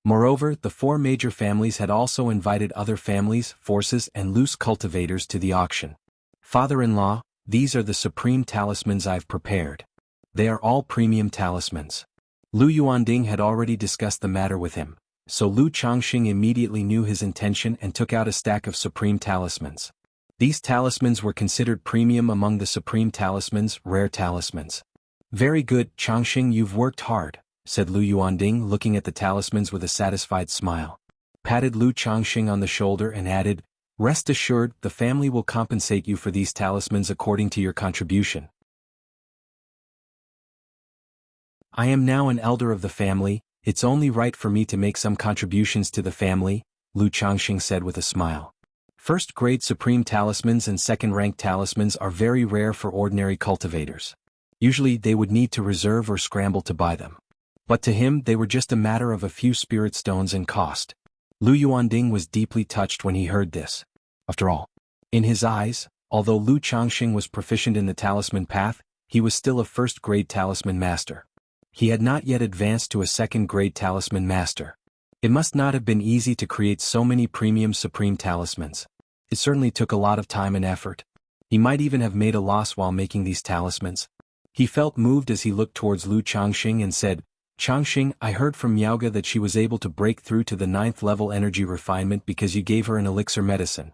Moreover, the 4 major families had also invited other families, forces and loose cultivators to the auction. Father-in-law, these are the supreme talismans I've prepared. They are all premium talismans. Lu Yuanding had already discussed the matter with him, so Lu Changxing immediately knew his intention and took out a stack of supreme talismans. These talismans were considered premium among the supreme talismans, rare talismans. Very good, Changxing, you've worked hard, said Lu Yuanding, looking at the talismans with a satisfied smile. Patted Lu Changxing on the shoulder and added, rest assured, the family will compensate you for these talismans according to your contribution. I am now an elder of the family, it's only right for me to make some contributions to the family, Lu Changxing said with a smile. First-grade supreme talismans and second-rank talismans are very rare for ordinary cultivators. Usually they would need to reserve or scramble to buy them. But to him they were just a matter of a few spirit stones and cost. Lu Yuanding was deeply touched when he heard this. After all, in his eyes, although Lu Changxing was proficient in the talisman path, he was still a first-grade talisman master. He had not yet advanced to a second-grade talisman master. It must not have been easy to create so many premium supreme talismans. It certainly took a lot of time and effort. He might even have made a loss while making these talismans. He felt moved as he looked towards Lu Changxing and said, "Changxing, I heard from Miaoga that she was able to break through to the 9th level energy refinement because you gave her an elixir medicine.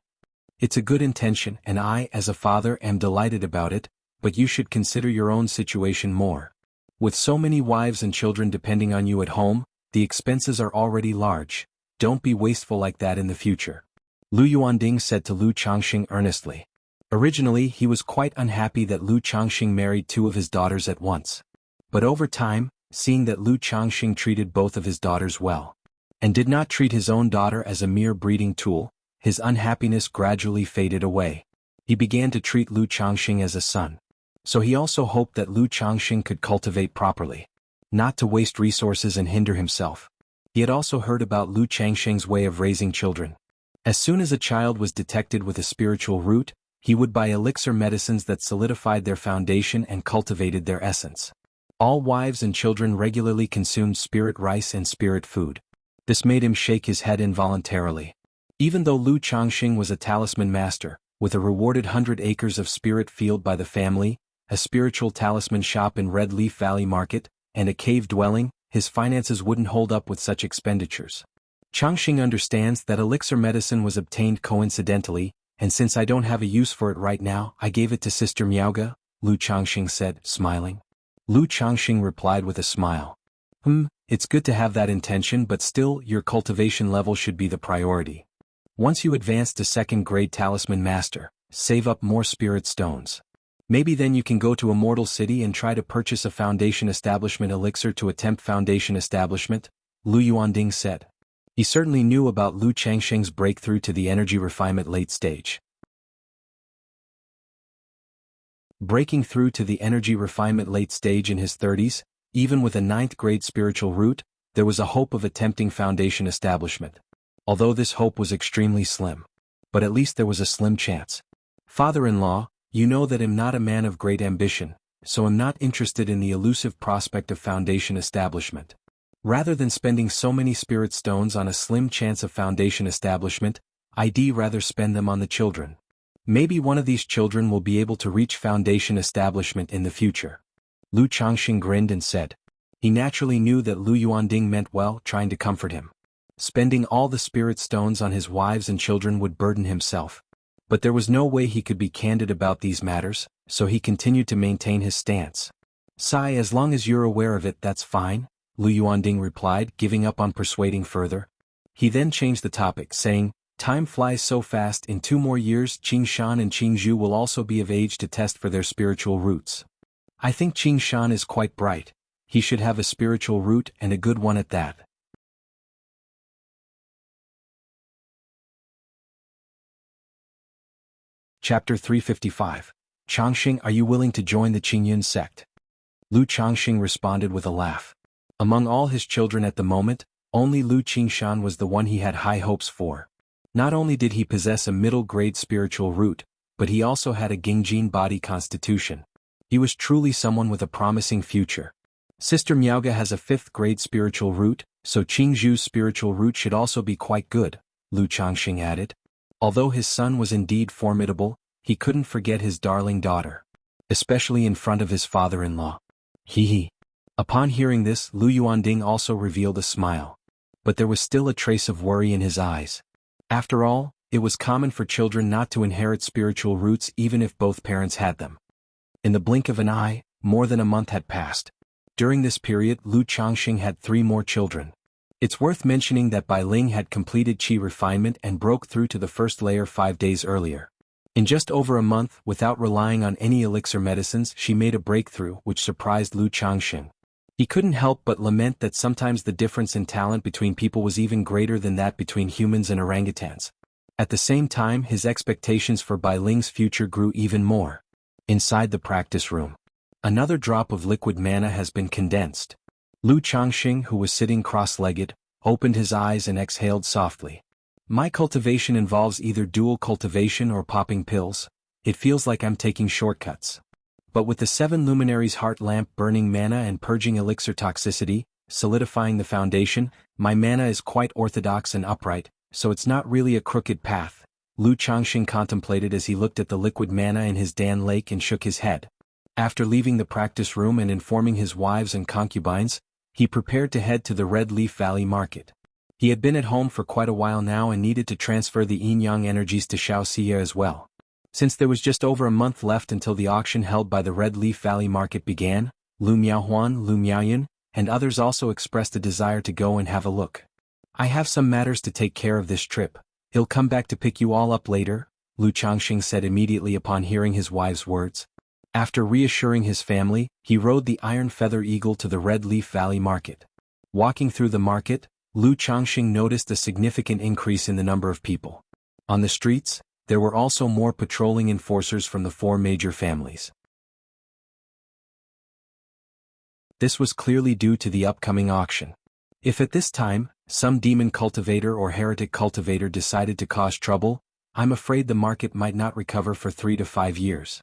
It's a good intention and I, as a father, am delighted about it, but you should consider your own situation more. With so many wives and children depending on you at home, the expenses are already large. Don't be wasteful like that in the future," Lu Yuanding said to Lu Changxing earnestly. Originally he was quite unhappy that Lu Changxing married 2 of his daughters at once. But over time, seeing that Lu Changxing treated both of his daughters well, and did not treat his own daughter as a mere breeding tool, his unhappiness gradually faded away. He began to treat Lu Changxing as a son. So he also hoped that Lu Changxing could cultivate properly, not to waste resources and hinder himself. He had also heard about Lu Changxing's way of raising children. As soon as a child was detected with a spiritual root, he would buy elixir medicines that solidified their foundation and cultivated their essence. All wives and children regularly consumed spirit rice and spirit food. This made him shake his head involuntarily. Even though Lu Changxing was a talisman master, with a rewarded 100 acres of spirit field by the family, a spiritual talisman shop in Red Leaf Valley Market, and a cave dwelling, his finances wouldn't hold up with such expenditures. Changxing understands that elixir medicine was obtained coincidentally, and since I don't have a use for it right now, I gave it to Sister Miaoga, Lu Changxing said, smiling. Lu Changxing replied with a smile. It's good to have that intention, but still, your cultivation level should be the priority. Once you advance to second-grade talisman master, save up more spirit stones. Maybe then you can go to Immortal City and try to purchase a foundation establishment elixir to attempt foundation establishment, Lu Yuanding said. He certainly knew about Lu Changxing's breakthrough to the energy refinement late stage. Breaking through to the energy refinement late stage in his 30s, even with a 9th-grade spiritual root, there was a hope of attempting foundation establishment. Although this hope was extremely slim. But at least there was a slim chance. Father-in-law, you know that I'm not a man of great ambition, so I'm not interested in the elusive prospect of foundation establishment. Rather than spending so many spirit stones on a slim chance of foundation establishment, I'd rather spend them on the children. Maybe one of these children will be able to reach foundation establishment in the future. Lu Changxing grinned and said. He naturally knew that Lu Yuanding meant well, trying to comfort him. Spending all the spirit stones on his wives and children would burden himself. But there was no way he could be candid about these matters, so he continued to maintain his stance. "Sai, as long as you're aware of it, that's fine," Lu Yuanding replied, giving up on persuading further. He then changed the topic, saying, "Time flies so fast, in 2 more years Qing Shan and Qing Zhu will also be of age to test for their spiritual roots. I think Qing Shan is quite bright. He should have a spiritual root and a good one at that." Chapter 355. Changxing, are you willing to join the Qingyun sect? Lu Changxing responded with a laugh. Among all his children at the moment, only Lu Qingshan was the one he had high hopes for. Not only did he possess a middle-grade spiritual root, but he also had a Gingjin body constitution. He was truly someone with a promising future. Sister Miaoga has a 5th-grade spiritual root, so Qingzhu's spiritual root should also be quite good, Lu Changxing added. Although his son was indeed formidable, he couldn't forget his darling daughter. Especially in front of his father-in-law. Hee. Upon hearing this, Lu Yuanding also revealed a smile. But there was still a trace of worry in his eyes. After all, it was common for children not to inherit spiritual roots even if both parents had them. In the blink of an eye, more than a month had passed. During this period, Lu Changxing had 3 more children. It's worth mentioning that Bai Ling had completed qi refinement and broke through to the first layer 5 days earlier. In just over a month, without relying on any elixir medicines, she made a breakthrough which surprised Lu Changxing. He couldn't help but lament that sometimes the difference in talent between people was even greater than that between humans and orangutans. At the same time, his expectations for Bai Ling's future grew even more. Inside the practice room, another drop of liquid mana has been condensed. Lu Changxing, who was sitting cross-legged, opened his eyes and exhaled softly. My cultivation involves either dual cultivation or popping pills. It feels like I'm taking shortcuts. But with the 7 luminaries heart lamp burning mana and purging elixir toxicity, solidifying the foundation, my mana is quite orthodox and upright, so it's not really a crooked path, Lu Changxing contemplated as he looked at the liquid mana in his Dan lake and shook his head. After leaving the practice room and informing his wives and concubines, he prepared to head to the Red Leaf Valley market. He had been at home for quite a while now and needed to transfer the yin-yang energies to Shaoxia as well. Since there was just over a month left until the auction held by the Red Leaf Valley market began, Lu Miaohuan, Lu Miaoyan, and others also expressed a desire to go and have a look. I have some matters to take care of this trip. He'll come back to pick you all up later, Lu Changxing said immediately upon hearing his wife's words. After reassuring his family, he rode the Iron Feather Eagle to the Red Leaf Valley market. Walking through the market, Lu Changxing noticed a significant increase in the number of people. On the streets, there were also more patrolling enforcers from the 4 major families. This was clearly due to the upcoming auction. If at this time, some demon cultivator or heretic cultivator decided to cause trouble, I'm afraid the market might not recover for 3 to 5 years.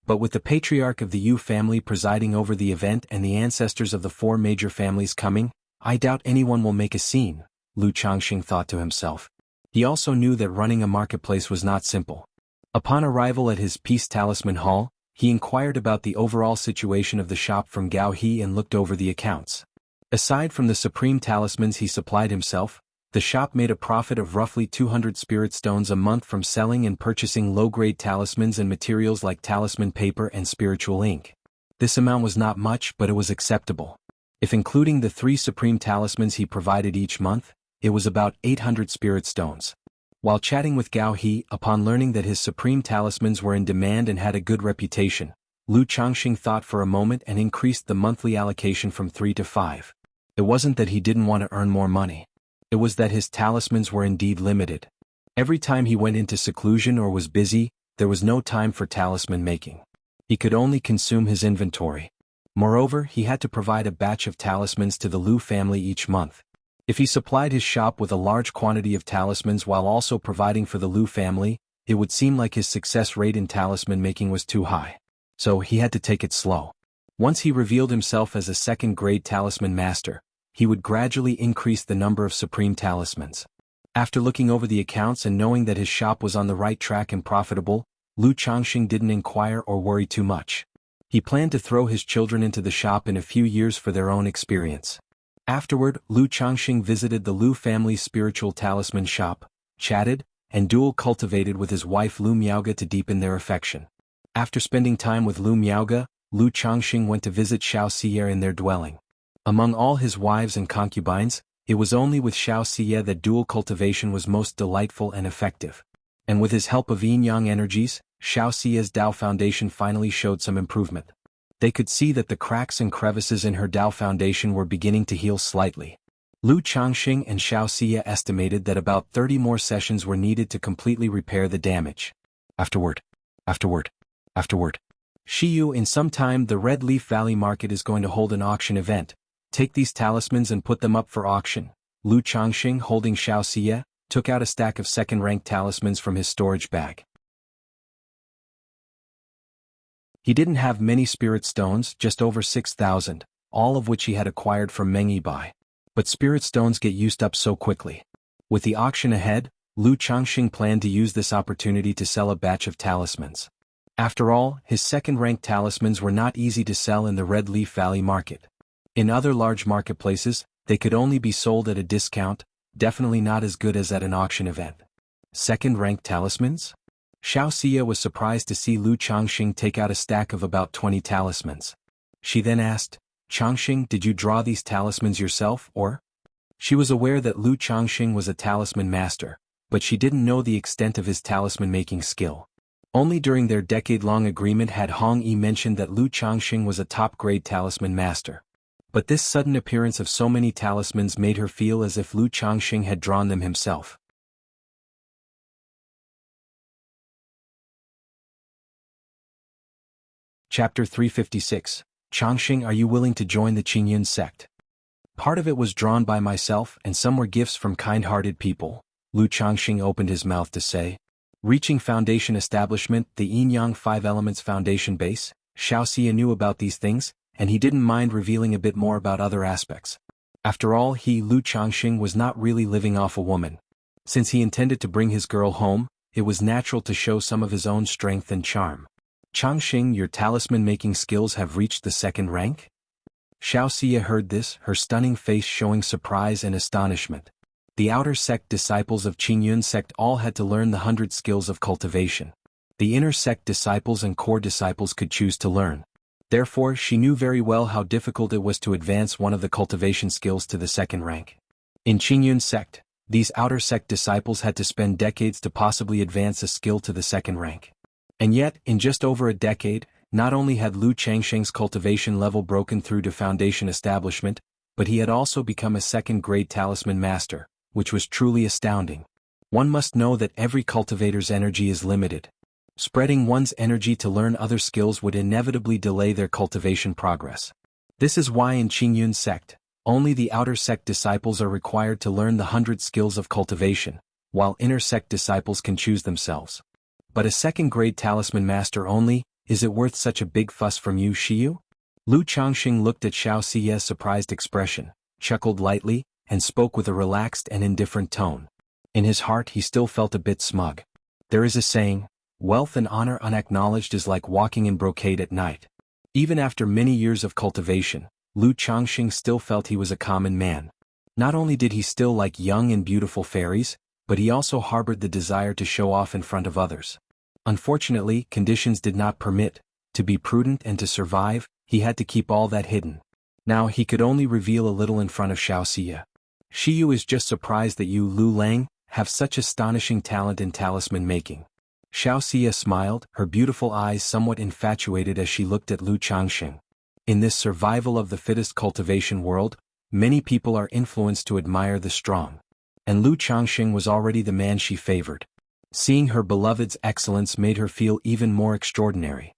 But with the patriarch of the Yu family presiding over the event and the ancestors of the 4 major families coming, I doubt anyone will make a scene, Lu Changxing thought to himself. He also knew that running a marketplace was not simple. Upon arrival at his Peace Talisman Hall, he inquired about the overall situation of the shop from Gao He and looked over the accounts. Aside from the supreme talismans he supplied himself, the shop made a profit of roughly 200 spirit stones a month from selling and purchasing low-grade talismans and materials like talisman paper and spiritual ink. This amount was not much, but it was acceptable. If including the 3 supreme talismans he provided each month, it was about 800 spirit stones. While chatting with Gao He, upon learning that his supreme talismans were in demand and had a good reputation, Lu Changxing thought for a moment and increased the monthly allocation from 3 to 5. It wasn't that he didn't want to earn more money. It was that his talismans were indeed limited. Every time he went into seclusion or was busy, there was no time for talisman making. He could only consume his inventory. Moreover, he had to provide a batch of talismans to the Lu family each month. If he supplied his shop with a large quantity of talismans while also providing for the Lu family, it would seem like his success rate in talisman making was too high. So he had to take it slow. Once he revealed himself as a second-grade talisman master, he would gradually increase the number of supreme talismans. After looking over the accounts and knowing that his shop was on the right track and profitable, Lu Changxing didn't inquire or worry too much. He planned to throw his children into the shop in a few years for their own experience. Afterward, Lu Changxing visited the Lu family's spiritual talisman shop, chatted, and dual cultivated with his wife Lu Miaoga to deepen their affection. After spending time with Lu Miaoga, Lu Changxing went to visit Shaoxia in their dwelling. Among all his wives and concubines, it was only with Shaoxia that dual cultivation was most delightful and effective. And with his help of yin-yang energies, Shaoxia's Dao foundation finally showed some improvement. They could see that the cracks and crevices in her Dao foundation were beginning to heal slightly. Lu Changxing and Shaoxia estimated that about 30 more sessions were needed to completely repair the damage. Afterward. Shiyu, in some time the Red Leaf Valley Market is going to hold an auction event. Take these talismans and put them up for auction. Lu Changxing, holding Shaoxia, took out a stack of second-rank talismans from his storage bag. He didn't have many spirit stones, just over 6,000, all of which he had acquired from Meng Yibai. But spirit stones get used up so quickly. With the auction ahead, Lu Changxing planned to use this opportunity to sell a batch of talismans. After all, his second-ranked talismans were not easy to sell in the Red Leaf Valley market. In other large marketplaces, they could only be sold at a discount, definitely not as good as at an auction event. Second-ranked talismans? Shaoxia was surprised to see Lu Changxing take out a stack of about 20 talismans. She then asked, "Changxing, did you draw these talismans yourself, or?" She was aware that Lu Changxing was a talisman master, but she didn't know the extent of his talisman-making skill. Only during their decade-long agreement had Hong Yi mentioned that Lu Changxing was a top-grade talisman master. But this sudden appearance of so many talismans made her feel as if Lu Changxing had drawn them himself. Chapter 356, Changxing, are you willing to join the Qingyun sect? Part of it was drawn by myself and some were gifts from kind-hearted people, Lu Changxing opened his mouth to say. Reaching foundation establishment, the Yin-Yang 5 Elements foundation base, Xiao Xia knew about these things, and he didn't mind revealing a bit more about other aspects. After all, Lu Changxing was not really living off a woman. Since he intended to bring his girl home, it was natural to show some of his own strength and charm. Changxing, your talisman-making skills have reached the 2nd rank? Xiao Xia heard this, her stunning face showing surprise and astonishment. The outer sect disciples of Qingyun sect all had to learn the 100 skills of cultivation. The inner sect disciples and core disciples could choose to learn. Therefore, she knew very well how difficult it was to advance one of the cultivation skills to the 2nd rank. In Qingyun sect, these outer sect disciples had to spend decades to possibly advance a skill to the 2nd rank. And yet, in just over a decade, not only had Lu Changxing's cultivation level broken through to foundation establishment, but he had also become a 2nd-grade talisman master, which was truly astounding. One must know that every cultivator's energy is limited. Spreading one's energy to learn other skills would inevitably delay their cultivation progress. This is why in Qingyun sect, only the outer sect disciples are required to learn the 100 skills of cultivation, while inner sect disciples can choose themselves. But a 2nd-grade talisman master only, is it worth such a big fuss from you, Xiu? Lu Changxing looked at Xiao Xia's surprised expression, chuckled lightly, and spoke with a relaxed and indifferent tone. In his heart he still felt a bit smug. There is a saying, wealth and honor unacknowledged is like walking in brocade at night. Even after many years of cultivation, Lu Changxing still felt he was a common man. Not only did he still like young and beautiful fairies, but he also harbored the desire to show off in front of others. Unfortunately, conditions did not permit. To be prudent and to survive, he had to keep all that hidden. Now he could only reveal a little in front of Xiao Xia. Xiu is just surprised that you, Lu Lang, have such astonishing talent in talisman making. Xiao Xia smiled, her beautiful eyes somewhat infatuated as she looked at Lu Changxing. In this survival of the fittest cultivation world, many people are influenced to admire the strong. And Lu Changxing was already the man she favored. Seeing her beloved's excellence made her feel even more extraordinary.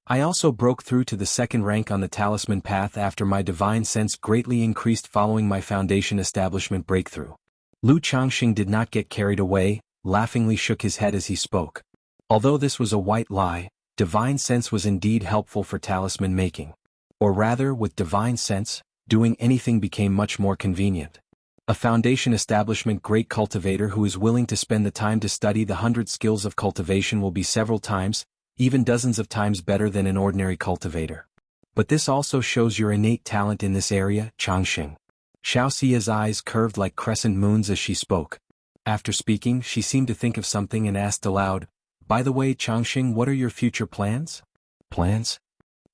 I also broke through to the 2nd rank on the talisman path after my divine sense greatly increased following my foundation establishment breakthrough. Lu Changxing did not get carried away, laughingly shook his head as he spoke. Although this was a white lie, divine sense was indeed helpful for talisman making. Or rather, with divine sense, doing anything became much more convenient. A foundation establishment great cultivator who is willing to spend the time to study the 100 skills of cultivation will be several times, even dozens of times better than an ordinary cultivator. But this also shows your innate talent in this area, Changxing. Xiao Xia's eyes curved like crescent moons as she spoke. After speaking, she seemed to think of something and asked aloud, by the way, Changxing, what are your future plans? Plans?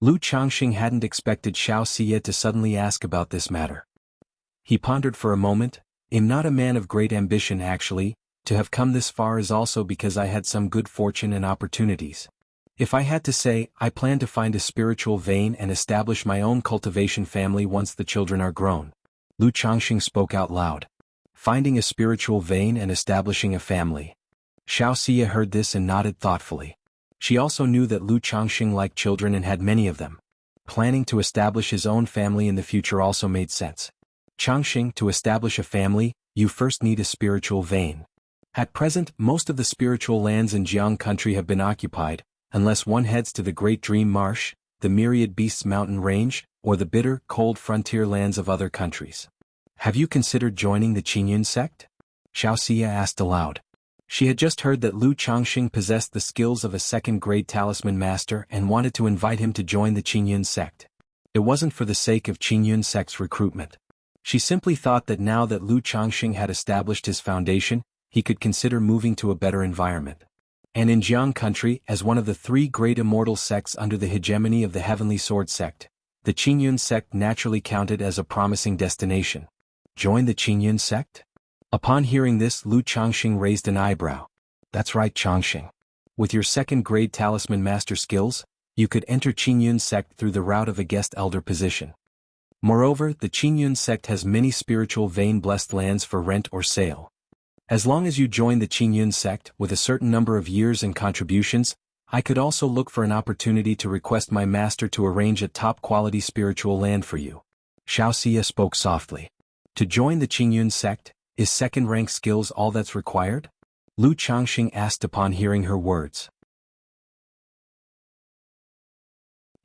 Lu Changxing hadn't expected Xiao Xia to suddenly ask about this matter. He pondered for a moment. I'm not a man of great ambition actually, to have come this far is also because I had some good fortune and opportunities. If I had to say, I plan to find a spiritual vein and establish my own cultivation family once the children are grown. Lu Changxing spoke out loud. Finding a spiritual vein and establishing a family. Xiao Xia heard this and nodded thoughtfully. She also knew that Lu Changxing liked children and had many of them. Planning to establish his own family in the future also made sense. Changxing, to establish a family, you first need a spiritual vein. At present, most of the spiritual lands in Jiang country have been occupied, unless one heads to the Great Dream Marsh, the Myriad Beasts mountain range, or the bitter, cold frontier lands of other countries. Have you considered joining the Qingyun sect? Xiao Xia asked aloud. She had just heard that Lu Changxing possessed the skills of a 2nd-grade talisman master and wanted to invite him to join the Qingyun sect. It wasn't for the sake of Qingyun sect's recruitment. She simply thought that now that Lu Changxing had established his foundation, he could consider moving to a better environment. And in Jiang country, as one of the 3 great immortal sects under the hegemony of the Heavenly Sword sect, the Qingyun sect naturally counted as a promising destination. Join the Qingyun sect? Upon hearing this, Lu Changxing raised an eyebrow. That's right, Changxing. With your 2nd-grade talisman master skills, you could enter Qingyun sect through the route of a guest elder position. Moreover, the Qingyun sect has many spiritual vein-blessed lands for rent or sale. As long as you join the Qingyun sect with a certain number of years and contributions, I could also look for an opportunity to request my master to arrange a top-quality spiritual land for you. Xiao Xia spoke softly. To join the Qingyun sect, is 2nd-rank skills all that's required? Lu Changxing asked upon hearing her words.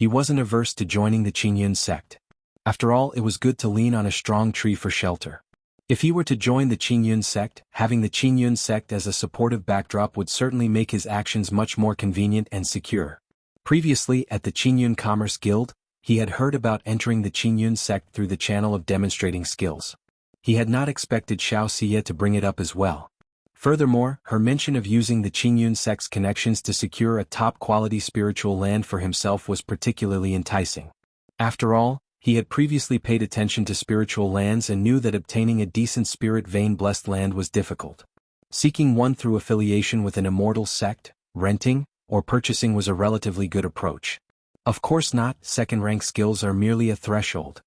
He wasn't averse to joining the Qingyun sect. After all, it was good to lean on a strong tree for shelter. If he were to join the Qingyun sect, having the Qingyun sect as a supportive backdrop would certainly make his actions much more convenient and secure. Previously, at the Qingyun Commerce Guild, he had heard about entering the Qingyun sect through the channel of demonstrating skills. He had not expected Xiao Xie to bring it up as well. Furthermore, her mention of using the Qingyun sect's connections to secure a top-quality spiritual land for himself was particularly enticing. After all, he had previously paid attention to spiritual lands and knew that obtaining a decent spirit vein-blessed land was difficult. Seeking one through affiliation with an immortal sect, renting, or purchasing was a relatively good approach. Of course not, second-rank skills are merely a threshold.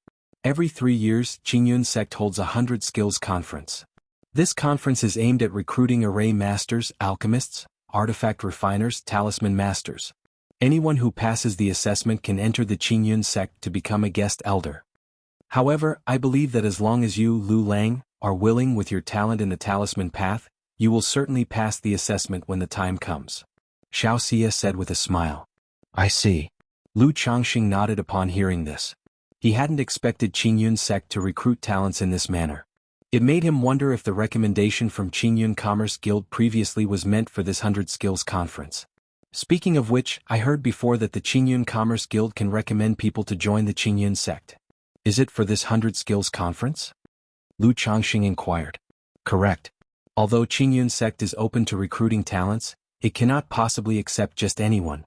Every 3 years, Qingyun sect holds a 100 skills conference. This conference is aimed at recruiting array masters, alchemists, artifact refiners, talisman masters. Anyone who passes the assessment can enter the Qingyun sect to become a guest elder. However, I believe that as long as you, Lu Lang, are willing with your talent in the talisman path, you will certainly pass the assessment when the time comes. Xiao Xie said with a smile. I see. Lu Changxing nodded upon hearing this. He hadn't expected Qingyun sect to recruit talents in this manner. It made him wonder if the recommendation from Qingyun Commerce Guild previously was meant for this 100 skills conference. Speaking of which, I heard before that the Qingyun Commerce Guild can recommend people to join the Qingyun sect. Is it for this 100 skills conference? Lu Changxing inquired. Correct. Although Qingyun sect is open to recruiting talents, it cannot possibly accept just anyone.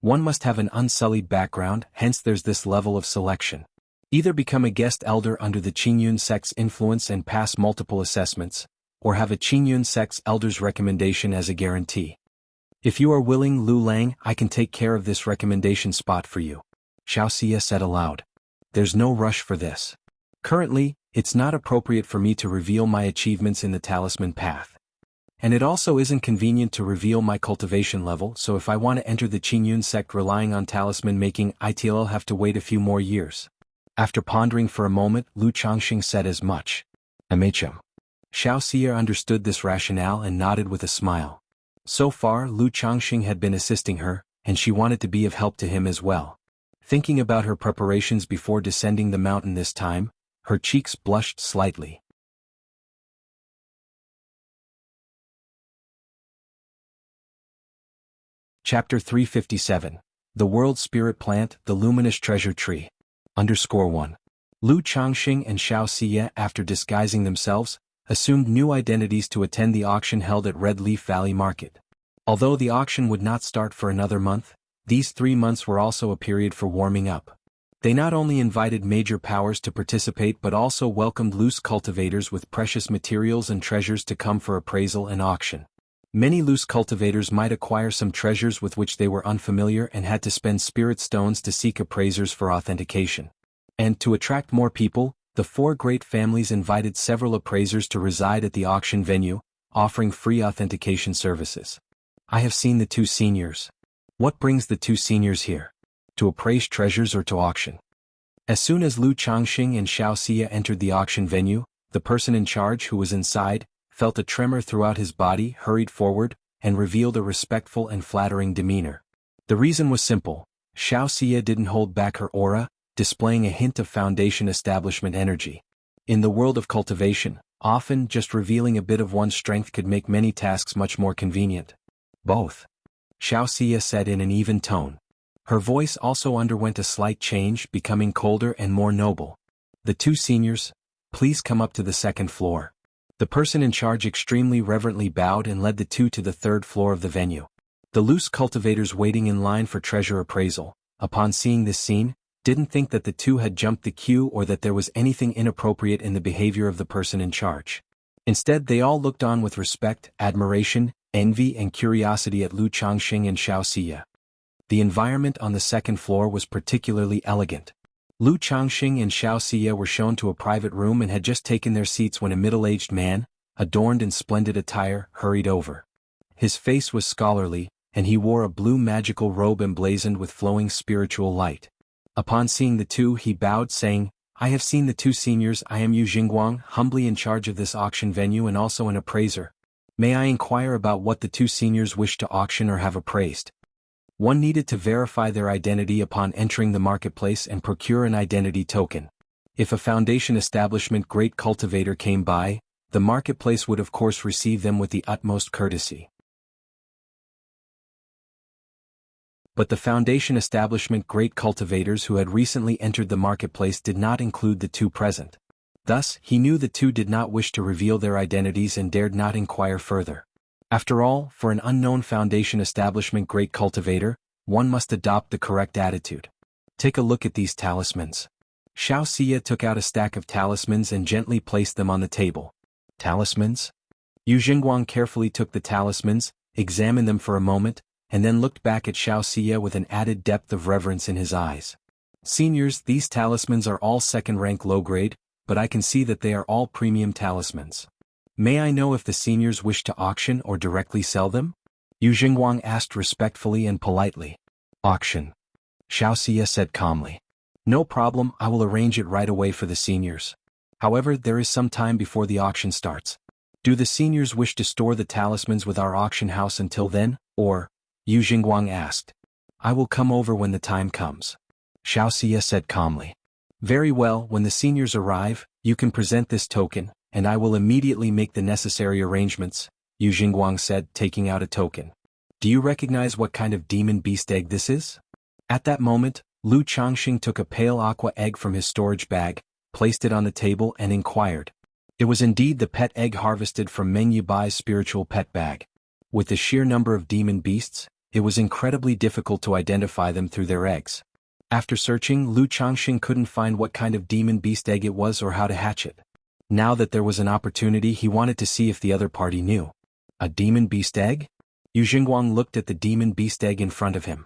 One must have an unsullied background, hence there's this level of selection. Either become a guest elder under the Qingyun sect's influence and pass multiple assessments, or have a Qingyun sect's elder's recommendation as a guarantee. If you are willing, Lu Lang, I can take care of this recommendation spot for you. Xiao Xie said aloud. There's no rush for this. Currently, it's not appropriate for me to reveal my achievements in the talisman path. And it also isn't convenient to reveal my cultivation level, so if I want to enter the Qingyun sect relying on talisman making, I'll have to wait a few more years. After pondering for a moment, Lu Changxing said as much. MHM. Xiao Xie understood this rationale and nodded with a smile. So far, Lu Changxing had been assisting her, and she wanted to be of help to him as well. Thinking about her preparations before descending the mountain this time, her cheeks blushed slightly. Chapter 357. The World Spirit Plant, the Luminous Treasure Tree. _1. Lu Changxing and Xiao Xie, after disguising themselves, assumed new identities to attend the auction held at Red Leaf Valley Market. Although the auction would not start for another month, these 3 months were also a period for warming up. They not only invited major powers to participate but also welcomed loose cultivators with precious materials and treasures to come for appraisal and auction. Many loose cultivators might acquire some treasures with which they were unfamiliar and had to spend spirit stones to seek appraisers for authentication. And to attract more people, the 4 great families invited several appraisers to reside at the auction venue, offering free authentication services. I have seen the 2 seniors. What brings the 2 seniors here? To appraise treasures or to auction? As soon as Lu Changxing and Xiao Xie entered the auction venue, the person in charge who was inside, felt a tremor throughout his body, hurried forward, and revealed a respectful and flattering demeanor. The reason was simple. Xiao Xie didn't hold back her aura, displaying a hint of foundation establishment energy. In the world of cultivation, often just revealing a bit of one's strength could make many tasks much more convenient. Both. Xiao Xie said in an even tone. Her voice also underwent a slight change, becoming colder and more noble. The 2 seniors, please come up to the 2nd floor. The person in charge extremely reverently bowed and led the 2 to the 3rd floor of the venue. The loose cultivators waiting in line for treasure appraisal, upon seeing this scene, didn't think that the 2 had jumped the queue or that there was anything inappropriate in the behavior of the person in charge. Instead, they all looked on with respect, admiration, envy and curiosity at Lu Changxing and Xiao Xie. The environment on the 2nd floor was particularly elegant. Lu Changxing and Xiao Xie were shown to a private room and had just taken their seats when a middle-aged man, adorned in splendid attire, hurried over. His face was scholarly, and he wore a blue magical robe emblazoned with flowing spiritual light. Upon seeing the 2, he bowed, saying, I have seen the 2 seniors. I am Yu Jingguang, humbly in charge of this auction venue and also an appraiser. May I inquire about what the 2 seniors wish to auction or have appraised? One needed to verify their identity upon entering the marketplace and procure an identity token. If a foundation establishment great cultivator came by, the marketplace would of course receive them with the utmost courtesy. But the foundation establishment great cultivators who had recently entered the marketplace did not include the two present. Thus, he knew the two did not wish to reveal their identities and dared not inquire further. After all, for an unknown foundation establishment great cultivator, one must adopt the correct attitude. Take a look at these talismans. Xiao Xia took out a stack of talismans and gently placed them on the table. Talismans? Yu Jingguang carefully took the talismans, examined them for a moment, and then looked back at Xiao Xia with an added depth of reverence in his eyes. Seniors, these talismans are all second-rank low-grade, but I can see that they are all premium talismans. May I know if the seniors wish to auction or directly sell them? Yu Jingguang asked respectfully and politely. Auction. Xiao Xia said calmly. No problem, I will arrange it right away for the seniors. However, there is some time before the auction starts. Do the seniors wish to store the talismans with our auction house until then, or? Yu Jingguang asked. I will come over when the time comes. Xiao Xia said calmly. Very well, when the seniors arrive, you can present this token, and I will immediately make the necessary arrangements, Yu Jingguang said, taking out a token. Do you recognize what kind of demon beast egg this is? At that moment, Lu Changxing took a pale aqua egg from his storage bag, placed it on the table and inquired. It was indeed the pet egg harvested from Meng Yubai's spiritual pet bag. With the sheer number of demon beasts, it was incredibly difficult to identify them through their eggs. After searching, Lu Changxing couldn't find what kind of demon beast egg it was or how to hatch it. Now that there was an opportunity, he wanted to see if the other party knew. A demon beast egg? Yu Jingguang looked at the demon beast egg in front of him.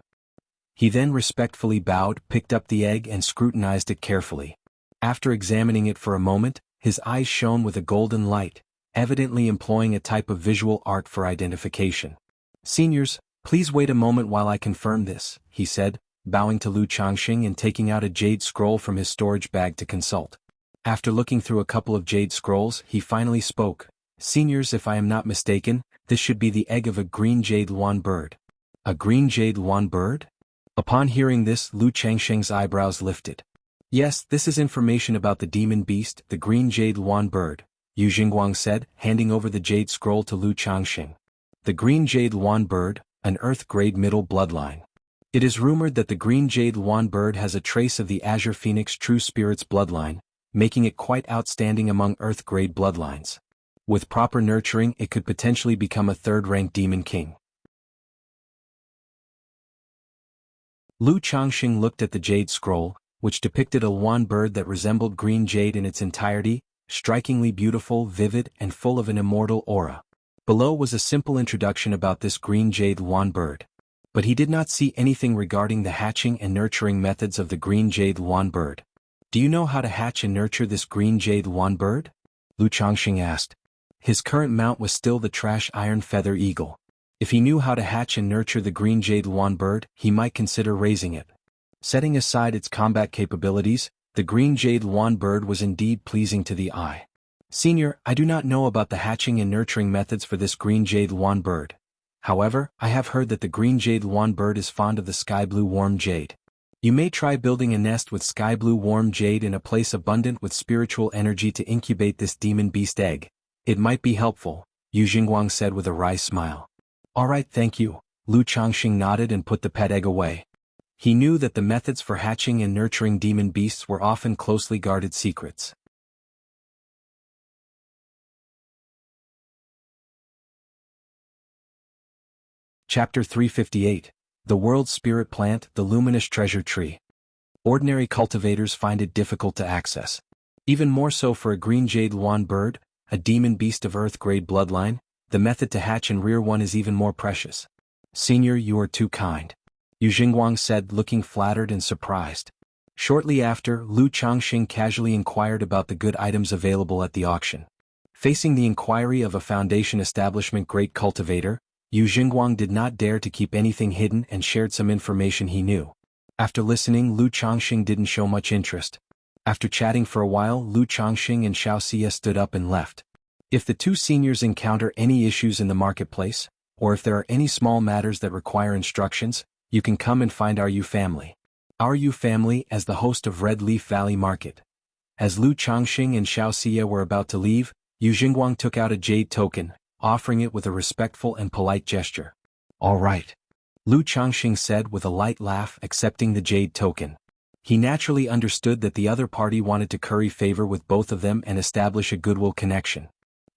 He then respectfully bowed, picked up the egg and scrutinized it carefully. After examining it for a moment, his eyes shone with a golden light, evidently employing a type of visual art for identification. Seniors, please wait a moment while I confirm this, he said, bowing to Lu Changxing and taking out a jade scroll from his storage bag to consult. After looking through a couple of jade scrolls, he finally spoke. Seniors, if I am not mistaken, this should be the egg of a green jade luan bird. A green jade luan bird? Upon hearing this, Lu Changxing's eyebrows lifted. Yes, this is information about the demon beast, the green jade luan bird, Yu Jingguang said, handing over the jade scroll to Lu Changxing. The green jade luan bird, an earth-grade middle bloodline. It is rumored that the green jade luan bird has a trace of the Azure Phoenix True Spirit's bloodline, making it quite outstanding among earth-grade bloodlines. With proper nurturing, it could potentially become a third-rank demon king. Lu Changxing looked at the jade scroll, which depicted a luan bird that resembled green jade in its entirety, strikingly beautiful, vivid, and full of an immortal aura. Below was a simple introduction about this green jade luan bird. But he did not see anything regarding the hatching and nurturing methods of the green jade luan bird. Do you know how to hatch and nurture this green jade luan bird? Lu Changxing asked. His current mount was still the trash iron feather eagle. If he knew how to hatch and nurture the green jade luan bird, he might consider raising it. Setting aside its combat capabilities, the green jade luan bird was indeed pleasing to the eye. Senior, I do not know about the hatching and nurturing methods for this green jade luan bird. However, I have heard that the green jade luan bird is fond of the sky blue warm jade. You may try building a nest with sky blue warm jade in a place abundant with spiritual energy to incubate this demon beast egg. It might be helpful, Yu Jingguang said with a wry smile. Alright, thank you. Lu Changxing nodded and put the pet egg away. He knew that the methods for hatching and nurturing demon beasts were often closely guarded secrets. Chapter 358. The World Spirit Plant, the Luminous Treasure Tree. Ordinary cultivators find it difficult to access. Even more so for a green jade luan bird, a demon beast of earth-grade bloodline, the method to hatch and rear one is even more precious. Senior, you are too kind, Yu Jingguang said, looking flattered and surprised. Shortly after, Lu Changxing casually inquired about the good items available at the auction. Facing the inquiry of a foundation establishment great cultivator, Yu Jingguang did not dare to keep anything hidden and shared some information he knew. After listening, Lu Changxing didn't show much interest. After chatting for a while, Lu Changxing and Xiao Xia stood up and left. If the two seniors encounter any issues in the marketplace, or if there are any small matters that require instructions, You can come and find our Yu family. Our Yu family as the host of Red Leaf Valley Market. As Lu Changxing and Xiao Xia were about to leave, Yu Jingguang took out a jade token, offering it with a respectful and polite gesture. All right. Lu Changxing said with a light laugh, accepting the jade token. He naturally understood that the other party wanted to curry favor with both of them and establish a goodwill connection.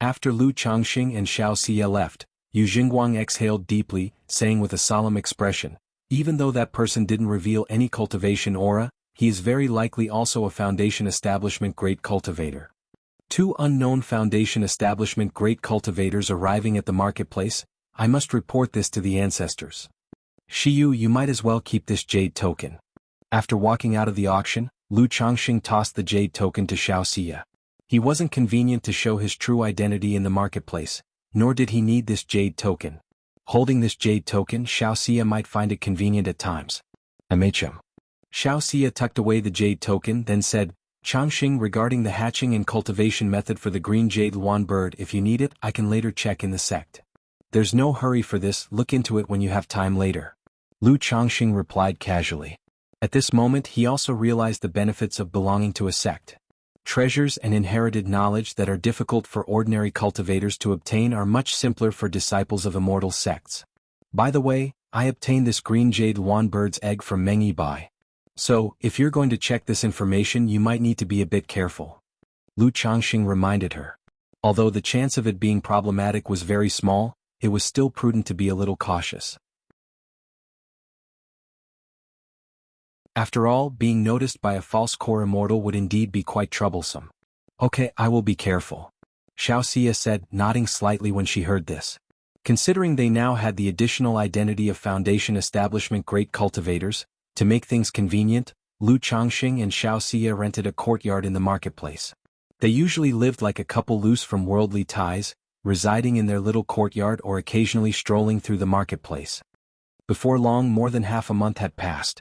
After Lu Changxing and Xiao Xia left, Yu Jingguang exhaled deeply, saying with a solemn expression, even though that person didn't reveal any cultivation aura, he is very likely also a Foundation Establishment Great Cultivator. Two unknown Foundation Establishment Great Cultivators arriving at the marketplace. I must report this to the ancestors. Shiyu, you might as well keep this jade token. After walking out of the auction, Lu Changxing tossed the jade token to Xiao Xia. He wasn't convenient to show his true identity in the marketplace, nor did he need this jade token. Holding this jade token, Xiao Xia might find it convenient at times. MHM. Xiao Xia tucked away the jade token, then said, Changxing, regarding the hatching and cultivation method for the green jade luan bird, if you need it, I can later check in the sect. There's no hurry for this, look into it when you have time later. Lu Changxing replied casually. At this moment he also realized the benefits of belonging to a sect. Treasures and inherited knowledge that are difficult for ordinary cultivators to obtain are much simpler for disciples of immortal sects. By the way, I obtained this green jade luan bird's egg from Meng Yi Bai. So, if you're going to check this information you might need to be a bit careful. Lu Changxing reminded her. Although the chance of it being problematic was very small, it was still prudent to be a little cautious. After all, being noticed by a false core immortal would indeed be quite troublesome. Okay, I will be careful. Xiao Xia said, nodding slightly when she heard this. Considering they now had the additional identity of Foundation Establishment Great Cultivators, to make things convenient, Lu Changxing and Xiao Xia rented a courtyard in the marketplace. They usually lived like a couple loose from worldly ties, residing in their little courtyard or occasionally strolling through the marketplace. Before long, more than half a month had passed.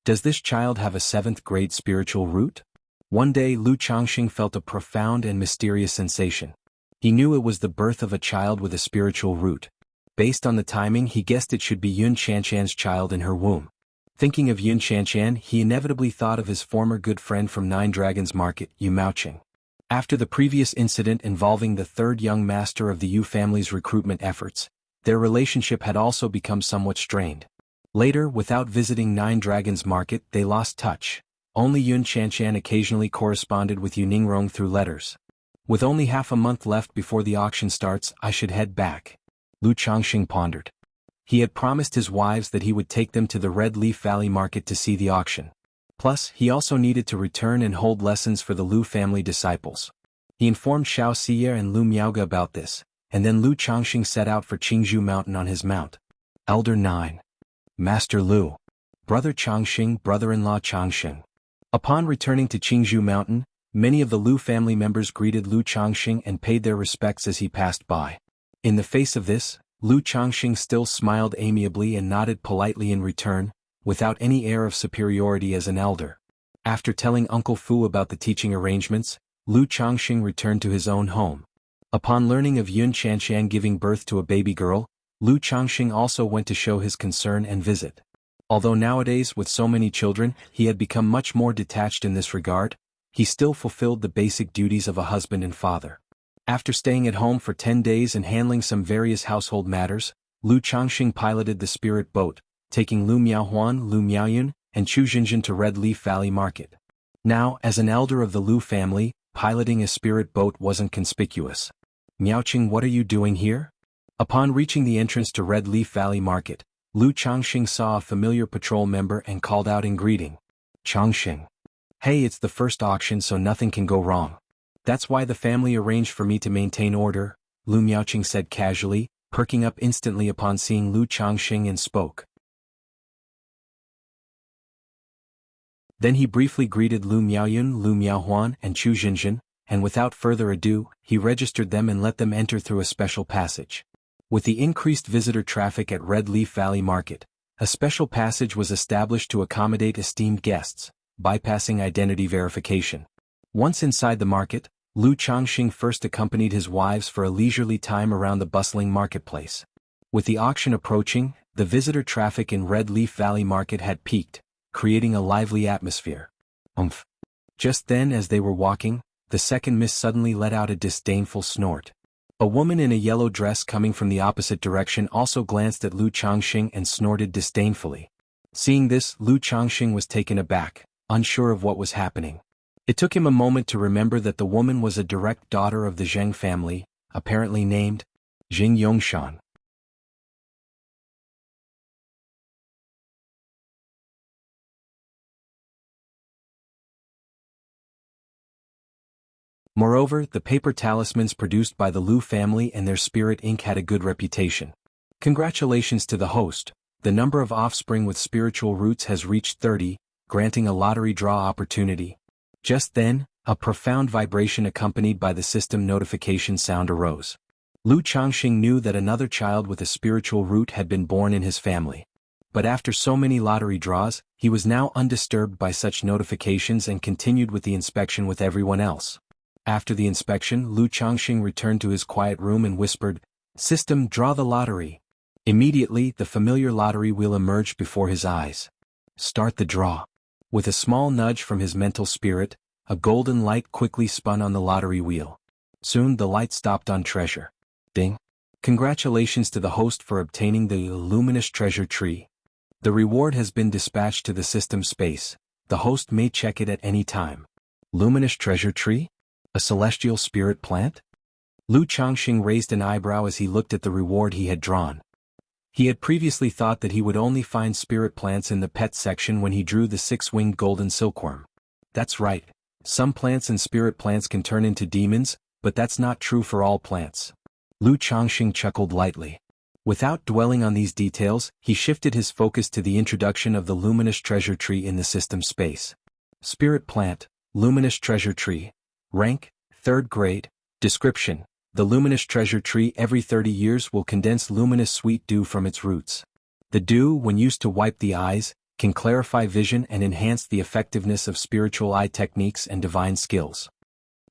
Does this child have a 7th grade spiritual root? One day Lu Changxing felt a profound and mysterious sensation. He knew it was the birth of a child with a spiritual root. Based on the timing he guessed it should be Yun Chanchan's child in her womb. Thinking of Yun Chanchan, he inevitably thought of his former good friend from Nine Dragons Market, Yu Maoqing. After the previous incident involving the third young master of the Yu family's recruitment efforts, their relationship had also become somewhat strained. Later, without visiting Nine Dragons Market, they lost touch. Only Yun Chanchan occasionally corresponded with Yu Ningrong through letters. With only half a month left before the auction starts, I should head back. Lu Changxing pondered. He had promised his wives that he would take them to the Red Leaf Valley Market to see the auction. Plus, he also needed to return and hold lessons for the Lu family disciples. He informed Xiao Xia and Lu Miaoge about this, and then Lu Changxing set out for Qingzhou Mountain on his mount. Elder 9. Master Lu. Brother Changxing, brother-in-law Changxing. Upon returning to Qingzhou Mountain, many of the Lu family members greeted Lu Changxing and paid their respects as he passed by. In the face of this, Lu Changxing still smiled amiably and nodded politely in return, without any air of superiority as an elder. After telling Uncle Fu about the teaching arrangements, Lu Changxing returned to his own home. Upon learning of Yun Chanchan giving birth to a baby girl, Lu Changxing also went to show his concern and visit. Although nowadays with so many children he had become much more detached in this regard, he still fulfilled the basic duties of a husband and father. After staying at home for 10 days and handling some various household matters, Lu Changxing piloted the spirit boat, taking Lu Miaohuan, Lu Miaoyun, and Chu Jinjin to Red Leaf Valley Market. Now, as an elder of the Lu family, piloting a spirit boat wasn't conspicuous. Miaoqing, what are you doing here? Upon reaching the entrance to Red Leaf Valley Market, Lu Changxing saw a familiar patrol member and called out in greeting. Changxing. Hey, it's the first auction so nothing can go wrong. That's why the family arranged for me to maintain order, Lu Miaoqing said casually, perking up instantly upon seeing Lu Changxing and spoke. Then he briefly greeted Lu Miaoyun, Lu Miaohuan, and Chu Jinjin, and without further ado, he registered them and let them enter through a special passage. With the increased visitor traffic at Red Leaf Valley Market, a special passage was established to accommodate esteemed guests, bypassing identity verification. Once inside the market, Lu Changxing first accompanied his wives for a leisurely time around the bustling marketplace. With the auction approaching, The visitor traffic in Red Leaf Valley Market had peaked, creating a lively atmosphere. Umph. Just then, as they were walking, the second miss suddenly let out a disdainful snort. A woman in a yellow dress coming from the opposite direction also glanced at Lu Changxing and snorted disdainfully. Seeing this, Lu Changxing was taken aback, unsure of what was happening. It took him a moment to remember that the woman was a direct daughter of the Zheng family, apparently named Jing Yongshan. Moreover, the paper talismans produced by the Lu family and their spirit ink had a good reputation. Congratulations to the host, the number of offspring with spiritual roots has reached 30, granting a lottery draw opportunity. Just then, a profound vibration accompanied by the system notification sound arose. Lu Changxing knew that another child with a spiritual root had been born in his family. But after so many lottery draws, he was now undisturbed by such notifications and continued with the inspection with everyone else. After the inspection, Lu Changxing returned to his quiet room and whispered, "System, draw the lottery." Immediately, the familiar lottery wheel emerged before his eyes. "Start the draw." With a small nudge from his mental spirit, a golden light quickly spun on the lottery wheel. Soon the light stopped on treasure. Ding. Congratulations to the host for obtaining the luminous treasure tree. The reward has been dispatched to the system space. The host may check it at any time. Luminous treasure tree? A celestial spirit plant? Lu Changxing raised an eyebrow as he looked at the reward he had drawn. He had previously thought that he would only find spirit plants in the pet section when he drew the six-winged golden silkworm. That's right. Some plants and spirit plants can turn into demons, but that's not true for all plants. Lu Changxing chuckled lightly. Without dwelling on these details, he shifted his focus to the introduction of the luminous treasure tree in the system space. Spirit plant, luminous treasure tree. Rank, 3rd grade. Description: the luminous treasure tree every 30 years will condense luminous sweet dew from its roots. The dew, when used to wipe the eyes, can clarify vision and enhance the effectiveness of spiritual eye techniques and divine skills.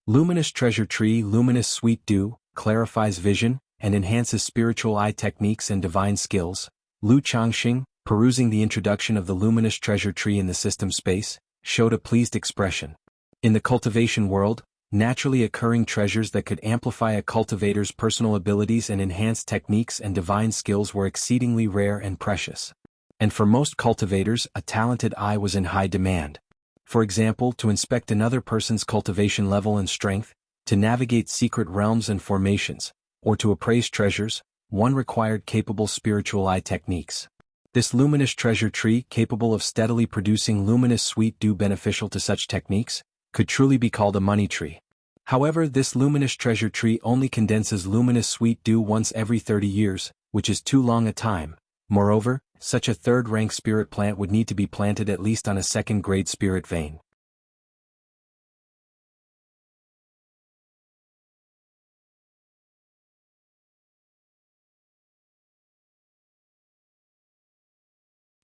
Luminous treasure tree luminous sweet dew clarifies vision and enhances spiritual eye techniques and divine skills. Lu Changxing, perusing the introduction of the luminous treasure tree in the system space, showed a pleased expression. In the cultivation world, naturally occurring treasures that could amplify a cultivator's personal abilities and enhance techniques and divine skills were exceedingly rare and precious. And for most cultivators, a talented eye was in high demand. For example, to inspect another person's cultivation level and strength, to navigate secret realms and formations, or to appraise treasures, one required capable spiritual eye techniques. This luminous treasure tree, capable of steadily producing luminous sweet dew beneficial to such techniques, could truly be called a money tree. However, this luminous treasure tree only condenses luminous sweet dew once every 30 years, which is too long a time. Moreover, such a 3rd-rank spirit plant would need to be planted at least on a 2nd-grade spirit vein.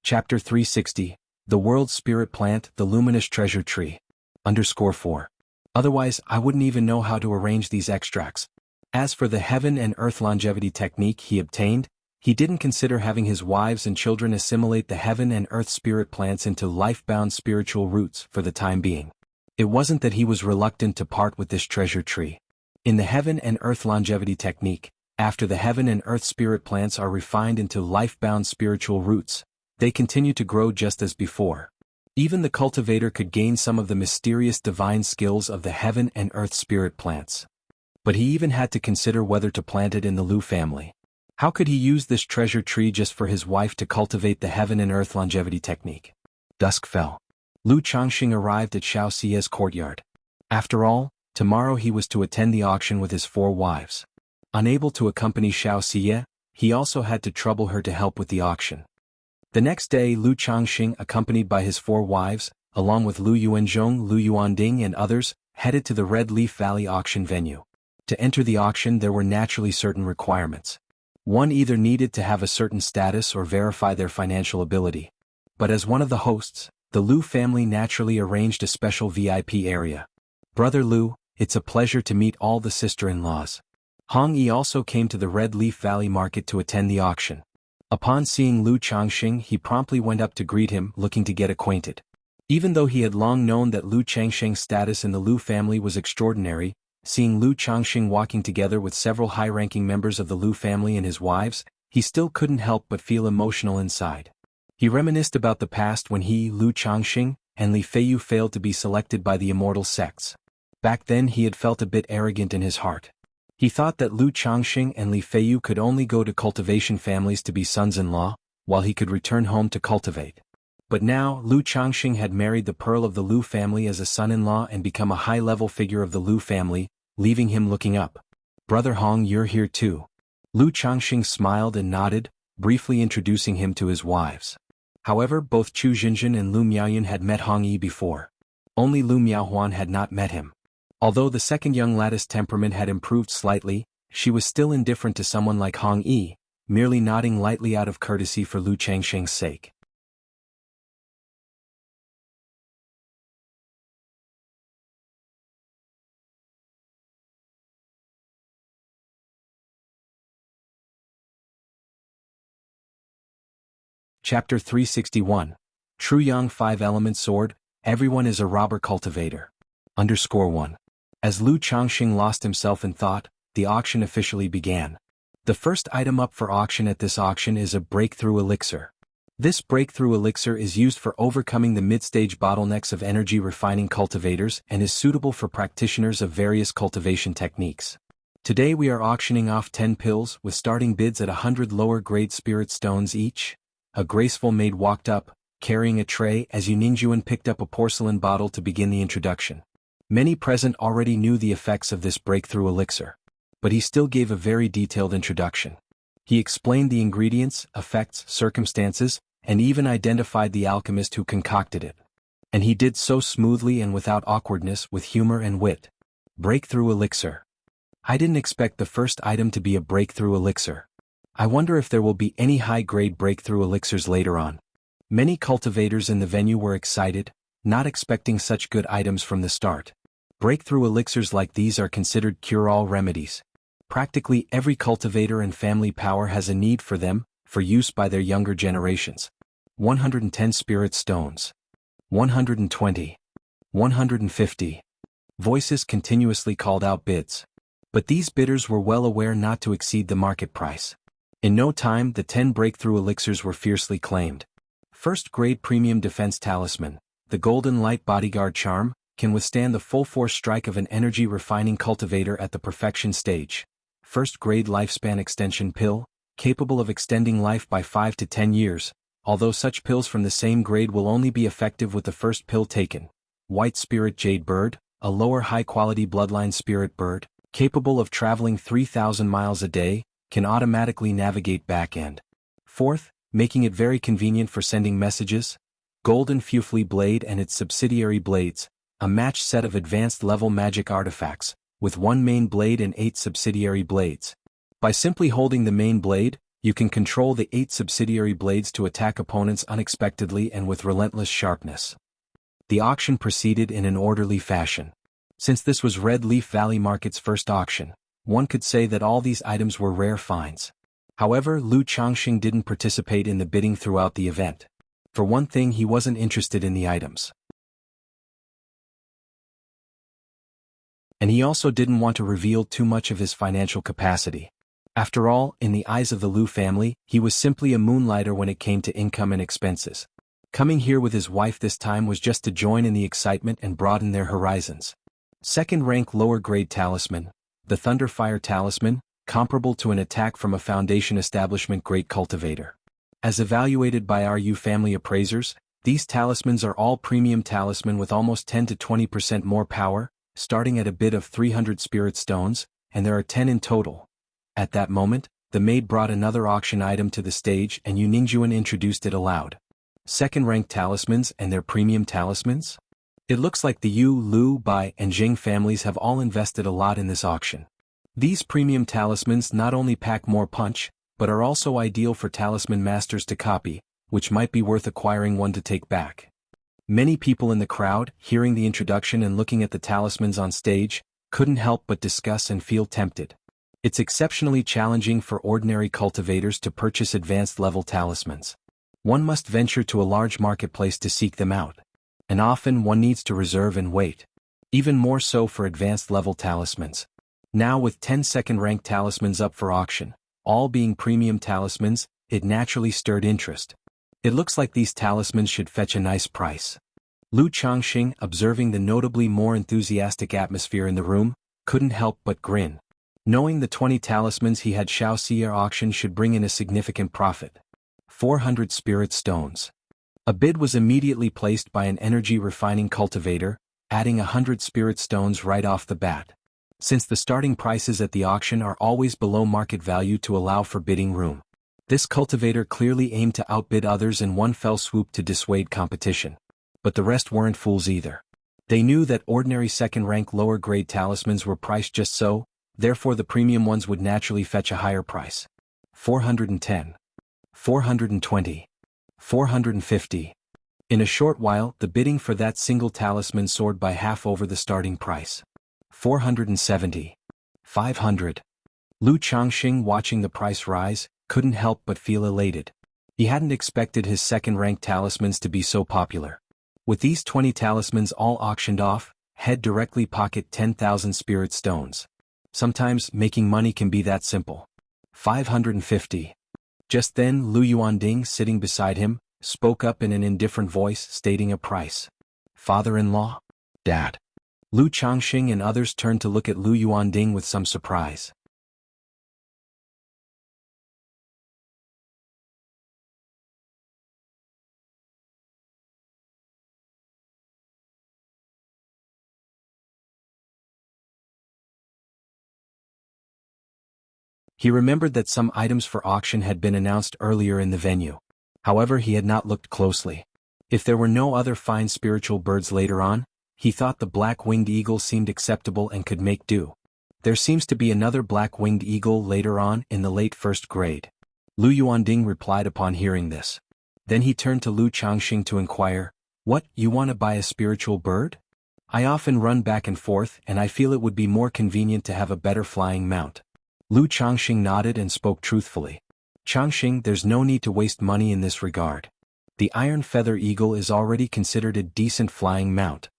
Chapter 360, The World's Spirit Plant, the Luminous Treasure Tree. _4. Otherwise, I wouldn't even know how to arrange these extracts. As for the heaven and earth longevity technique he obtained, he didn't consider having his wives and children assimilate the heaven and earth spirit plants into life-bound spiritual roots for the time being. It wasn't that he was reluctant to part with this treasure tree. In the heaven and earth longevity technique, after the heaven and earth spirit plants are refined into life-bound spiritual roots, they continue to grow just as before. Even the cultivator could gain some of the mysterious divine skills of the heaven and earth spirit plants. But he even had to consider whether to plant it in the Lu family. How could he use this treasure tree just for his wife to cultivate the heaven and earth longevity technique? Dusk fell. Lu Changxing arrived at Xiao Xie's courtyard. After all, tomorrow he was to attend the auction with his 4 wives. Unable to accompany Xiao Xie, he also had to trouble her to help with the auction. The next day, Lu Changxing, accompanied by his 4 wives, along with Lu Yuanzhong, Lu Yuanding and others, headed to the Red Leaf Valley auction venue. To enter the auction there were naturally certain requirements. One either needed to have a certain status or verify their financial ability. But as one of the hosts, the Lu family naturally arranged a special VIP area. Brother Lu, it's a pleasure to meet all the sister-in-laws. Hong Yi also came to the Red Leaf Valley market to attend the auction. Upon seeing Lu Changxing, he promptly went up to greet him, looking to get acquainted. Even though he had long known that Lu Changxing's status in the Lu family was extraordinary, seeing Lu Changxing walking together with several high-ranking members of the Lu family and his wives, he still couldn't help but feel emotional inside. He reminisced about the past when he, Lu Changxing, and Li Feiyu failed to be selected by the immortal sects. Back then he had felt a bit arrogant in his heart. He thought that Lu Changxing and Li Feiyu could only go to cultivation families to be sons-in-law, while he could return home to cultivate. But now, Lu Changxing had married the pearl of the Lu family as a son-in-law and become a high-level figure of the Lu family, leaving him looking up. "Brother Hong, you're here too." Lu Changxing smiled and nodded, briefly introducing him to his wives. However, both Chu Jinjin and Lu Miaoyun had met Hong Yi before. Only Lu Miaohuan had not met him. Although the second young lattice temperament had improved slightly, she was still indifferent to someone like Hong Yi, merely nodding lightly out of courtesy for Lu Changxing's sake. Chapter 361. True Yang 5-Element Sword, Everyone is a Robber Cultivator. _1. As Lu Changxing lost himself in thought, the auction officially began. The first item up for auction at this auction is a breakthrough elixir. This breakthrough elixir is used for overcoming the mid-stage bottlenecks of energy refining cultivators and is suitable for practitioners of various cultivation techniques. Today we are auctioning off 10 pills with starting bids at 100 lower-grade spirit stones each. A graceful maid walked up, carrying a tray as Yu Ningjuan picked up a porcelain bottle to begin the introduction. Many present already knew the effects of this breakthrough elixir. But he still gave a very detailed introduction. He explained the ingredients, effects, circumstances, and even identified the alchemist who concocted it. And he did so smoothly and without awkwardness, with humor and wit. Breakthrough elixir. I didn't expect the first item to be a breakthrough elixir. I wonder if there will be any high-grade breakthrough elixirs later on. Many cultivators in the venue were excited, not expecting such good items from the start. Breakthrough elixirs like these are considered cure-all remedies. Practically every cultivator and family power has a need for them, for use by their younger generations. 110 spirit stones. 120. 150. Voices continuously called out bids. But these bidders were well aware not to exceed the market price. In no time the 10 breakthrough elixirs were fiercely claimed. First-grade premium defense talisman, the Golden Light Bodyguard Charm, can withstand the full-force strike of an energy-refining cultivator at the perfection stage. First-grade lifespan extension pill, capable of extending life by 5 to 10 years, although such pills from the same grade will only be effective with the first pill taken. White Spirit Jade Bird, a lower high-quality bloodline spirit bird, capable of traveling 3,000 miles a day, can automatically navigate back-end. Fourth, making it very convenient for sending messages, Golden Fufli Blade and its subsidiary blades, a matched set of advanced-level magic artifacts, with one main blade and 8 subsidiary blades. By simply holding the main blade, you can control the 8 subsidiary blades to attack opponents unexpectedly and with relentless sharpness. The auction proceeded in an orderly fashion. Since this was Red Leaf Valley Market's first auction, one could say that all these items were rare finds. However, Lu Changxing didn't participate in the bidding throughout the event. For one thing, he wasn't interested in the items. And he also didn't want to reveal too much of his financial capacity. After all, in the eyes of the Lu family, he was simply a moonlighter when it came to income and expenses. Coming here with his wife this time was just to join in the excitement and broaden their horizons. Second-rank lower-grade talisman, the Thunderfire Talisman, comparable to an attack from a Foundation Establishment Great Cultivator. As evaluated by our U family appraisers, these talismans are all premium talisman with almost 10 to 20% more power, starting at a bid of 300 spirit stones, and there are 10 in total. At that moment, the maid brought another auction item to the stage and Yu Ningjuan introduced it aloud. Second-ranked talismans and their premium talismans? It looks like the Yu, Lu, Bai, and Jing families have all invested a lot in this auction. These premium talismans not only pack more punch, but are also ideal for talisman masters to copy, which might be worth acquiring one to take back. Many people in the crowd, hearing the introduction and looking at the talismans on stage, couldn't help but discuss and feel tempted. It's exceptionally challenging for ordinary cultivators to purchase advanced level talismans. One must venture to a large marketplace to seek them out. And often one needs to reserve and wait. Even more so for advanced level talismans. Now with 10-second rank talismans up for auction, all being premium talismans, it naturally stirred interest. It looks like these talismans should fetch a nice price. Lu Changxing, observing the notably more enthusiastic atmosphere in the room, couldn't help but grin. Knowing the 20 talismans he had Xiaoxia auction should bring in a significant profit. 400 spirit stones. A bid was immediately placed by an energy refining cultivator, adding 100 spirit stones right off the bat. Since the starting prices at the auction are always below market value to allow for bidding room, this cultivator clearly aimed to outbid others in one fell swoop to dissuade competition. But the rest weren't fools either. They knew that ordinary second-rank lower-grade talismans were priced just so, therefore the premium ones would naturally fetch a higher price. 410. 420. 450. In a short while, the bidding for that single talisman soared by half over the starting price. 470. 500. Lu Changxing, watching the price rise, couldn't help but feel elated. He hadn't expected his second-rank talismans to be so popular. With these 20 talismans all auctioned off, he'd directly pocket 10,000 spirit stones. Sometimes making money can be that simple. 550. Just then Lu Yuanding, sitting beside him, spoke up in an indifferent voice, stating a price. Father-in-law? Dad. Lu Changxing and others turned to look at Lu Yuanding with some surprise. He remembered that some items for auction had been announced earlier in the venue. However, he had not looked closely. If there were no other fine spiritual birds later on, he thought the black-winged eagle seemed acceptable and could make do. There seems to be another black-winged eagle later on in the late first grade. Lu Yuanding replied upon hearing this. Then he turned to Lu Changxing to inquire, "What, you want to buy a spiritual bird? I often run back and forth and I feel it would be more convenient to have a better flying mount." Lu Changxing nodded and spoke truthfully. "Changxing, there's no need to waste money in this regard. The iron feather eagle is already considered a decent flying mount.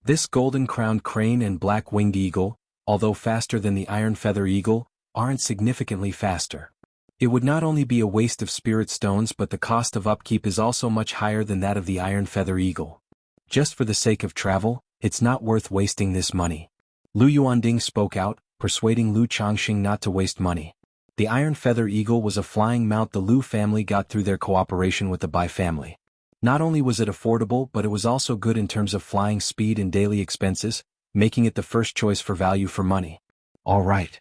This golden-crowned crane and black-winged eagle, although faster than the iron feather eagle, aren't significantly faster. It would not only be a waste of spirit stones, but the cost of upkeep is also much higher than that of the iron feather eagle. Just for the sake of travel, it's not worth wasting this money." Lu Yuanding spoke out, persuading Lu Changxing not to waste money. The iron feather eagle was a flying mount the Lu family got through their cooperation with the Bai family. Not only was it affordable, but it was also good in terms of flying speed and daily expenses, making it the first choice for value for money. All right.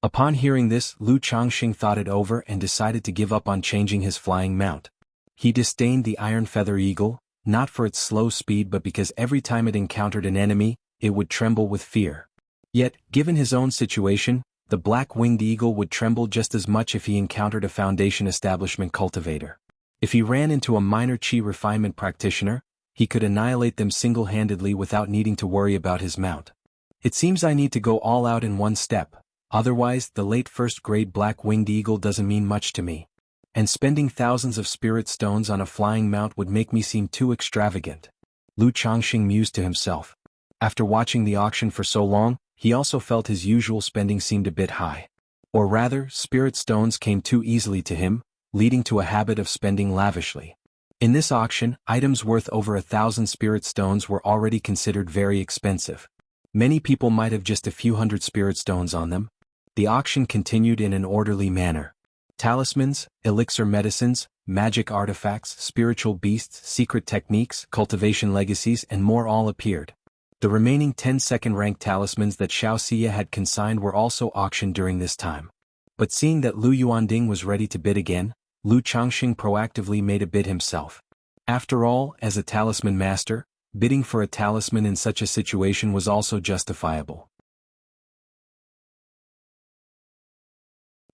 Upon hearing this, Lu Changxing thought it over and decided to give up on changing his flying mount. He disdained the iron feather eagle, not for its slow speed but because every time it encountered an enemy, it would tremble with fear. Yet, given his own situation, the black-winged eagle would tremble just as much if he encountered a foundation establishment cultivator. If he ran into a minor qi refinement practitioner, he could annihilate them single-handedly without needing to worry about his mount. It seems I need to go all out in one step, otherwise the late first-grade black-winged eagle doesn't mean much to me. And spending thousands of spirit stones on a flying mount would make me seem too extravagant. Lu Changxing mused to himself. After watching the auction for so long, he also felt his usual spending seemed a bit high. Or rather, spirit stones came too easily to him, leading to a habit of spending lavishly. In this auction, items worth over 1,000 spirit stones were already considered very expensive. Many people might have just a few hundred spirit stones on them. The auction continued in an orderly manner. Talismans, elixir medicines, magic artifacts, spiritual beasts, secret techniques, cultivation legacies, and more all appeared. The remaining 10 second-rank talismans that Xiaoxia had consigned were also auctioned during this time. But seeing that Lu Yuanding was ready to bid again, Lu Changxing proactively made a bid himself. After all, as a talisman master, bidding for a talisman in such a situation was also justifiable.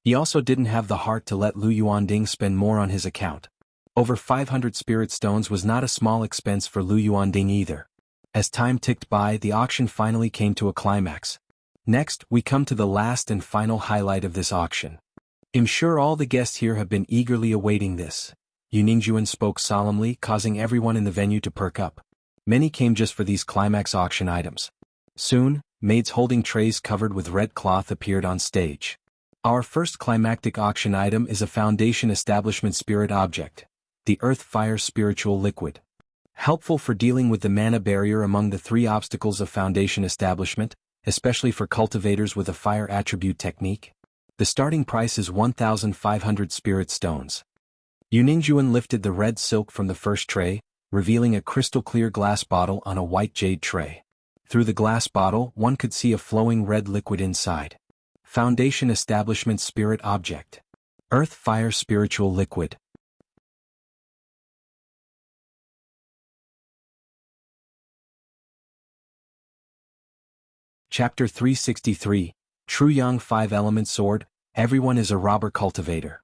He also didn't have the heart to let Lu Yuanding spend more on his account. Over 500 spirit stones was not a small expense for Lu Yuanding either. As time ticked by, the auction finally came to a climax. Next, we come to the last and final highlight of this auction. I'm sure all the guests here have been eagerly awaiting this. Ningjuan spoke solemnly, causing everyone in the venue to perk up. Many came just for these climax auction items. Soon, maids holding trays covered with red cloth appeared on stage. Our first climactic auction item is a Foundation Establishment Spirit Object, the Earth Fire Spiritual Liquid. Helpful for dealing with the mana barrier among the 3 obstacles of Foundation Establishment, especially for cultivators with a fire attribute technique. The starting price is 1,500 spirit stones. Ningjuan lifted the red silk from the first tray, revealing a crystal-clear glass bottle on a white jade tray. Through the glass bottle, one could see a flowing red liquid inside. Foundation Establishment Spirit Object. Earth Fire Spiritual Liquid. Chapter 363, True Yang 5-Element Sword, Everyone is a Robber Cultivator.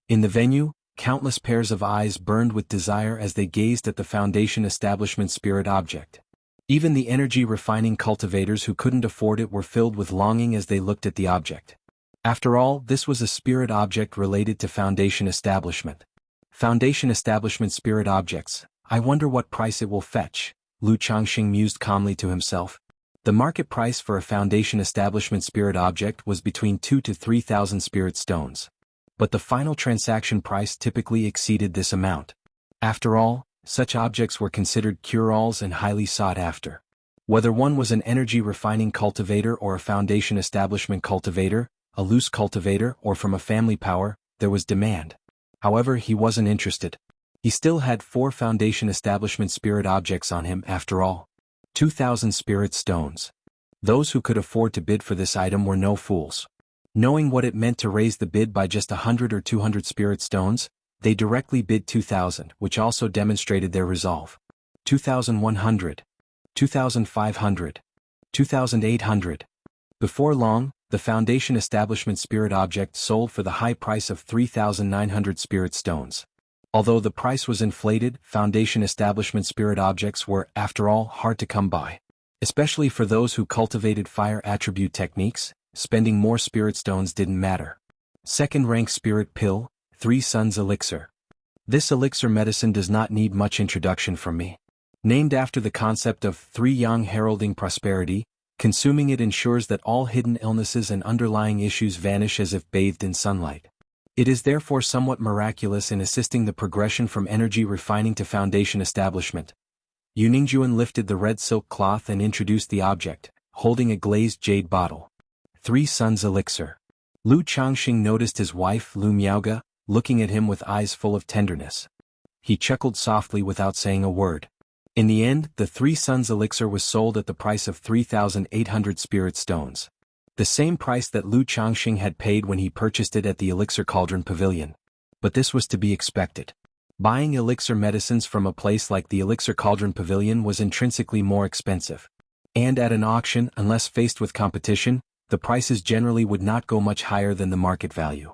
In the venue, countless pairs of eyes burned with desire as they gazed at the Foundation Establishment Spirit Object. Even the energy-refining cultivators who couldn't afford it were filled with longing as they looked at the object. After all, this was a spirit object related to Foundation Establishment. Foundation Establishment Spirit Objects, I wonder what price it will fetch, Lu Changxing mused calmly to himself. The market price for a Foundation Establishment Spirit Object was between 2,000 to 3,000 spirit stones. But the final transaction price typically exceeded this amount. After all, such objects were considered cure-alls and highly sought after. Whether one was an energy-refining cultivator or a Foundation Establishment cultivator, a loose cultivator or from a family power, there was demand. However, he wasn't interested. He still had 4 Foundation Establishment Spirit Objects on him after all. 2,000 spirit stones. Those who could afford to bid for this item were no fools. Knowing what it meant to raise the bid by just 100 or 200 spirit stones, they directly bid 2,000, which also demonstrated their resolve. 2,100. 2,500. 2,800. Before long, the Foundation Establishment Spirit Object sold for the high price of 3,900 spirit stones. Although the price was inflated, Foundation Establishment Spirit Objects were, after all, hard to come by. Especially for those who cultivated fire attribute techniques, spending more spirit stones didn't matter. Second-rank Spirit Pill, 3 Suns Elixir. This elixir medicine does not need much introduction from me. Named after the concept of 3 Yang heralding prosperity, consuming it ensures that all hidden illnesses and underlying issues vanish as if bathed in sunlight. It is therefore somewhat miraculous in assisting the progression from energy refining to Foundation Establishment. Ningjuan lifted the red silk cloth and introduced the object, holding a glazed jade bottle. 3 Suns Elixir. Lu Changxing noticed his wife, Lu Miaoga, looking at him with eyes full of tenderness. He chuckled softly without saying a word. In the end, the 3 Suns Elixir was sold at the price of 3,800 spirit stones. The same price that Lu Changxing had paid when he purchased it at the Elixir Cauldron Pavilion. But this was to be expected. Buying elixir medicines from a place like the Elixir Cauldron Pavilion was intrinsically more expensive. And at an auction, unless faced with competition, the prices generally would not go much higher than the market value.